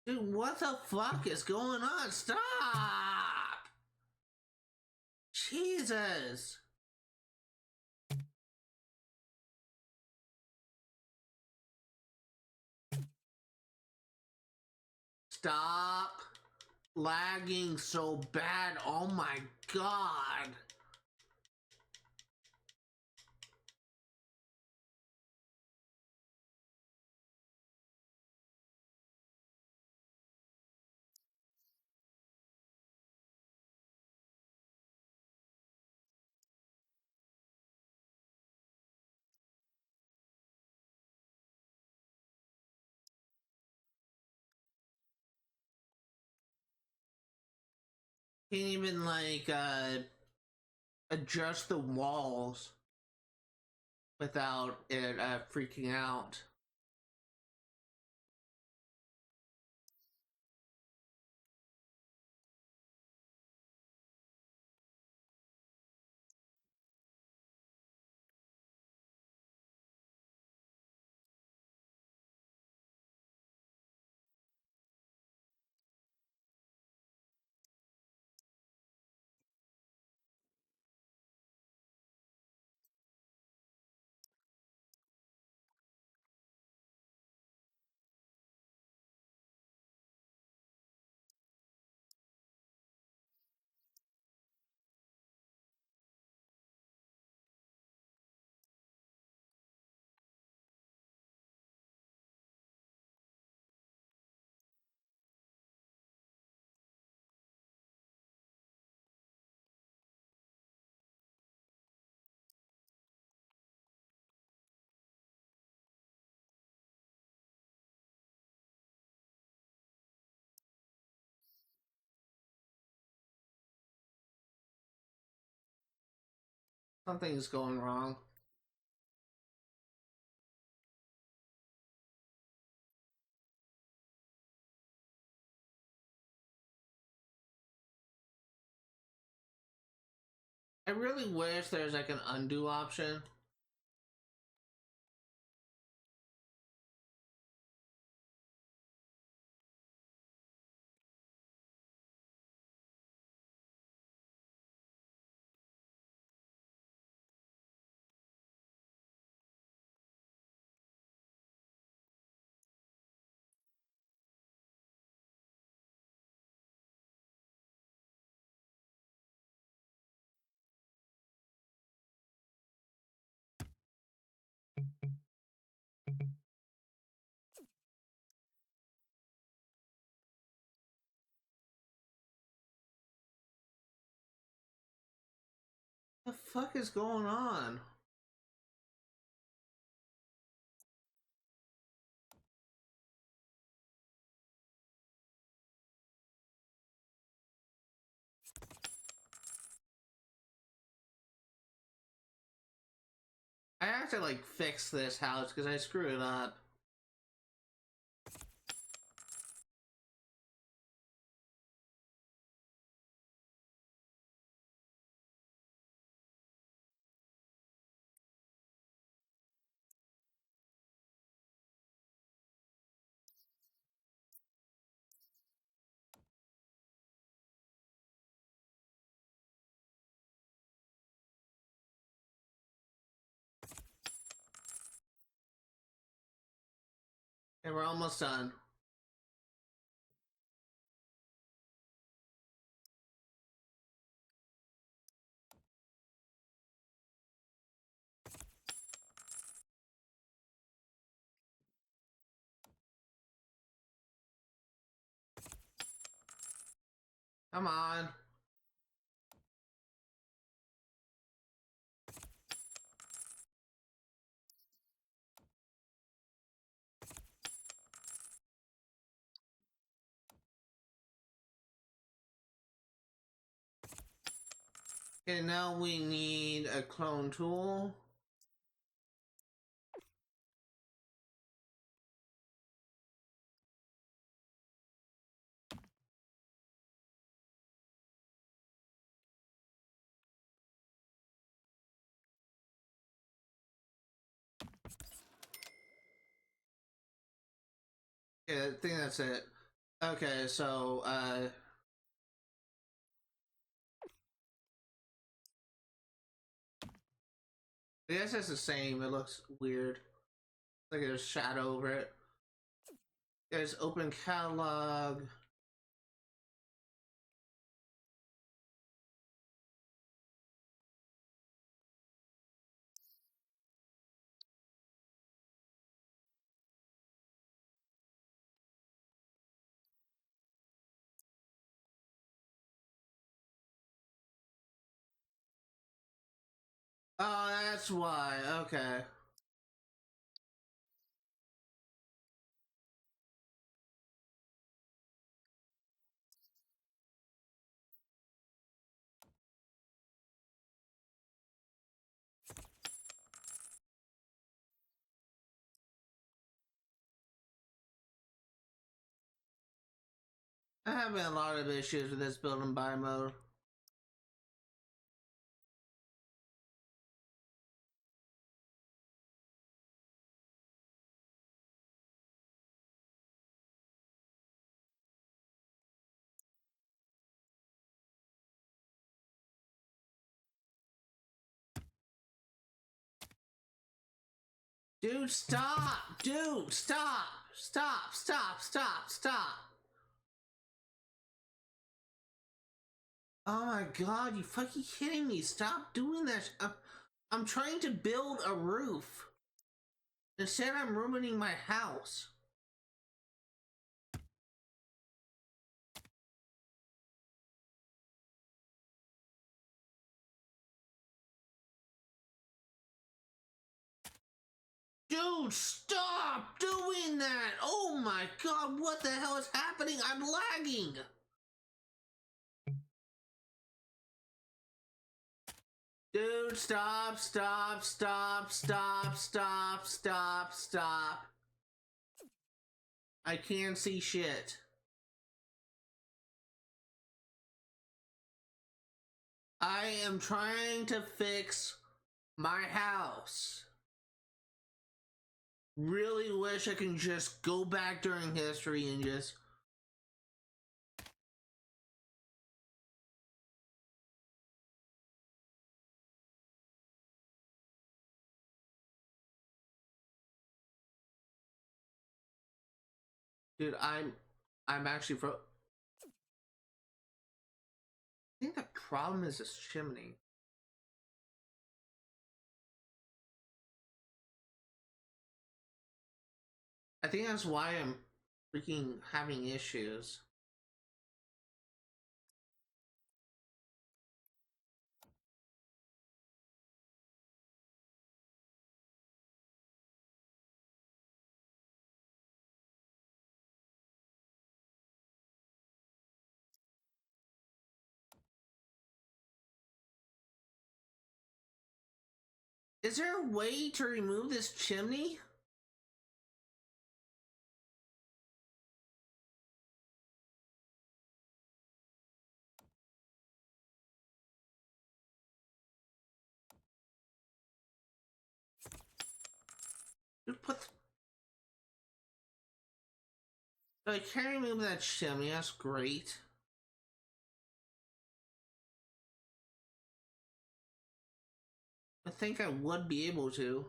Dude, what the fuck is going on? Stop! Jesus! Stop lagging so bad. Oh my god. Can't even like adjust the walls without it freaking out. Something's going wrong. I really wish there's like an undo option. What the fuck is going on? I have to like fix this house because I screwed it up. Okay, we're almost done. Come on. Okay, now we need a clone tool. Yeah, I think that's it. Okay, so, I guess it's the same. It looks weird. Like there's shadow over it. There's open catalog. Oh, that's why. Okay. I'm having a lot of issues with this building buy mode. Dude, stop! Dude, stop! Stop, stop, stop, stop! Oh my god, you fucking kidding me? Stop doing that. I'm trying to build a roof. Instead, I'm ruining my house. Dude, stop doing that! Oh my god, what the hell is happening? I'm lagging! Dude, stop, stop, stop, stop, stop, stop, stop. I can't see shit. I am trying to fix my house. Really wish I can just go back during history and just... Dude, I'm actually I think the problem is this chimney. I think that's why I'm freaking having issues. Is there a way to remove this chimney? Dude, I can't remove that chimney, that's great. I think I would be able to.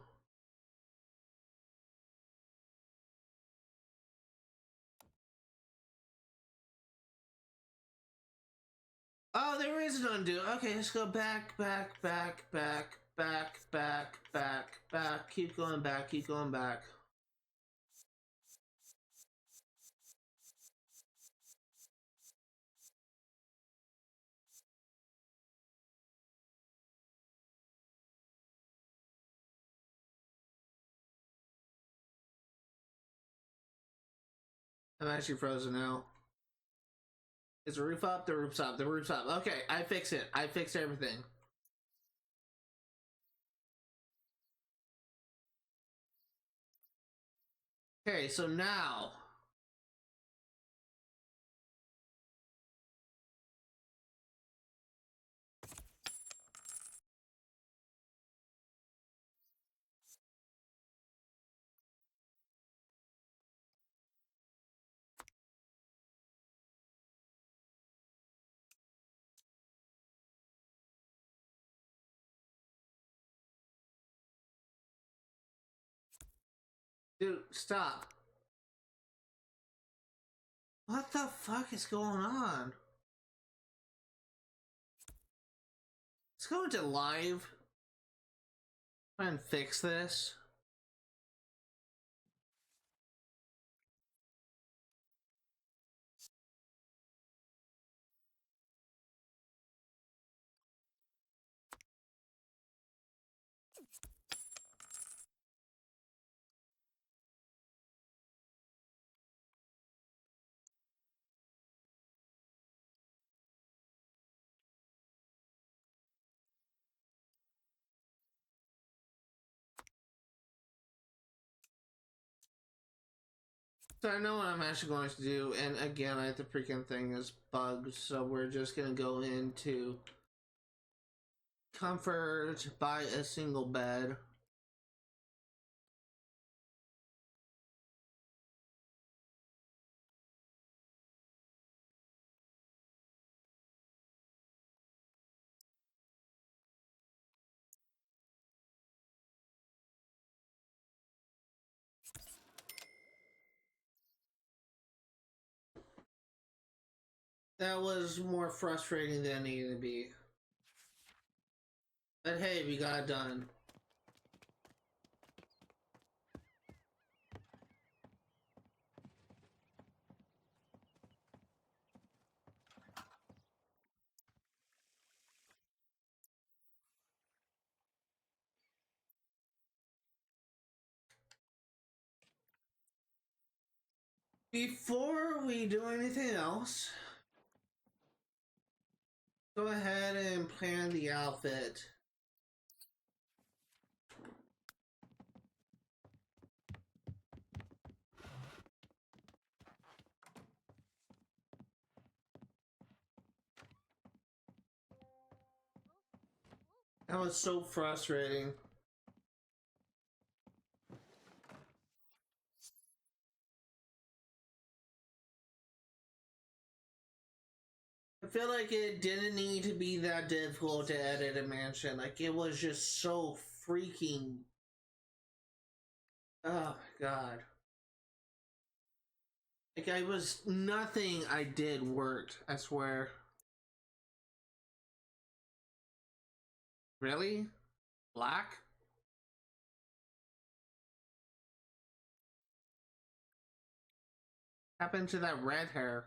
Oh, there is an undo. Okay, let's go back, back, back, back, back, back, back, back. Keep going back, keep going back. I'm actually frozen now. Is the roof up? The roof's up. The roof's up. Okay, I fixed it. I fixed everything. Okay, so now... Dude, stop. What the fuck is going on? Let's go into live. Try and fix this. So I know what I'm actually going to do, and again, the freaking thing is bugged, so we're just gonna go into comfort, buy a single bed. That was more frustrating than it needed to be. But hey, we got it done. Before we do anything else, go ahead and plan the outfit. That was so frustrating. I feel like it didn't need to be that difficult to edit a mansion. Like, it was just so freaking... Oh, my God. Like, nothing I did worked, I swear. Really? Black? Happened to that red hair?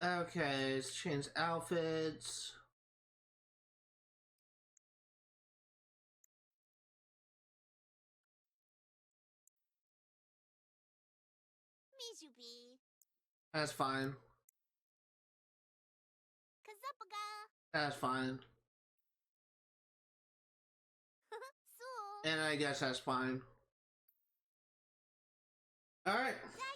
Dag. Okay, let's change outfits. Mijubi. That's fine. Kazapaga. That's fine. Su. And I guess that's fine. Alright. Dag.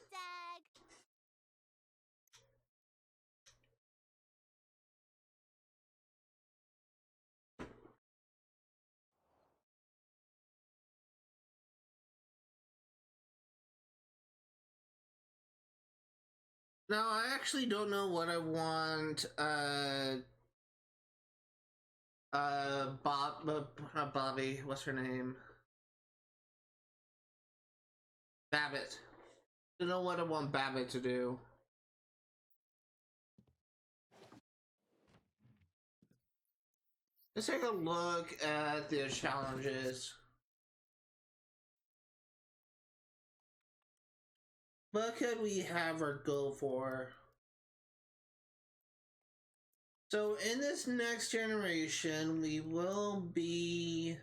Now, I actually don't know what I want, not Bobby, what's her name? Babbitt. I don't know what I want Babbitt to do. Let's take a look at the challenges. What could we have her go for? So in this next generation, we will be...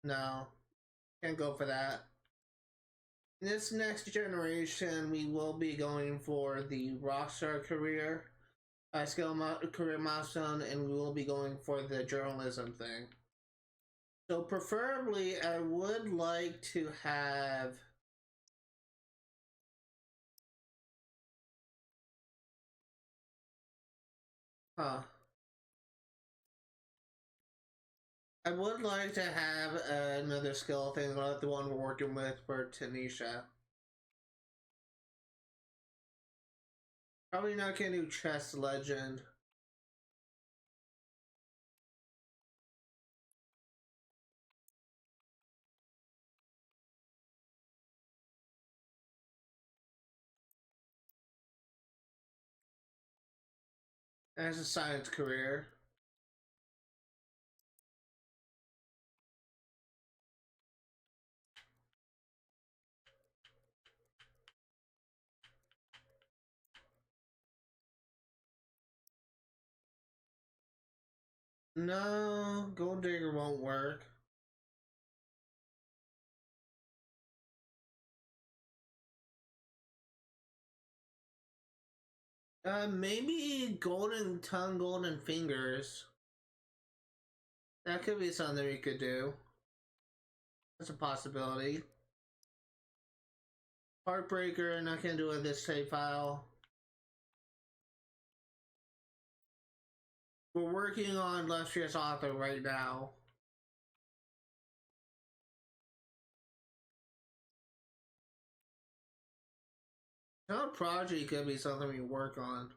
No, can't go for that. In this next generation, we will be going for the Rockstar career, career milestone, and we will be going for the journalism thing. So preferably, I would like to have... Huh. I would like to have another skill thing like the one we're working with for Tanisha. Probably not gonna do Chess Legend. As a science career. No, Gold Digger won't work. Maybe Golden Tongue, Golden Fingers. That could be something we could do. That's a possibility. Heartbreaker, not gonna do it this save file. We're working on Illustrious Author right now. Some project could be something we work on.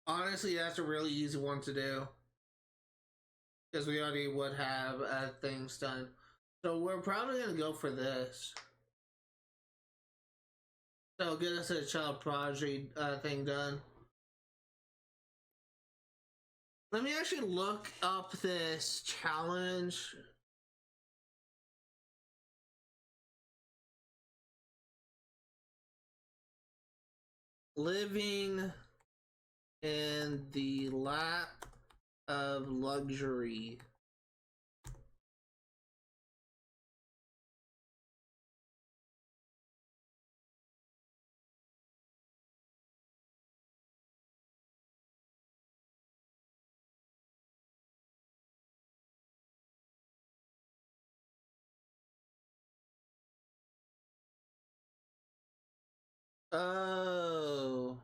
Honestly, that's a really easy one to do. because we already would have things done. So we're probably gonna go for this. So get us a child prodigy thing done. Let me actually look up this challenge. Living in the lap of luxury. Oh.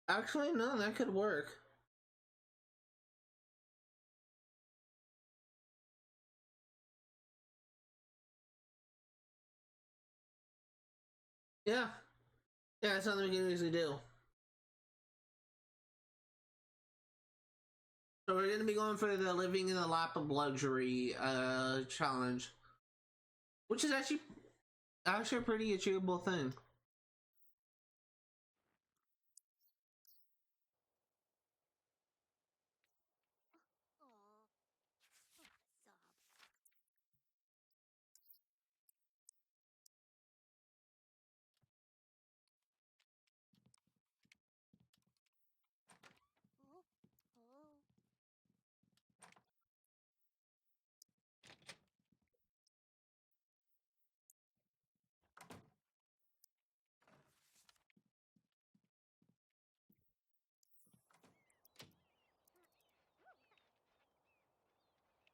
Actually, no, that could work. Yeah. Yeah, it's something we can easily do. So we're gonna be going for the living in the lap of luxury challenge. Which is actually a pretty achievable thing.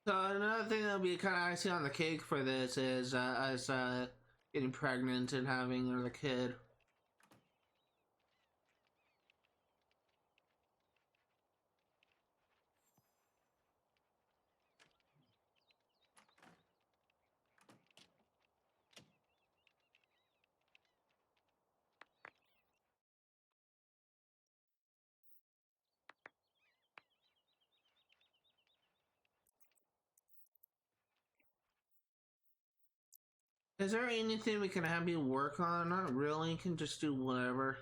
So another thing that'll be kind of icing on the cake for this is us getting pregnant and having another kid. Is there anything we can have you work on? Not really. You can just do whatever.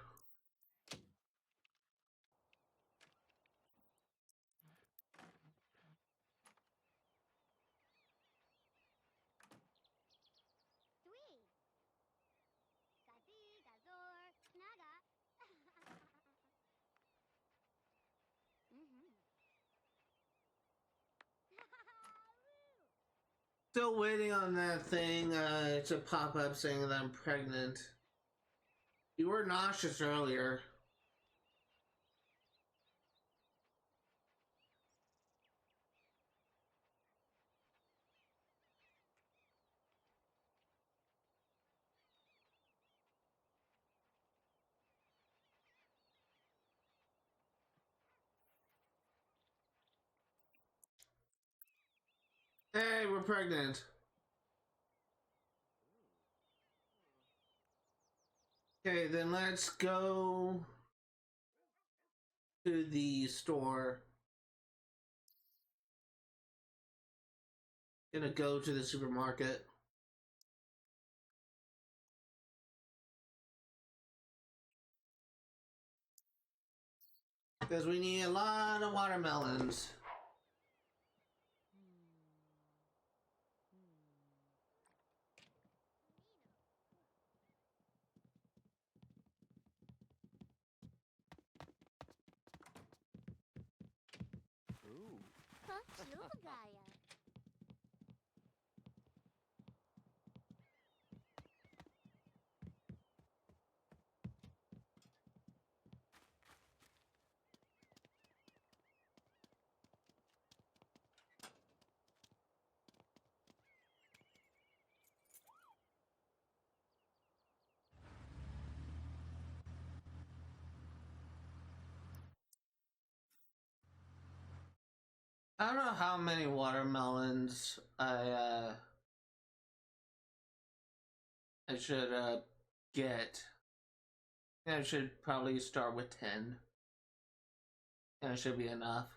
Three. Gazi, Gazor, Snaga. Still waiting on that thing to pop up saying that I'm pregnant. You were nauseous earlier. Hey, we're pregnant. Okay, then let's go to the store. Gonna go to the supermarket. Because we need a lot of watermelons. Ooh. Huh? Sluvagaya. I don't know how many watermelons I should get. I should probably start with 10. And it should be enough.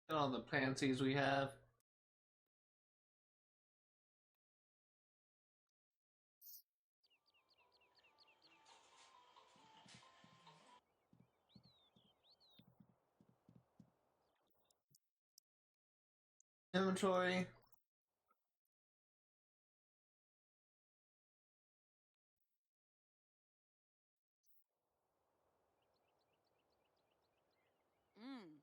And all the pansies we have. Inventory. Mm.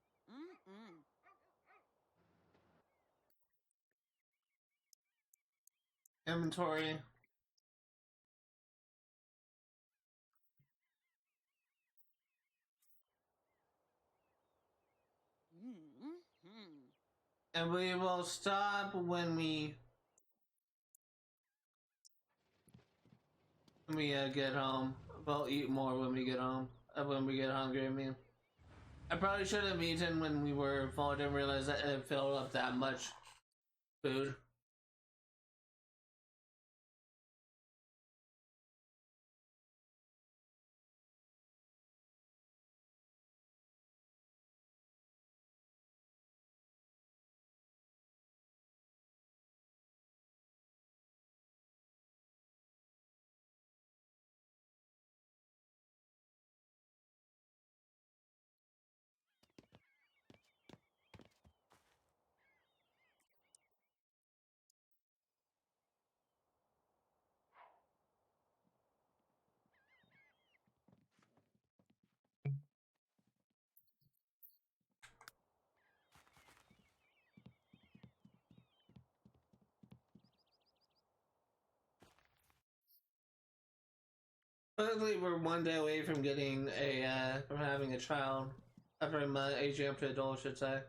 Inventory. And we will stop when we get home. We'll eat more when we get home. When we get hungry, I mean. I probably should have eaten when we were full. I didn't realize that it filled up that much food. Luckily, we're one day away from getting from having a child. From aging up to adult, I should say.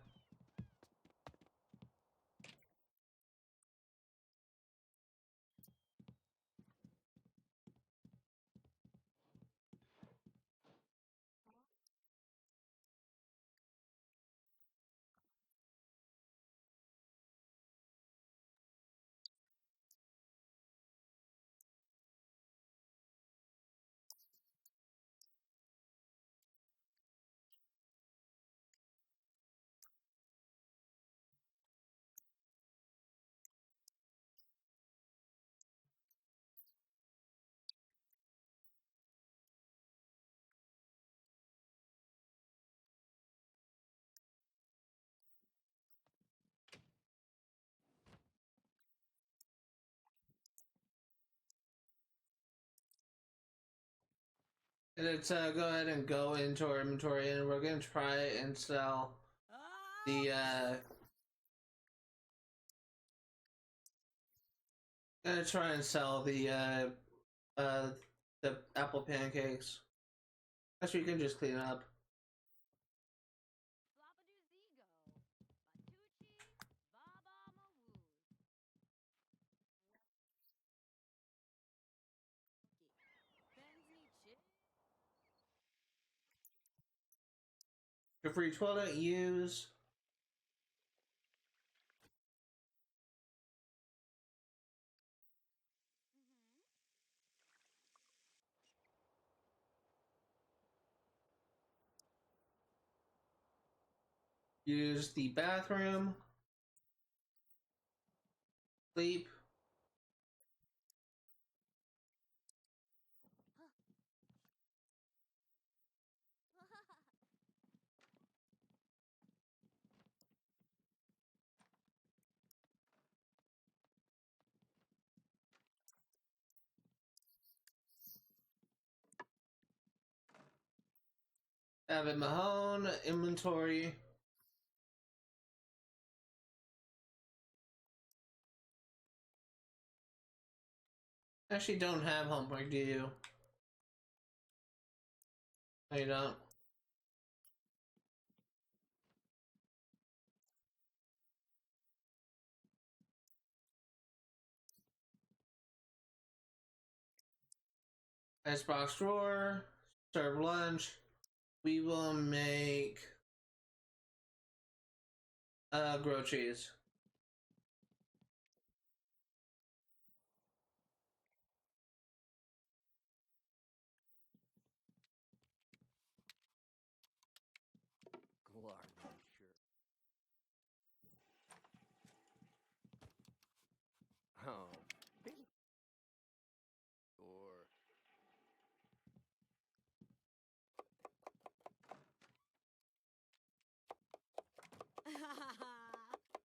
Let's go ahead and go into our inventory, and we're gonna try and sell the gonna try and sell the apple pancakes. Actually, you can just clean up. Your free toilet use. Use the bathroom. Sleep. Abbott Mahone. Inventory. Actually don't have homework, do you? No, you don't. Icebox drawer, serve lunch. We will make grilled cheese. Glarman, sure. Oh, big. Or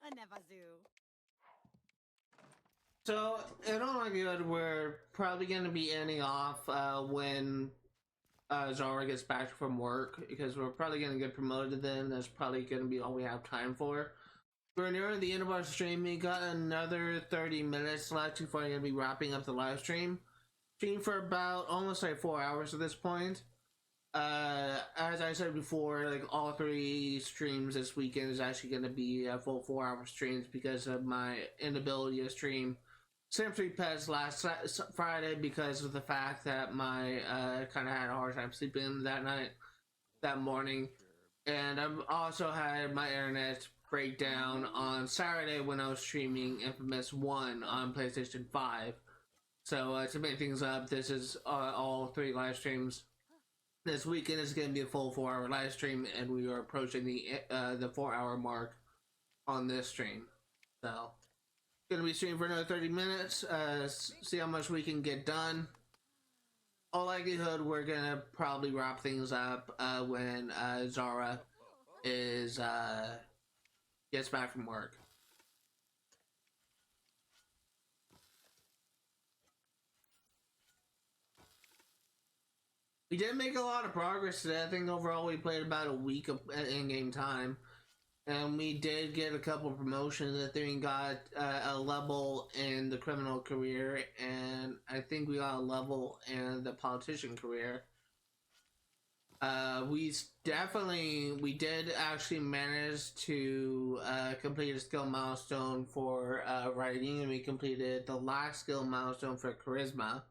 A Nevazoo. So, in all likelihood, we're probably going to be ending off when Zara gets back from work, because we're probably going to get promoted then. That's probably going to be all we have time for. We're nearing the end of our stream. We got another 30 minutes left before I'm going to be wrapping up the live stream. Stream for about almost like 4 hours at this point. As I said before, like all 3 streams this weekend is actually going to be full 4-hour streams because of my inability to stream Sim 3 Pets last Friday because of the fact that my kind of had a hard time sleeping that morning, and I've also had my internet break down on Saturday when I was streaming Infamous 1 on PlayStation 5. So to make things up, this is all 3 live streams. This weekend is going to be a full 4-hour live stream, and we are approaching the 4-hour mark on this stream. So, going to be streaming for another 30 minutes. See how much we can get done. All likelihood, we're going to probably wrap things up when Zara is gets back from work. We did make a lot of progress today. I think overall we played about a week of in-game time. And we did get a couple promotions. I think we got a level in the criminal career, and I think we got a level in the politician career. We did actually manage to complete a skill milestone for writing, and we completed the last skill milestone for charisma.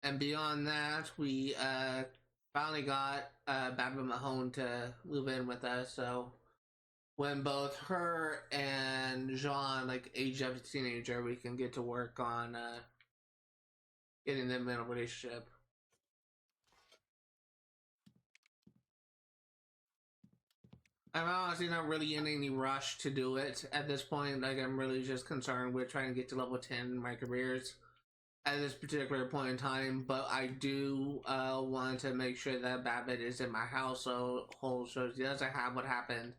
And beyond that, we finally got Babette Mahone to move in with us. So when both her and Jean age up to teenager, we can get to work on getting them in a relationship. I'm honestly not really in any rush to do it at this point. I'm really just concerned with trying to get to level 10 in my careers at this particular point in time, but I do want to make sure that Babette is in my household so she doesn't have what happened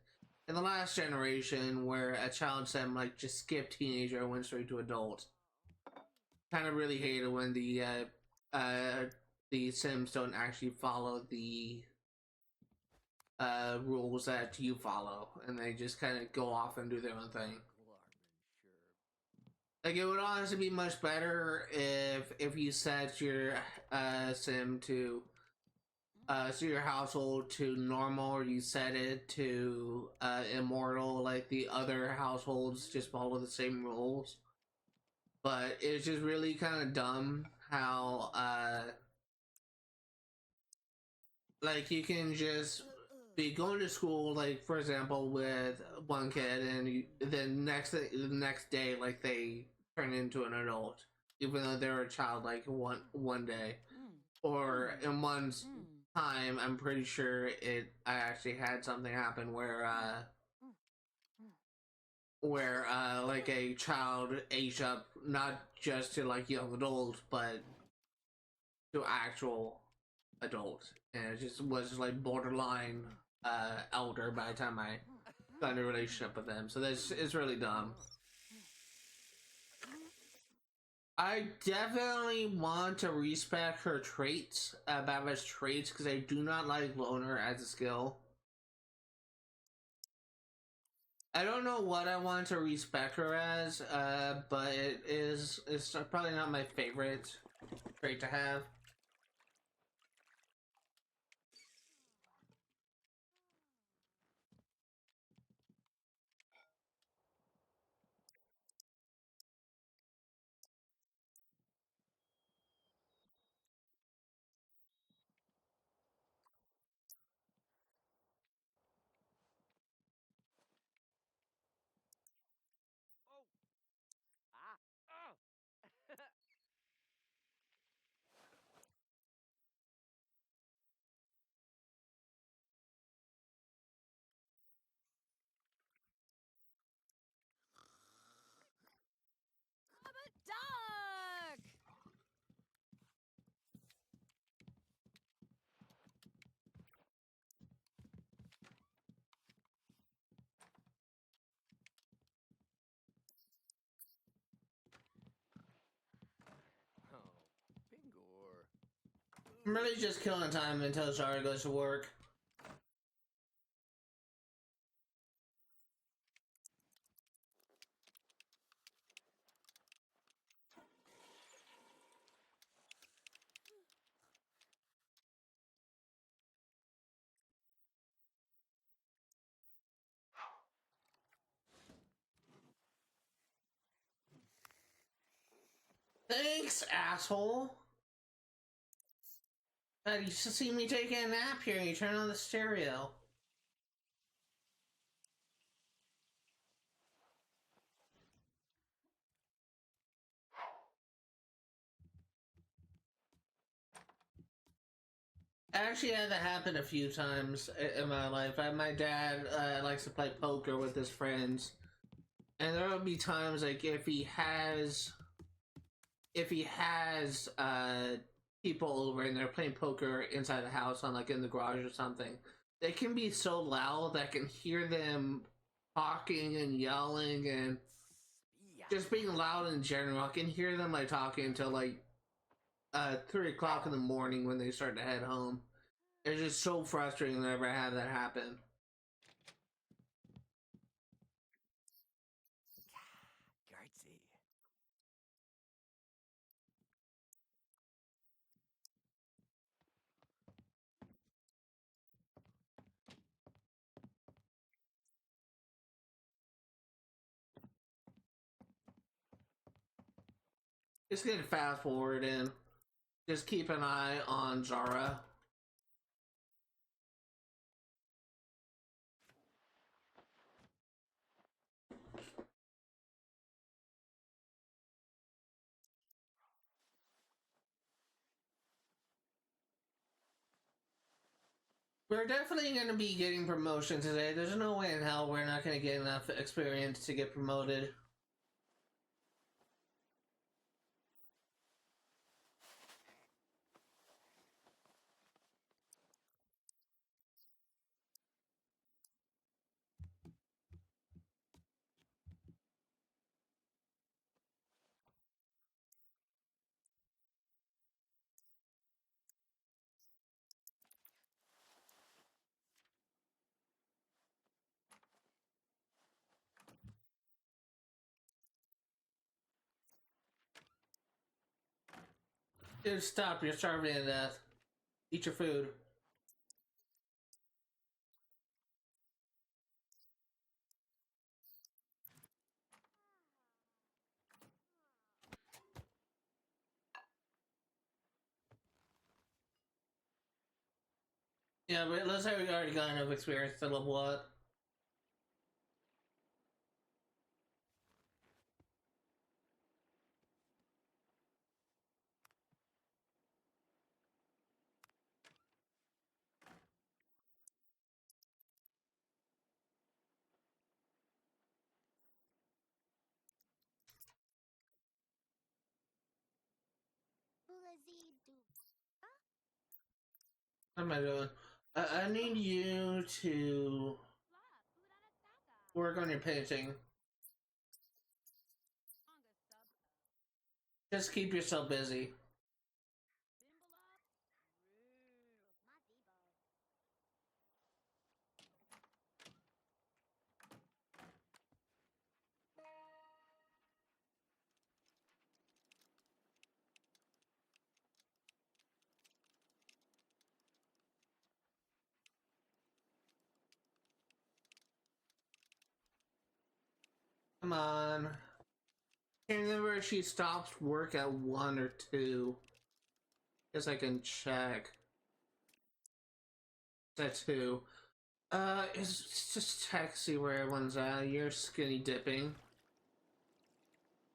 in the last generation where a child sim just skipped teenager and went straight to adult. Kind of really hate it when the sims don't actually follow the rules that you follow, and they just kind of go off and do their own thing. It would honestly be much better if you set your sim to so your household to normal, or you set it to immortal, like the other households just follow the same rules. But it's just really kind of dumb how you can just be going to school, for example, with one kid, and the next day they turn into an adult, even though they're a child one day. Or in one's time, I'm pretty sure I actually had something happen where a child aged up not just to young adult, but to actual adult, and it just was borderline elder by the time I got in a relationship with them. So this is really dumb. I definitely want to respec her traits, Babette's traits, because I do not like loner as a skill. I don't know what I want to respec her as, but it's probably not my favorite trait to have. Oh. Ah. Oh. I'm a duck! Oh. Pingor. I'm really just killing time until Zara goes to work. Thanks, asshole! God, you should see me taking a nap here and you turn on the stereo. I actually had that happen a few times in my life. My dad likes to play poker with his friends. And there will be times like if he has people over and they're playing poker inside the house on like in the garage or something, they can be so loud that I can hear them talking and yelling and Yeah. just being loud in general. I can hear them like talking until like 3 o'clock in the morning when they start to head home. It's just so frustrating whenever I have that happen. Gartsy. Just gonna fast forward in. Just keep an eye on Zara. We're definitely going to be getting promotion today. There's no way in hell we're not going to get enough experience to get promoted. Dude, stop. You're starving to death. Eat your food. Yeah, but it looks like we already got enough experience to level up. Boulazy-doo. What am I doing? I need you to work on your painting. Just keep yourself busy. Mazibo. Come on. Can't remember if she stops work at 1 or 2. Guess I can check. It's at 2. It's just check, see where everyone's at. You're skinny dipping.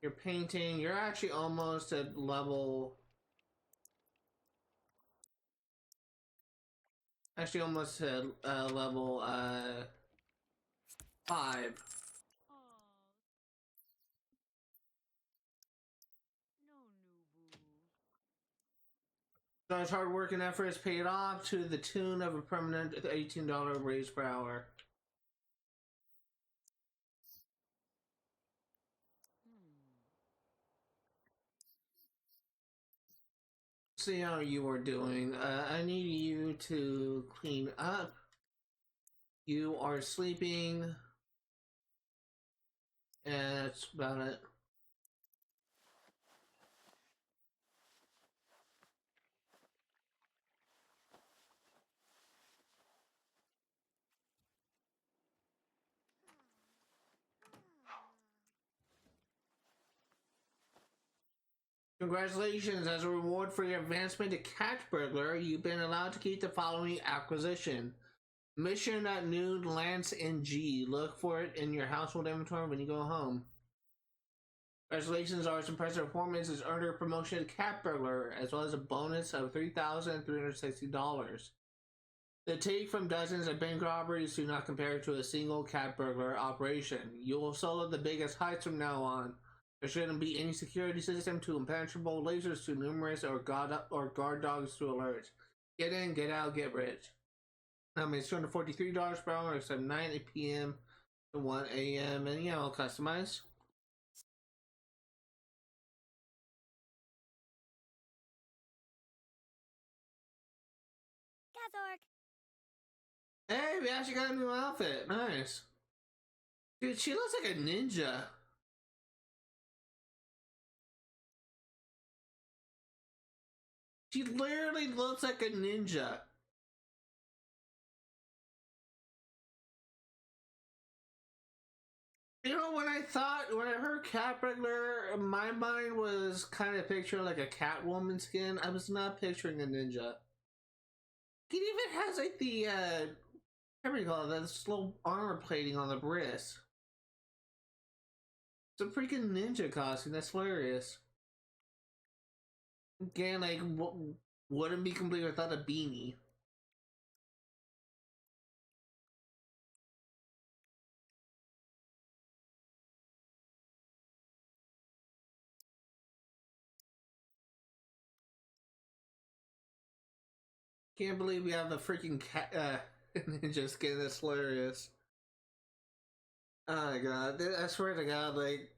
You're painting. You're actually almost at level. Actually, almost at level 5. Oh. No, Nubu. John's hard work and effort is paid off to the tune of a permanent $18 raise per hour. See how you are doing. I need you to clean up. You are sleeping. And that's about it. Congratulations, as a reward for your advancement to catch burglar, you've been allowed to keep the following acquisition. Mission at noon, Lance NG. Look for it in your household inventory when you go home. Congratulations, our impressive performance has earned her a promotion to cat burglar, as well as a bonus of $3,360. The take from dozens of bank robberies do not compare to a single cat burglar operation. You will solo the biggest heists from now on. There shouldn't be any security system too impenetrable, lasers too numerous, or guard dogs too alert. Get in, get out, get rich. It's $243 per hour, except 9 p.m. to 1 a.m. and yeah, I'll customize. Gazork. Hey, we actually got a new outfit. Nice. Dude, she looks like a ninja. She literally looks like a ninja. You know, when I heard cat burglar, my mind was kind of picturing like a Catwoman skin. I was not picturing a ninja. It even has like the, what do you call it, this little armor plating on the wrist. It's a freaking ninja costume, that's hilarious. Again, like, wouldn't be complete without a beanie. Can't believe we have the freaking cat, ninja skin, that's hilarious. Oh my god, I swear to god, like,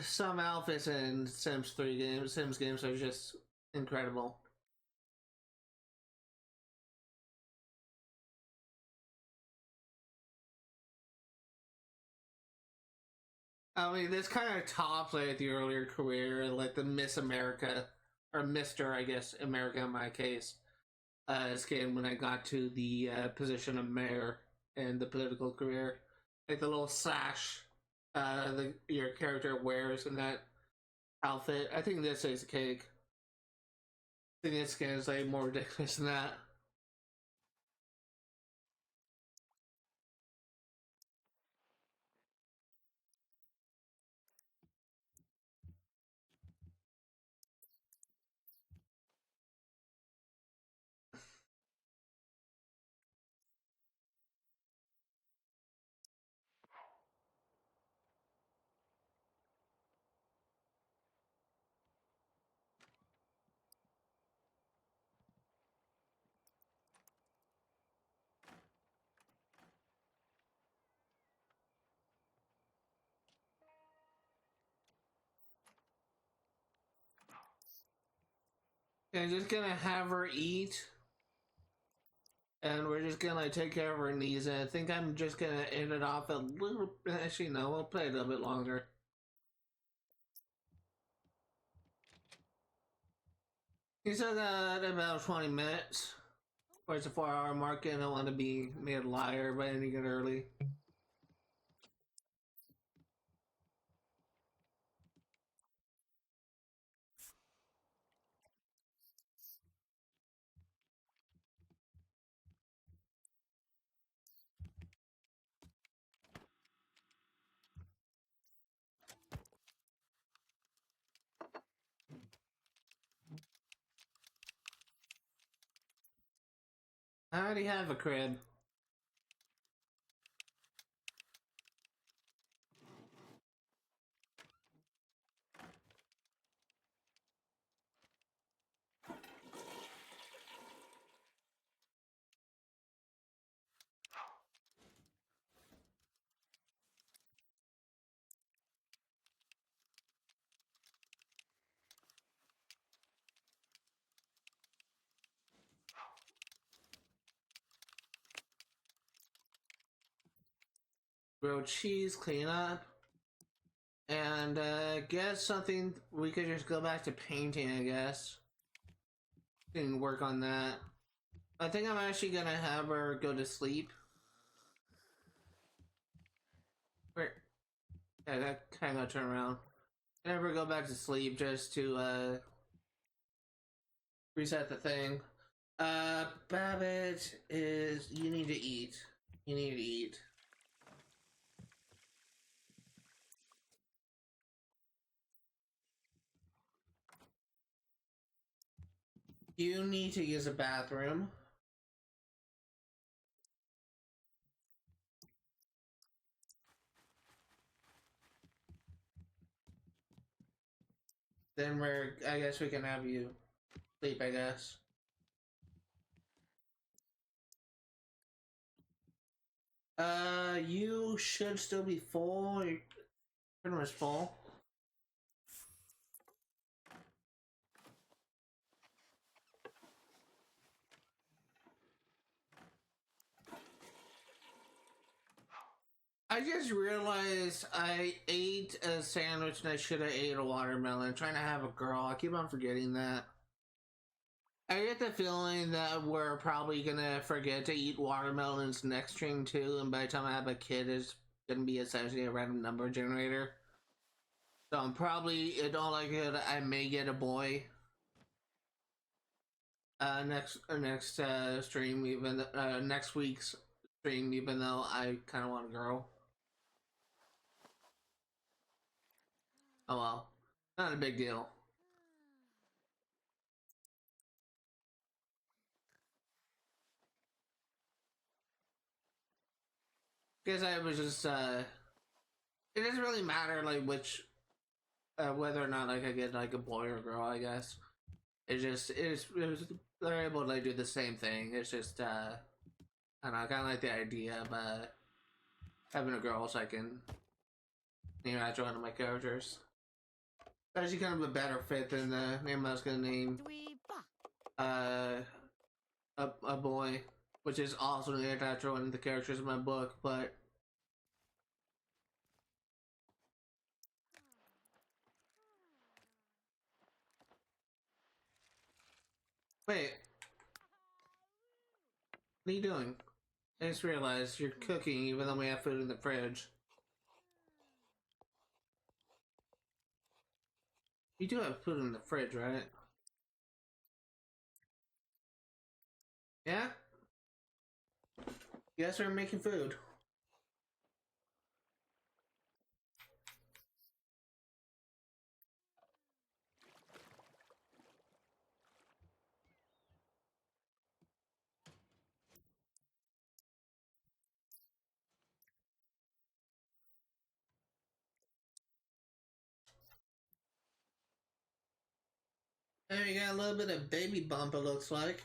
some outfits in Sims games are just incredible. I mean, this kind of tops like the earlier career, like the Miss America, or Mr. I guess America in my case, skin when I got to the position of mayor in the political career, like the little sash, your character wears in that outfit. I think this is a cake. I think this skin is like more ridiculous than that. I'm just gonna have her eat, and we're just gonna like, take care of her needs. And I think I'm just gonna end it off a little. Actually, no, we'll play a little bit longer. He said that about 20 minutes. Or it's a 4-hour mark, and I don't want to be made a liar by ending it early. I already have a crib. Grilled cheese, clean up. And guess something we could just go back to painting, I guess. And work on that. I think I'm actually gonna have her go to sleep. Where? Yeah, that kind of turn around. Have her go back to sleep just to reset the thing. Babbitt is. You need to eat. You need to eat. You need to use a bathroom. Then I guess we can have you sleep, I guess. You should still be full. You're pretty much full. I just realized I ate a sandwich and I should have ate a watermelon. I'm trying to have a girl. I keep on forgetting that. I get the feeling that we're probably gonna forget to eat watermelons next stream too, and by the time I have a kid, it's gonna be essentially a random number generator. So I'm probably, in all likelihood, I may get a boy. Next stream, even next week's stream, even though I kind of want a girl. Oh well, not a big deal. Guess I was just it doesn't really matter like which whether or not like I get like a boy or girl, I guess. They're able to like do the same thing. It's just I don't know, I kinda like the idea of having a girl so I can name after one of my characters. It's actually kind of a better fit than the name I was gonna name uh a boy, which is also named after one of the characters in my book, but wait, what are you doing? I just realized you're cooking even though we have food in the fridge. You do have food in the fridge, right? Yeah? You guys are making food. There you got a little bit of baby bump, it looks like.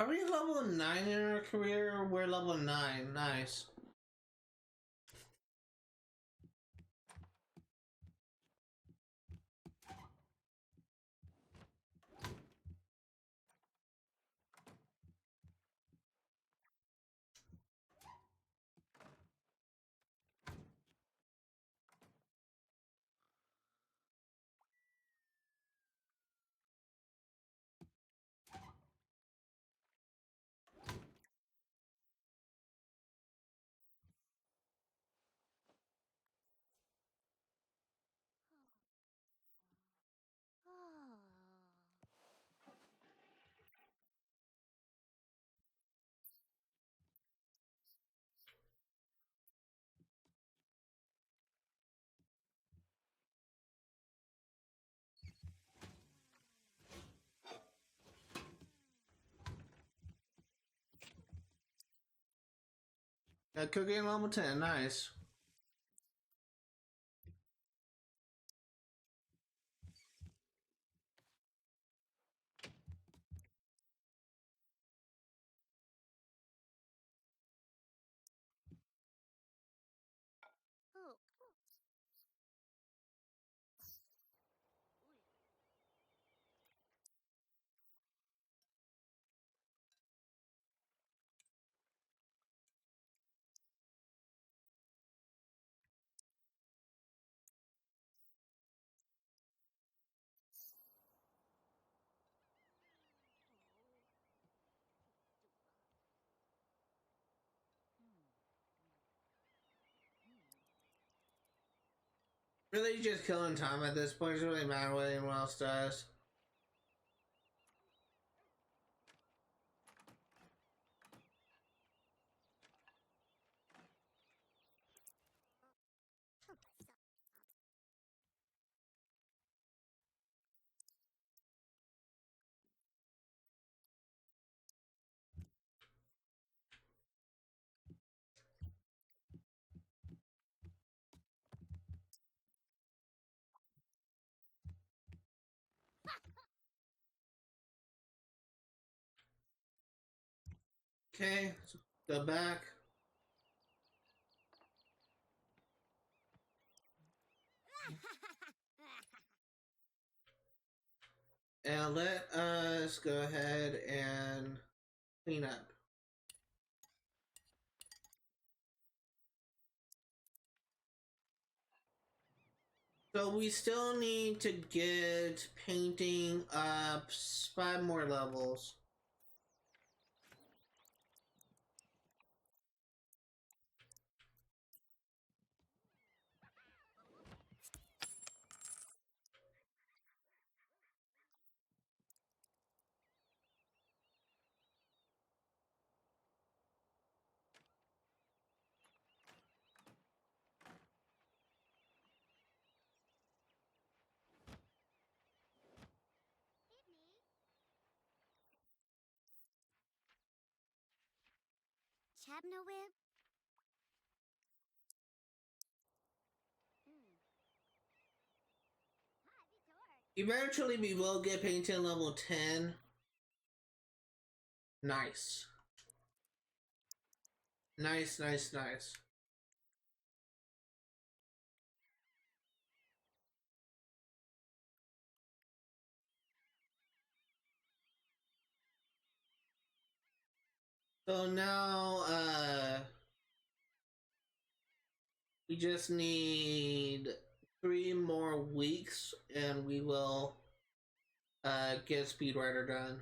Are we level 9 in our career? We're level 9. Nice. Cooking level 10, nice. Oh. Really just killing time at this point. It doesn't really matter what anyone else does. Okay, so go back. And let us go ahead and clean up. So we still need to get painting up 5 more levels. Chabnawib? Eventually we will get painting level 10. Nice. Nice, nice, nice. So now, we just need 3 more weeks and we will, get Speedwriter done.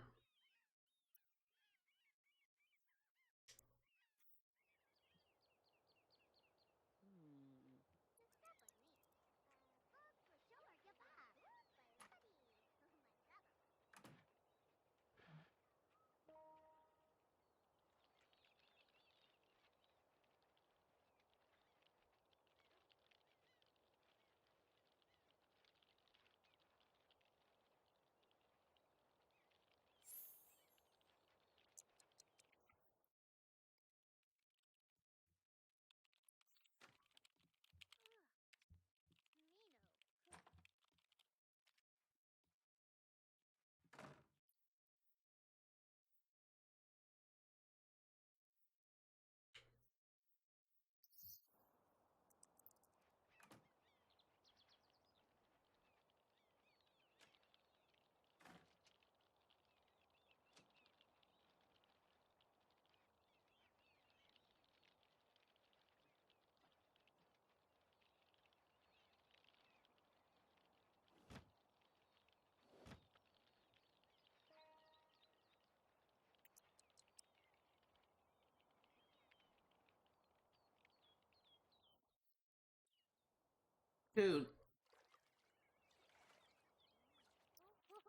Dude,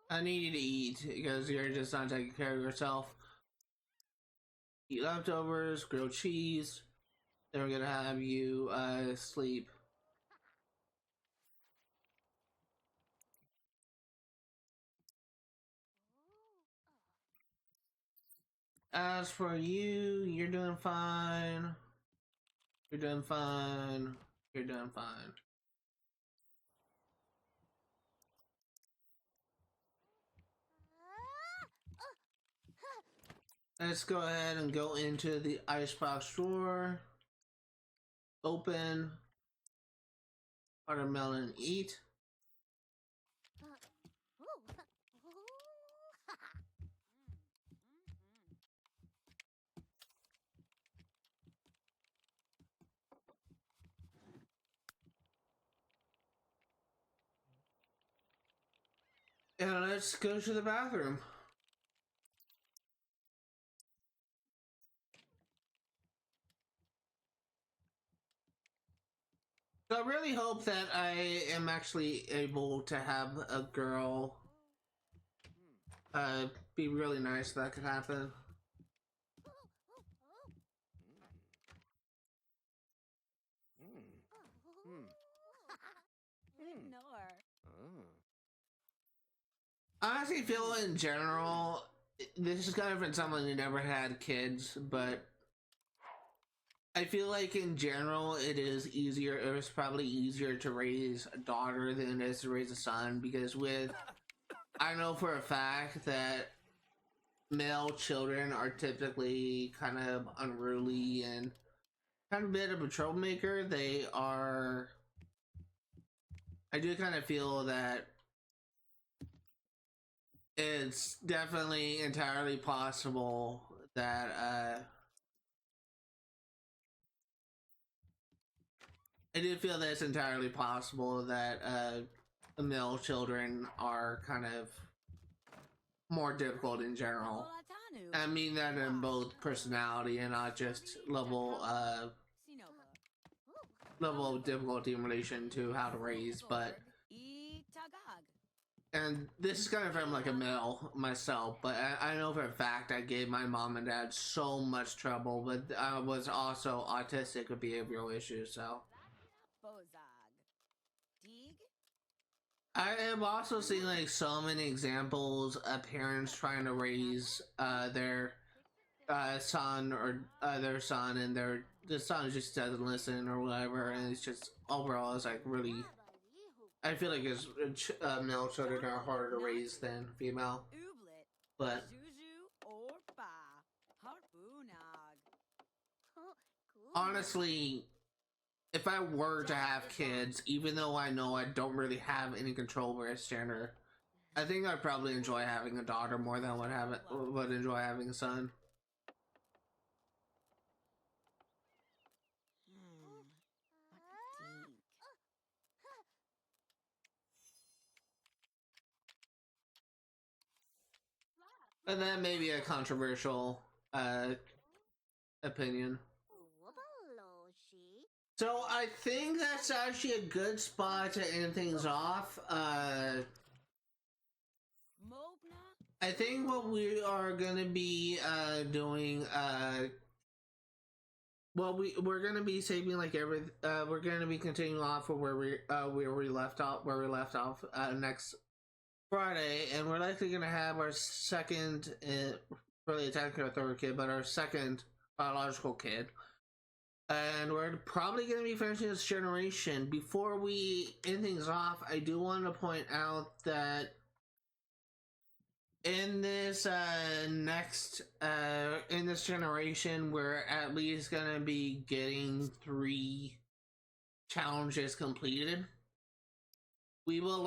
I need you to eat because you're just not taking care of yourself. Eat leftovers, grilled cheese. Then we're gonna have you sleep. As for you, you're doing fine. You're doing fine. You're doing fine. Let's go ahead and go into the icebox drawer. Open. Watermelon, eat. And let's go to the bathroom. So I really hope that I am actually able to have a girl. Be really nice if that could happen. Ignore. I honestly feel in general, this is kind of for someone who never had kids, but I feel like in general it is easier, it was probably easier to raise a daughter than it is to raise a son, because I know for a fact that male children are typically kind of unruly and kind of a bit of a troublemaker. I do kind of feel that it's definitely entirely possible that I do feel that it's entirely possible that the male children are kind of more difficult in general. I mean that in both personality and not just level of difficulty in relation to how to raise, but and this is kind of from like a male myself, but I know for a fact I gave my mom and dad so much trouble, but I was also autistic with behavioral issues, so I have also seen like so many examples of parents trying to raise their son or their son, and the son just doesn't listen or whatever, and it's just overall it's like really. I feel like his male children are harder to raise than female, but honestly, if I were to have kids, even though I know I don't really have any control over his gender, I think I'd probably enjoy having a daughter more than would enjoy having a son. And that may be a controversial opinion. So I think that's actually a good spot to end things off. I think what we are gonna be doing well, we're gonna be saving like we're gonna be continuing off of where we left off next Friday, and we're likely gonna have our second, really technically our third kid, but our second biological kid, and we're probably gonna be finishing this generation. Before we end things off, I do want to point out that in this in this generation, we're at least gonna be getting 3 challenges completed. We'll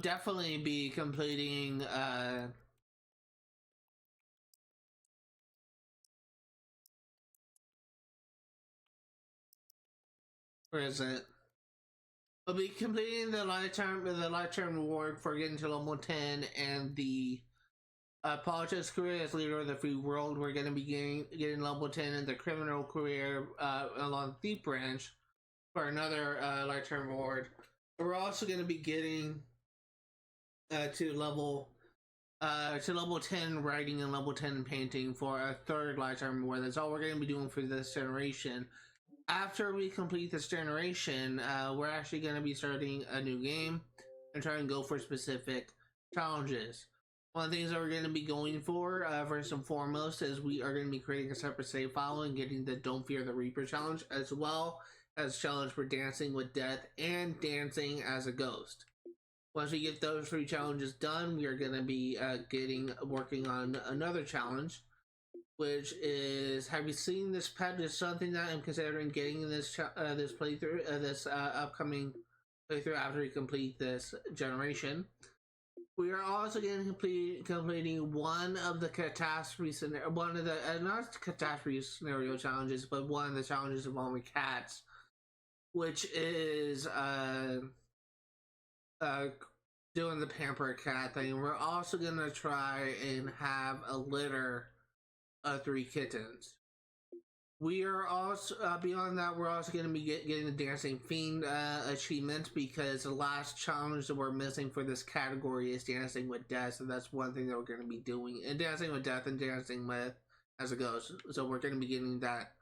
definitely be completing where is it? We'll be completing the lifetime reward for getting to level 10, and the politics career as leader of the free world. We're going to be getting level 10 in the criminal career along the Thief branch for another lifetime reward. We're also going to be getting to level 10 writing and level 10 painting for a third lifetime reward. That's all we're going to be doing for this generation. After we complete this generation, we're actually going to be starting a new game and trying to go for specific challenges. One of the things that we're going to be going for, first and foremost, is we are going to be creating a separate save file and getting the Don't Fear the Reaper challenge, as well as challenge for Dancing with Death and Dancing as a Ghost. Once we get those 3 challenges done, we are going to be working on another challenge, which is, have you seen this pet? It's something that I'm considering getting in this this playthrough, this upcoming playthrough after we complete this generation. We are also going to completing one of the catastrophe scenario, one of the not catastrophe scenario challenges, but one of the challenges involving cats, which is doing the pamper cat thing. We're also going to try and have a litter of 3 kittens. We are also, beyond that, we're also going to be getting the Dancing Fiend achievement, because the last challenge that we're missing for this category is Dancing with Death, so that's one thing that we're going to be doing. And Dancing with Death and Dancing with as a Ghost. So we're going to be getting that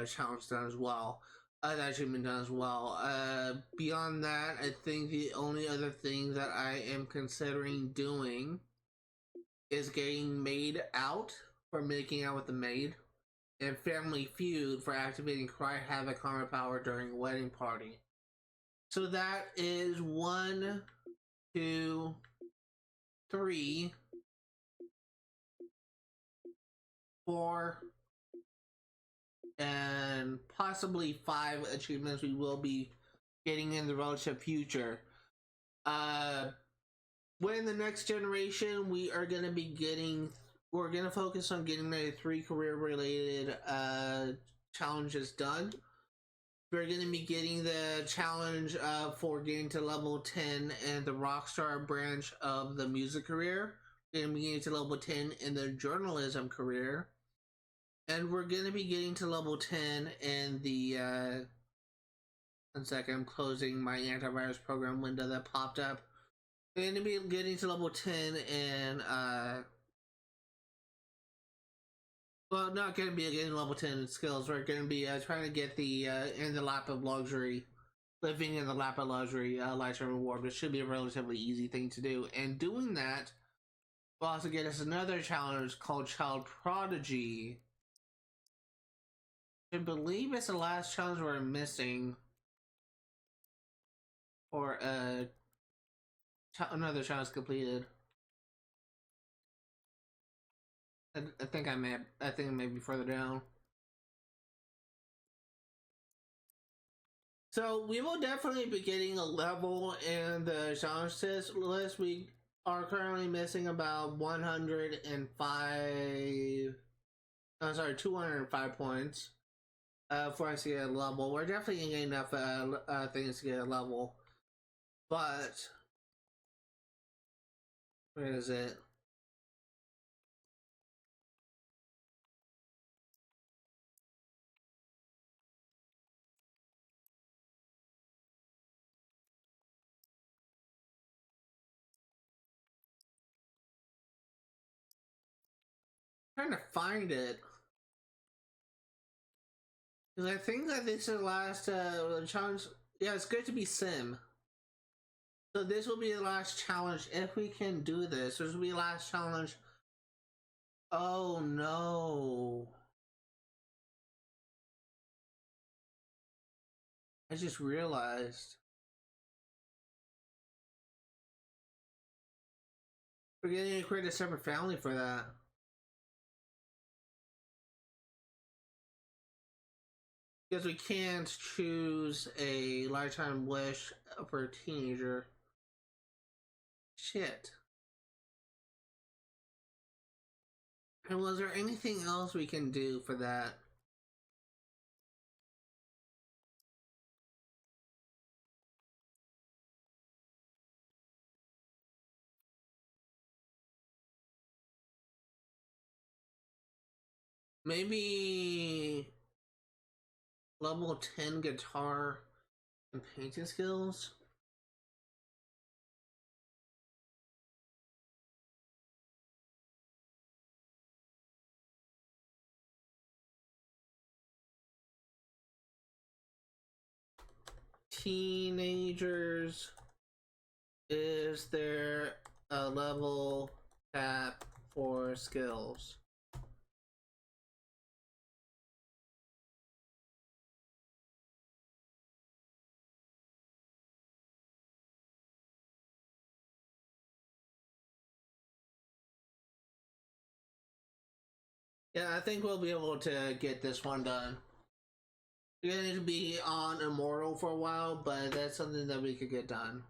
challenge done as well. That achievement done as well. Beyond that, I think the only other thing that I am considering doing is getting Maid out for making out with the maid, and Family Feud for activating Cry Havoc Karma Power during a wedding party. So that is 1, 2, 3, 4, and possibly 5 achievements we will be getting in the relative future. When the next generation, we are going to be getting, we're going to focus on getting the 3 career related challenges done. We're going to be getting the challenge for getting to level 10 and the Rockstar branch of the music career. We're going to be getting to level 10 in the journalism career. And we're going to be getting to level 10 in the... one second, I'm closing my antivirus program window that popped up. We're going to be getting to level 10 in... well, not going to be getting level 10 in skills. We're going to be trying to get the in the lap of luxury, living in the lap of luxury lifetime reward, which should be a relatively easy thing to do. And doing that will also get us another challenge called Child Prodigy. I believe it's the last challenge we're missing, or another challenge completed. I think it may be further down. So we will definitely be getting a level in the challenge list. We are currently missing about 205 points for us to get a level. We're definitely getting enough things to get a level, but where is it? Trying to find it, because I think that this is the last challenge. Yeah, it's good to be sim. So this will be the last challenge if we can do this. This will be the last challenge. Oh no! I just realized we're going to create a separate family for that. Because we can't choose a lifetime wish for a teenager. Shit. And was there anything else we can do for that? Maybe level 10 guitar and painting skills? Teenagers, is there a level Tap for skills. Yeah, I think we'll be able to get this one done. We're gonna need to be on Immortal for a while, but that's something that we could get done.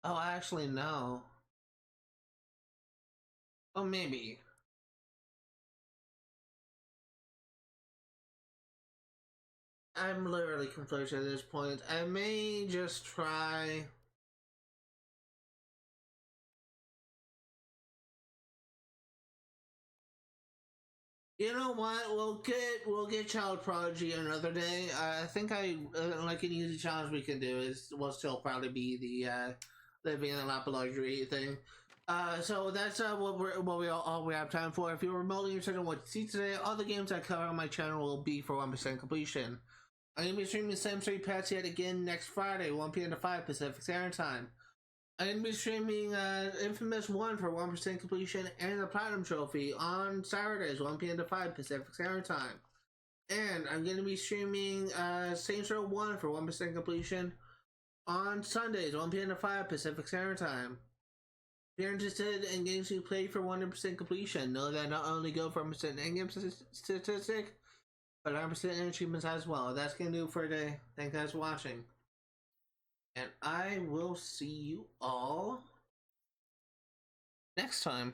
Oh, actually, no. Oh, maybe. I'm literally confused at this point. I may just try. You know what? We'll get Child Prodigy another day. I think like an easy challenge we can do is will still probably be the living in a lap of luxury thing. So that's all we have time for. If you're remotely interested in what you see today, all the games I cover on my channel will be for 1% completion. I'm gonna be streaming Sims 3 Pets yet again next Friday, 1 p.m. to 5 Pacific Standard Time. I'm going to be streaming Infamous 1 for 1% completion and the Platinum Trophy on Saturdays, 1 p.m. to 5 Pacific Standard Time. And I'm going to be streaming Saints Row 1 for 1% completion on Sundays, 1 p.m. to 5 Pacific Standard Time. If you're interested in games you play for 100% completion, know that not only go for 100% in-game statistic, but 100% in achievements as well. That's going to do it for today. Thank you guys for watching. And I will see you all next time.